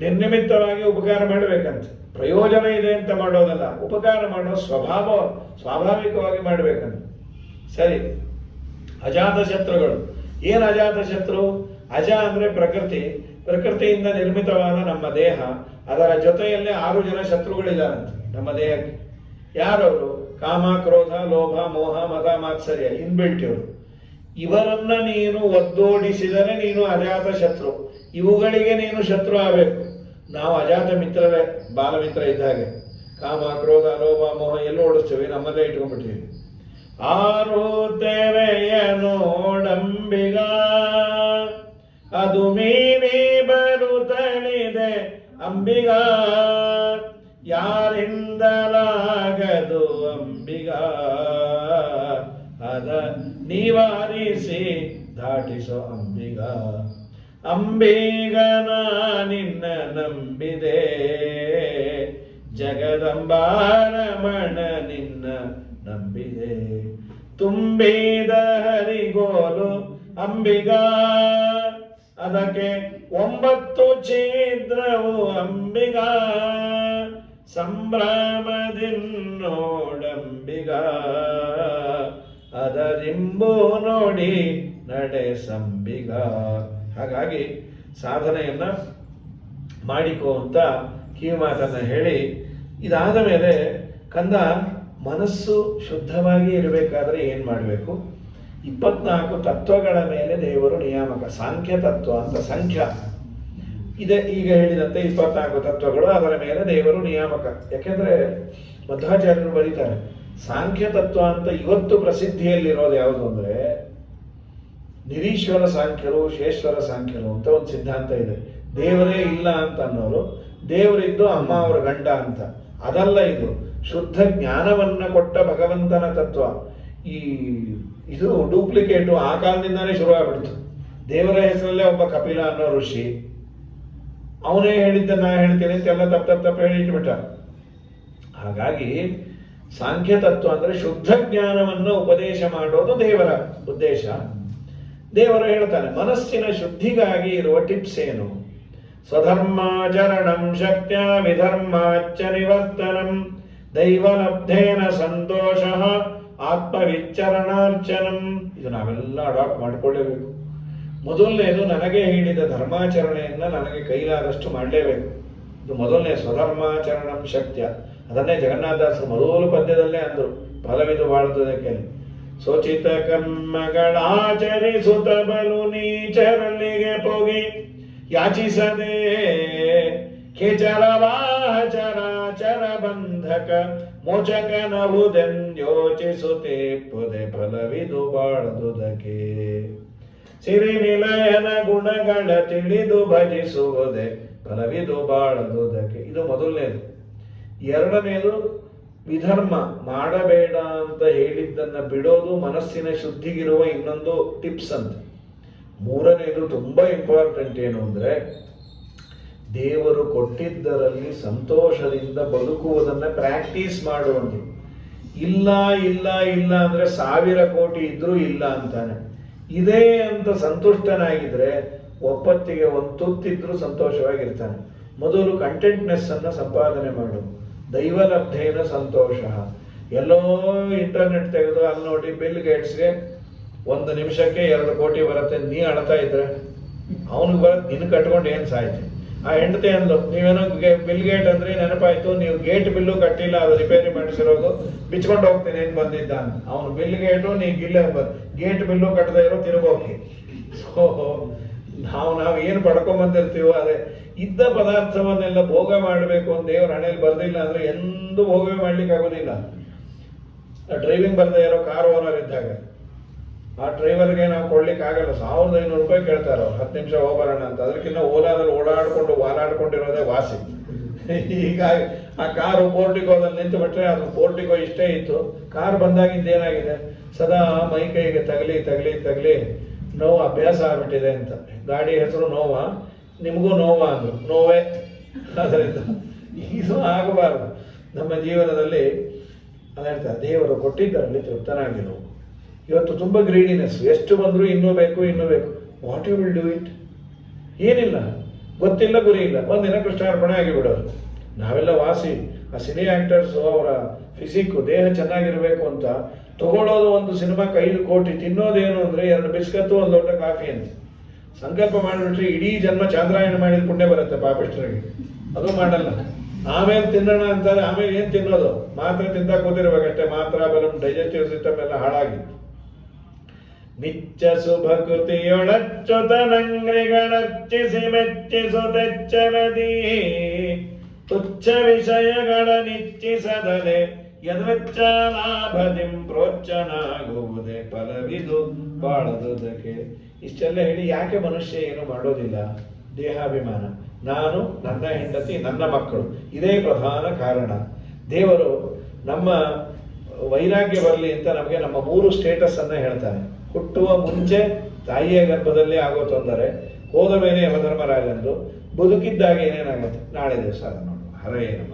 ನಿರ್ನಿಮಿತ್ತವಾಗಿ ಉಪಕಾರ ಮಾಡಬೇಕಂತ. ಪ್ರಯೋಜನ ಇದೆ ಅಂತ ಮಾಡೋದಲ್ಲ, ಉಪಕಾರ ಮಾಡೋ ಸ್ವಾಭಾವಿಕವಾಗಿ ಮಾಡಬೇಕಂತ. ಸರಿ, ಅಜಾತ ಶತ್ರುಗಳು. ಏನು ಅಜಾತ ಶತ್ರು? ಅಜ ಅಂದರೆ ಪ್ರಕೃತಿ. ಪ್ರಕೃತಿಯಿಂದ ನಿರ್ಮಿತವಾದ ನಮ್ಮ ದೇಹ, ಅದರ ಜೊತೆಯಲ್ಲೇ 6 ಜನ ಶತ್ರುಗಳಿದ್ದಾರಂತೆ ನಮ್ಮ ದೇಹಕ್ಕೆ. ಯಾರವರು? ಕಾಮ, ಕ್ರೋಧ, ಲೋಭ, ಮೋಹ, ಮದ, ಮಾತ್ಸರ್ಯ, ಇನ್ಬಿಲ್ಟ್ ಇವರು. ಇವರನ್ನ ನೀನು ಒದ್ದೋಡಿಸಿದರೆ ನೀನು ಅಜಾತ ಶತ್ರು, ಇವುಗಳಿಗೆ ನೀನು ಶತ್ರು ಆಗಬೇಕು. ನಾವು ಅಜಾತ ಮಿತ್ರರೇ, ಬಾಲಮಿತ್ರ ಇದ್ದ ಹಾಗೆ. ಕಾಮ, ಕ್ರೋಧ, ಲೋಭ, ಮೋಹ ಎಲ್ಲ ಓಡಿಸ್ತೇವೆ, ನಮ್ಮಲ್ಲೇ ಇಟ್ಕೊಂಡ್ಬಿಟ್ಟಿವಿ. ಆರು ತೆರೆಯ ನೋಡಂಬಿಗ ಅದು ಮೀರಿ ಬರುತ್ತಲಿದೆ ಅಂಬಿಗ, ಯಾರಿಂದಲಾಗದು ಅಂಬಿಗ, ಅದ ನಿವಾರಿಸಿ ದಾಟಿಸೋ ಅಂಬಿಗ. ಅಂಬಿಗನ ನಿನ್ನ ನಂಬಿದೆ, ಜಗದಂಬಾರಮಣ ನಿನ್ನ ನಂಬಿದೆ. ತುಂಬಿದ ಹರಿಗೋಲು ಅಂಬಿಗ, ಅದಕ್ಕೆ 9 ಛಿದ್ರವು ಅಂಬಿಗ, ಸಂಭ್ರಮದಿನ್ನೋಡಂಬಿಗ, ಅದರಿಂಬು ನೋಡಿ ನಡೆ ಸಂಬಿಗ. ಹಾಗಾಗಿ ಸಾಧನೆಯನ್ನ ಮಾಡಿಕೋ ಅಂತ ಕಿವಿಮಾತನ್ನ ಹೇಳಿ, ಇದಾದ ಮೇಲೆ ಕಂದ ಮನಸ್ಸು ಶುದ್ಧವಾಗಿ ಇರಬೇಕಾದ್ರೆ ಏನ್ ಮಾಡಬೇಕು? 24 ತತ್ವಗಳ ಮೇಲೆ ದೇವರು ನಿಯಾಮಕ. ಸಾಂಖ್ಯ ತತ್ವ ಅಂತ ಸಂಖ್ಯಾ ಇದೆ. ಈಗ ಹೇಳಿದಂತೆ 24 ತತ್ವಗಳು, ಅದರ ಮೇಲೆ ದೇವರು ನಿಯಾಮಕ. ಯಾಕೆಂದ್ರೆ ಮಧ್ವಾಚಾರ್ಯರು ಬರೀತಾರೆ, ಸಾಂಖ್ಯ ತತ್ವ ಅಂತ ಇವತ್ತು ಪ್ರಸಿದ್ಧಿಯಲ್ಲಿರೋದು ಯಾವುದು ಅಂದ್ರೆ ನಿರೀಶ್ವರ ಸಾಂಖ್ಯರು, ಶೇಶ್ವರ ಸಾಂಖ್ಯರು ಅಂತ ಒಂದು ಸಿದ್ಧಾಂತ ಇದೆ. ದೇವರೇ ಇಲ್ಲ ಅಂತ ಅನ್ನೋರು, ದೇವರಿದ್ದು ಅಮ್ಮ ಅವರ ಗಂಡ ಅಂತ. ಅದಲ್ಲ, ಇದು ಶುದ್ಧ ಜ್ಞಾನವನ್ನ ಕೊಟ್ಟ ಭಗವಂತನ ತತ್ವ. ಇದು ಡೂಪ್ಲಿಕೇಟು ಆ ಕಾಲದಿಂದಾನೇ ಶುರುವಾಗ್ಬಿಡ್ತು. ದೇವರ ಹೆಸರಲ್ಲೇ ಒಬ್ಬ ಕಪಿಲ ಅನ್ನೋ ಋಷಿ, ಅವನೇ ಹೇಳಿದ್ದ ನಾ ಹೇಳ್ತೇನೆ ಅಂತೆಲ್ಲ ತಪ್ಪು ಹೇಳಿ ಇಟ್ಬಿಟ್ಟ. ಹಾಗಾಗಿ ಸಾಂಖ್ಯ ತತ್ವ ಅಂದ್ರೆ ಶುದ್ಧ ಜ್ಞಾನವನ್ನು ಉಪದೇಶ ಮಾಡೋದು ದೇವರ ಉದ್ದೇಶ. ದೇವರು ಹೇಳ್ತಾನೆ, ಮನಸ್ಸಿನ ಶುದ್ಧಿಗಾಗಿ ಇರುವ ಟಿಪ್ಸ್ ಏನು? ಸ್ವಧರ್ಮಾಚರಣಂ ಶಕ್ತ್ಯ ವಿಧರ್ಮಾಚ ನಿವರ್ತನಂ ದೈವಲಬ್ಧೇನ ಸಂತೋಷ ಆತ್ಮವಿಚ್ಚರಣಾರ್ಚನಂ. ಇದು ನಾವೆಲ್ಲ ಅಡಾಪ್ಟ್ ಮಾಡಿಕೊಳ್ಳೇಬೇಕು. ಮೊದಲನೇದು, ನನಗೆ ಹೇಳಿದ ಧರ್ಮಾಚರಣೆಯನ್ನ ನನಗೆ ಕೈಲಾದಷ್ಟು ಮಾಡಲೇಬೇಕು. ಇದು ಮೊದಲನೇ, ಸ್ವಧರ್ಮಾಚರಣಂ ಶಕ್ತ್ಯ. ಅದನ್ನೇ ಜಗನ್ನಾಥದಾಸರು ಮೊದಲು ಪದ್ಯದಲ್ಲೇ ಅಂದರು, ಫಲವಿದು ಬಾಳುವುದಕ್ಕೆ. ಸೋಚಿತ ಕರ್ಮಗಳಾಚರಿಸುತ್ತ ಬಲು ನೀಚರಲ್ಲಿಗೆ ಪೋಗಿ ಯಾಚಿಸದೆ ಖೇಚರವಾಹ ಚರಾಚರ ಬಂಧಕ ಮೋಚಕನವುದೆಂದ್ಯೋಚಿಸುತ್ತೆ ಪೊದೆ ಫಲವಿದು ಬಾಳುವುದಕ್ಕೆ. ಸಿರಿ ನಿಲಯನ ಗುಣಗಳ ತಿಳಿದು ಭಜಿಸುವುದೇ ಫಲವಿದು ಬಾಳುವುದಕ್ಕೆ. ಇದು ಮೊದಲನೇದು. ಎರಡನೇದು, ವಿಧರ್ಮ ಮಾಡಬೇಡ ಅಂತ ಹೇಳಿದ್ದನ್ನ ಬಿಡೋದು ಮನಸ್ಸಿನ ಶುದ್ಧಿಗಿರುವ ಇನ್ನೊಂದು ಟಿಪ್ಸ್ ಅಂತ. ಮೂರನೇದು ತುಂಬಾ ಇಂಪಾರ್ಟೆಂಟ್, ಏನು ಅಂದ್ರೆ ದೇವರು ಕೊಟ್ಟಿದ್ದರಲ್ಲಿ ಸಂತೋಷದಿಂದ ಬದುಕುವುದನ್ನ ಪ್ರಾಕ್ಟೀಸ್ ಮಾಡುವಂತೆ. ಇಲ್ಲ ಇಲ್ಲ ಇಲ್ಲ ಅಂದ್ರೆ 1000 ಕೋಟಿ ಇದ್ರೂ ಇಲ್ಲ ಅಂತಾನೆ. ಇದೇ ಅಂತ ಸಂತುಷ್ಟನಾಗಿದ್ರೆ ಒಪ್ಪತ್ತಿಗೆ ಒಂದು ತುತ್ತಿದ್ರೂ ಸಂತೋಷವಾಗಿರ್ತಾನೆ. ಮೊದಲು ಕಂಟೆಂಟ್ನೆಸ್ ಅನ್ನ ಸಂಪಾದನೆ ಮಾಡು. ದೈವಲಬ್ಧೇನ ಸಂತೋಷ. ಎಲ್ಲೋ ಇಂಟರ್ನೆಟ್ ತೆಗೆದು ಅಲ್ಲಿ ನೋಡಿ ಬಿಲ್ ಗೇಟ್ಸ್ಗೆ 1 ನಿಮಿಷಕ್ಕೆ 2 ಕೋಟಿ ಬರುತ್ತೆ, ನೀ ಅಳ್ತಾ ಇದ್ರೆ ಅವನಿಗೆ ಬರುತ್ತೆ, ನಿನ್ ಕಟ್ಕೊಂಡು ಏನ್ ಸಾಯ್ತಿ. ಆ ಹೆಂಡತಿ ಅಂದ್ಲು, ನೀವೇನೋ ಬಿಲ್ ಗೇಟ್ ಅಂದ್ರೆ ನೆನಪಾಯ್ತು, ನೀವು ಗೇಟ್ ಬಿಲ್ಲು ಕಟ್ಟಿಲ್ಲ, ಅದು ರಿಪೇರಿ ಮಾಡಿಸಿರೋದು, ಬಿಚ್ಕೊಂಡು ಹೋಗ್ತೀನಿ ಏನ್ ಬಂದಿದ್ದ. ಅವನು ಬಿಲ್ ಗೇಟು, ನೀ ಗೇಟ್ ಬಿಲ್ಲು ಕಟ್ಟದೇ ಇರೋ ತಿರುಗೋಕಿ. ಸೊ ನಾವು ಏನು ಪಡ್ಕೊಂಬಂದಿರ್ತೀವೋ ಅದೇ. ಇದ್ದ ಪದಾರ್ಥವನ್ನೆಲ್ಲ ಭೋಗ ಮಾಡಬೇಕು ಅಂತ ದೇವ್ರ ಹಣೆಯಲ್ಲಿ ಬರ್ದಿಲ್ಲ ಅಂದ್ರೆ ಎಂದೂ ಭೋಗವೇ ಮಾಡ್ಲಿಕ್ಕೆ ಆಗೋದಿಲ್ಲ. ಡ್ರೈವಿಂಗ್ ಬರ್ದೇ ಇರೋ ಕಾರ್ ಓನರ್ ಇದ್ದಾಗ ಆ ಡ್ರೈವರ್ಗೆ ನಾವು ಕೊಡ್ಲಿಕ್ಕೆ ಆಗಲ್ಲ. 1500 ರೂಪಾಯಿ ಕೇಳ್ತಾರ, 10 ನಿಮಿಷ ಹೋಗ್ಬರೋಣ ಅಂತ. ಅದಕ್ಕಿಂತ ಓಲಾದಲ್ಲಿ ಓಡಾಡ್ಕೊಂಡಿರೋದೇ ವಾಸಿ. ಹೀಗಾಗಿ ಆ ಕಾರು ಪೋರ್ಟಿಗೋದಲ್ಲಿ ನಿಂತು ಬಿಟ್ರೆ ಅದು ಪೋರ್ಟಿಗೋ ಇಷ್ಟೇ ಇತ್ತು. ಕಾರ್ ಬಂದಾಗಿಂದ ಏನಾಗಿದೆ, ಸದಾ ಮೈ ಕೈಗೆ ತಗಲಿ ನೋವು ಅಭ್ಯಾಸ ಆಗ್ಬಿಟ್ಟಿದೆ ಅಂತ. ಗಾಡಿ ಹೆಸರು ನೋವಾ, ನಿಮಗೂ ನೋವಾ ಅಂದ್ರು, ನೋವೇ. ಅದರಿಂದ ಇದು ಆಗಬಾರದು ನಮ್ಮ ಜೀವನದಲ್ಲಿ. ಅದು ಹೇಳ್ತಾರೆ, ದೇವರು ಕೊಟ್ಟಿದ್ದರಲ್ಲಿ ತೃಪ್ತನಾಗಿರು. ಇವತ್ತು ತುಂಬ ಗ್ರೀಡಿನೆಸ್, ಎಷ್ಟು ಬಂದರೂ ಇನ್ನೂ ಬೇಕು. What you will do it? ಏನಿಲ್ಲ, ಗೊತ್ತಿಲ್ಲ, ಗುರಿ ಇಲ್ಲ, ಒಂದಿನ ಕೃಷ್ಣಾರ್ಪಣೆ ಆಗಿಬಿಡೋದು. ನಾವೆಲ್ಲ ವಾಸಿ. ಆ ಸಿನಿ ಆಕ್ಟರ್ಸು ಅವರ ಫಿಸಿಕ್ಕು, ದೇಹ ಚೆನ್ನಾಗಿರ್ಬೇಕು ಅಂತ ತಗೊಳ್ಳೋದು ಒಂದು ಸಿನಿಮಾಕ್ಕೆ 5 ಕೋಟಿ, ತಿನ್ನೋದೇನು ಅಂದ್ರೆ 2 ಬಿಸ್ಕತ್ತು 1 ಲೋಟ ಕಾಫಿ ಅಂತ ಸಂಕಲ್ಪ ಮಾಡಿಬಿಟ್ರೆ ಇಡೀ ಜನ್ಮ ಚಾಂದ್ರಾಯಣ ಮಾಡಿದ ಪುಣ್ಯ ಬರುತ್ತೆ ಪಾಪಿಷ್ಠರಿಗೆ. ಅದು ಮಾಡಲ್ಲ. ಆಮೇಲೆ ತಿನ್ನೋಣ ಅಂತಾರೆ. ಆಮೇಲೆ ಏನ್ ತಿನ್ನೋದು? ಮಾತ್ರೆ ತಿಂತ ಕೂತಿರ್ಬೇಕಷ್ಟೇ. ಮಾತ್ರ ಬಲಂ ಡೈಜೆಸ್ಟಿವ್ ಸಿಸ್ಟಮ್ ಎಲ್ಲ ಹಾಳಾಗಿ ನಿತ್ಯ ಶುಭಕೃತಿಯೊಳಚ್ಚುತನಂಗ್ರಿಗಳರ್ಚಿಸಿ ಮೆಚ್ಚಿಸುತ್ತೆಚ್ಚರದಿ ತುಚ್ಛ ವಿಷಯಗಳ ನಿಚ್ಚಿಸದಲೆ ಯದ್ವೆಚ್ಚ ಲಾಭದಿಂ ಪ್ರೋಚ್ಚನಾಗುವುದೇ ಫಲವಿದು ಬಾಳದುದಕ್ಕೆ. ಇಷ್ಟೆಲ್ಲ ಹೇಳಿ ಯಾಕೆ ಮನುಷ್ಯ ಏನು ಮಾಡೋದಿಲ್ಲ? ದೇಹಾಭಿಮಾನ. ನಾನು, ನನ್ನ ಹೆಂಡತಿ, ನನ್ನ ಮಕ್ಕಳು, ಇದೇ ಪ್ರಧಾನ ಕಾರಣ. ದೇವರು ನಮ್ಮ ವೈರಾಗ್ಯ ಬರಲಿ ಅಂತ ನಮಗೆ ನಮ್ಮ 3 ಸ್ಟೇಟಸ್ ಅನ್ನ ಹೇಳ್ತಾನೆ. ಹುಟ್ಟುವ ಮುಂಚೆ ತಾಯಿಯ ಗರ್ಭದಲ್ಲಿ ಆಗೋ ತೊಂದರೆ, ಹೋದ ಮೇಲೆ ಯಮಧರ್ಮರಾಜಂದು, ಬದುಕಿದ್ದಾಗ ಏನೇನಾಗುತ್ತೆ ನಾಳೆ ದಿವಸ ಅದು ನೋಡುವ. ಹರೇ ನಮ.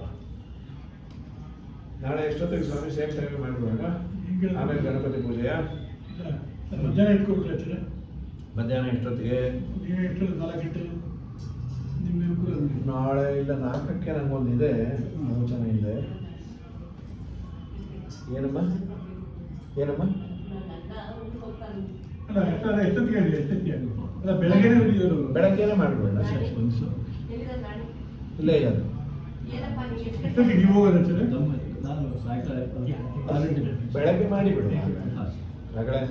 ನಾಳೆ ಎಷ್ಟೊತ್ತಿಗೆ ಸ್ವಾಮಿ ಸೇಮ್ ಟೈಮ್ ಮಾಡ್ಬಿಡುವಾಗ ಆಮೇಲೆ ಗಣಪತಿ ಪೂಜೆಯ ಮಧ್ಯಾಹ್ನ ಇಟ್ಕೊಬಿಟ್ರೆ ಮಧ್ಯಾಹ್ನ ಎಷ್ಟೊತ್ತಿಗೆ? ನಾಳೆ ಇಲ್ಲ 4ಕ್ಕೆ ನಂಗೊಂದಿದೆ ಆಲೋಚನೆ ಇದೆ. ಏನಮ್ಮ ಏನಮ್ಮ? ಬೆಳಗ್ಗೆನೆ ಮಾಡ್ಬೇಡ. ಇಲ್ಲ ಇಲ್ಲ ಬೆಳಗ್ಗೆ ಮಾಡಿಬಿಡು. ರಗಳೆ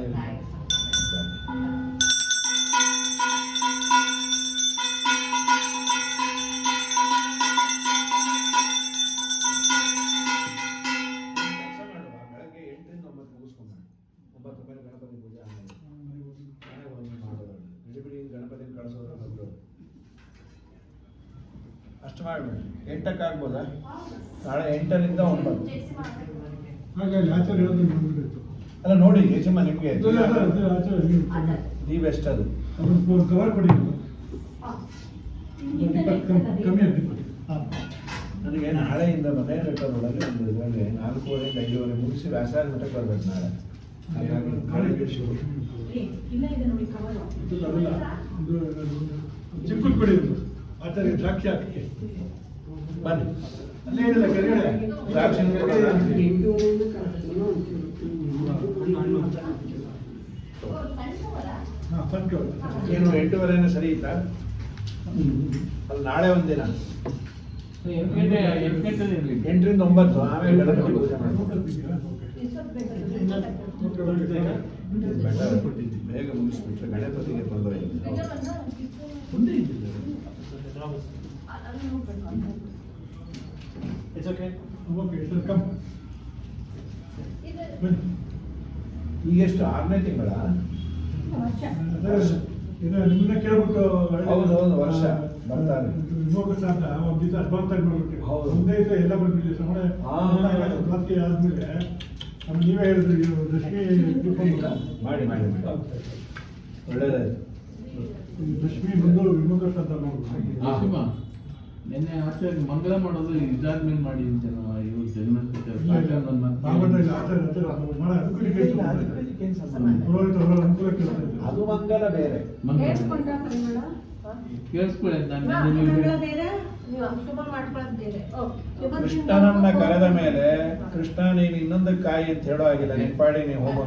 ಅಷ್ಟು ಮಾಡ್ಬೇಡಿ. 8ಕ್ಕೆ ಆಗ್ಬೋದಾ? ನಾಳೆ 8ರಿಂದ 9. ಅಲ್ಲ ನೋಡಿ ಯಜಮ್ಮ, ನಿಮ್ಗೆ ದಿ ಬೆಸ್ಟ್ ಅದು. ಕವರ್ ಕೊಡಿ. ನನಗೆ ನಾಳೆಯಿಂದ ಮನೆ ಬೇಕಾದೊಳಗೆ ಒಂದು ಇದರಲ್ಲಿ 4:15 5:30 ಮುಗಿಸಿ ವ್ಯಾಸರಾಜ ಮಠಕ್ಕೆ ಬರ್ಬೇಕು ನಾಳೆ. ಚಿಕ್ಕದ್ ಕೊಡಿ. ಆಚಾರ್ಯ ದ್ರಾಕ್ಷಿ ಹಾಕಿ ಬನ್ನಿ. ಅಲ್ಲೇ ಹೇಳಿಲ್ಲ ಕೆಳಗಡೆ ದ್ರಾಕ್ಷಿ ಏನು 8:30 ಸರಿ ಇತ್ತಾ? ಅದು ನಾಳೆ ಒಂದಿನ 8ರಿಂದ 9. ಆಮೇಲೆ ಗಣಪತಿ ಪೂಜೆ ಮಾಡ್ಬೋದು. ಬೇಗ ಮುಗಿಸ್ಬಿಟ್ರೆ ಗಣಪತಿಗೆ ತೊಂದರೆ ಇಲ್ಲ. It's okay. Okay, sir, come. ಈಗ ಎಷ್ಟು 6ನೇ ತಿಂಗಳ? ಇದು ನಿಮ್ಮನ್ನ ಕೇಳ್ಬಿಟ್ಟು ಹೌದು ವರ್ಷ ಬರ್ತಾರೆ. ಹೋಗುತ್ತೆ ಅಂತ ಒಂದು ದಿವಸ ಅಡ್ವಾನ್ಸ್ ಆಗಿ ಮಾಡ್ಬಿಟ್ಟು ಹೌದು. ಒಂದೇ ದಿವಸ ಎಲ್ಲ ಬಂದ್ಬಿಟ್ಟಿದೆ ಸಮಯ ರಾತ್ರಿ ಆದ್ಮೇಲೆ ನಮ್ಗೆ ನೀವೇ ಹೇಳಿದ್ರಿ ರಶ್ಮಿ ಮಾಡಿ ಮಾಡಿ ಮಾಡಿ ಒಳ್ಳೇದಾಯ್ತು. ರಶ್ಮಿ ಬಂದು ವಿಮೋಗಸ್ ಅಂತ ನೋಡ್ಬೋದು. ನಿನ್ನೆ ಆಚಾರ್ಯ ಮಂಗಲ ಮಾಡೋದು ಇದಾದ್ಮೇಲೆ ಮಾಡಿ ಅಂತ ಇವತ್ತು ಅದು ಮಂಗಲ ಬೇರೆ. ಕೇಳಿಸ್ಕೊಳ್ಳಿ, ಕೃಷ್ಣನನ್ನ ಕರೆದ ಮೇಲೆ ಕೃಷ್ಣ ನೀನು ಇನ್ನೊಂದು ಕಾಯಿ ಅಂತ ಹೇಳೋ ಆಗಿಲ್ಲ, ನಿನ್ ಪಾಡಿ ನೀವು ಹೋಗೋ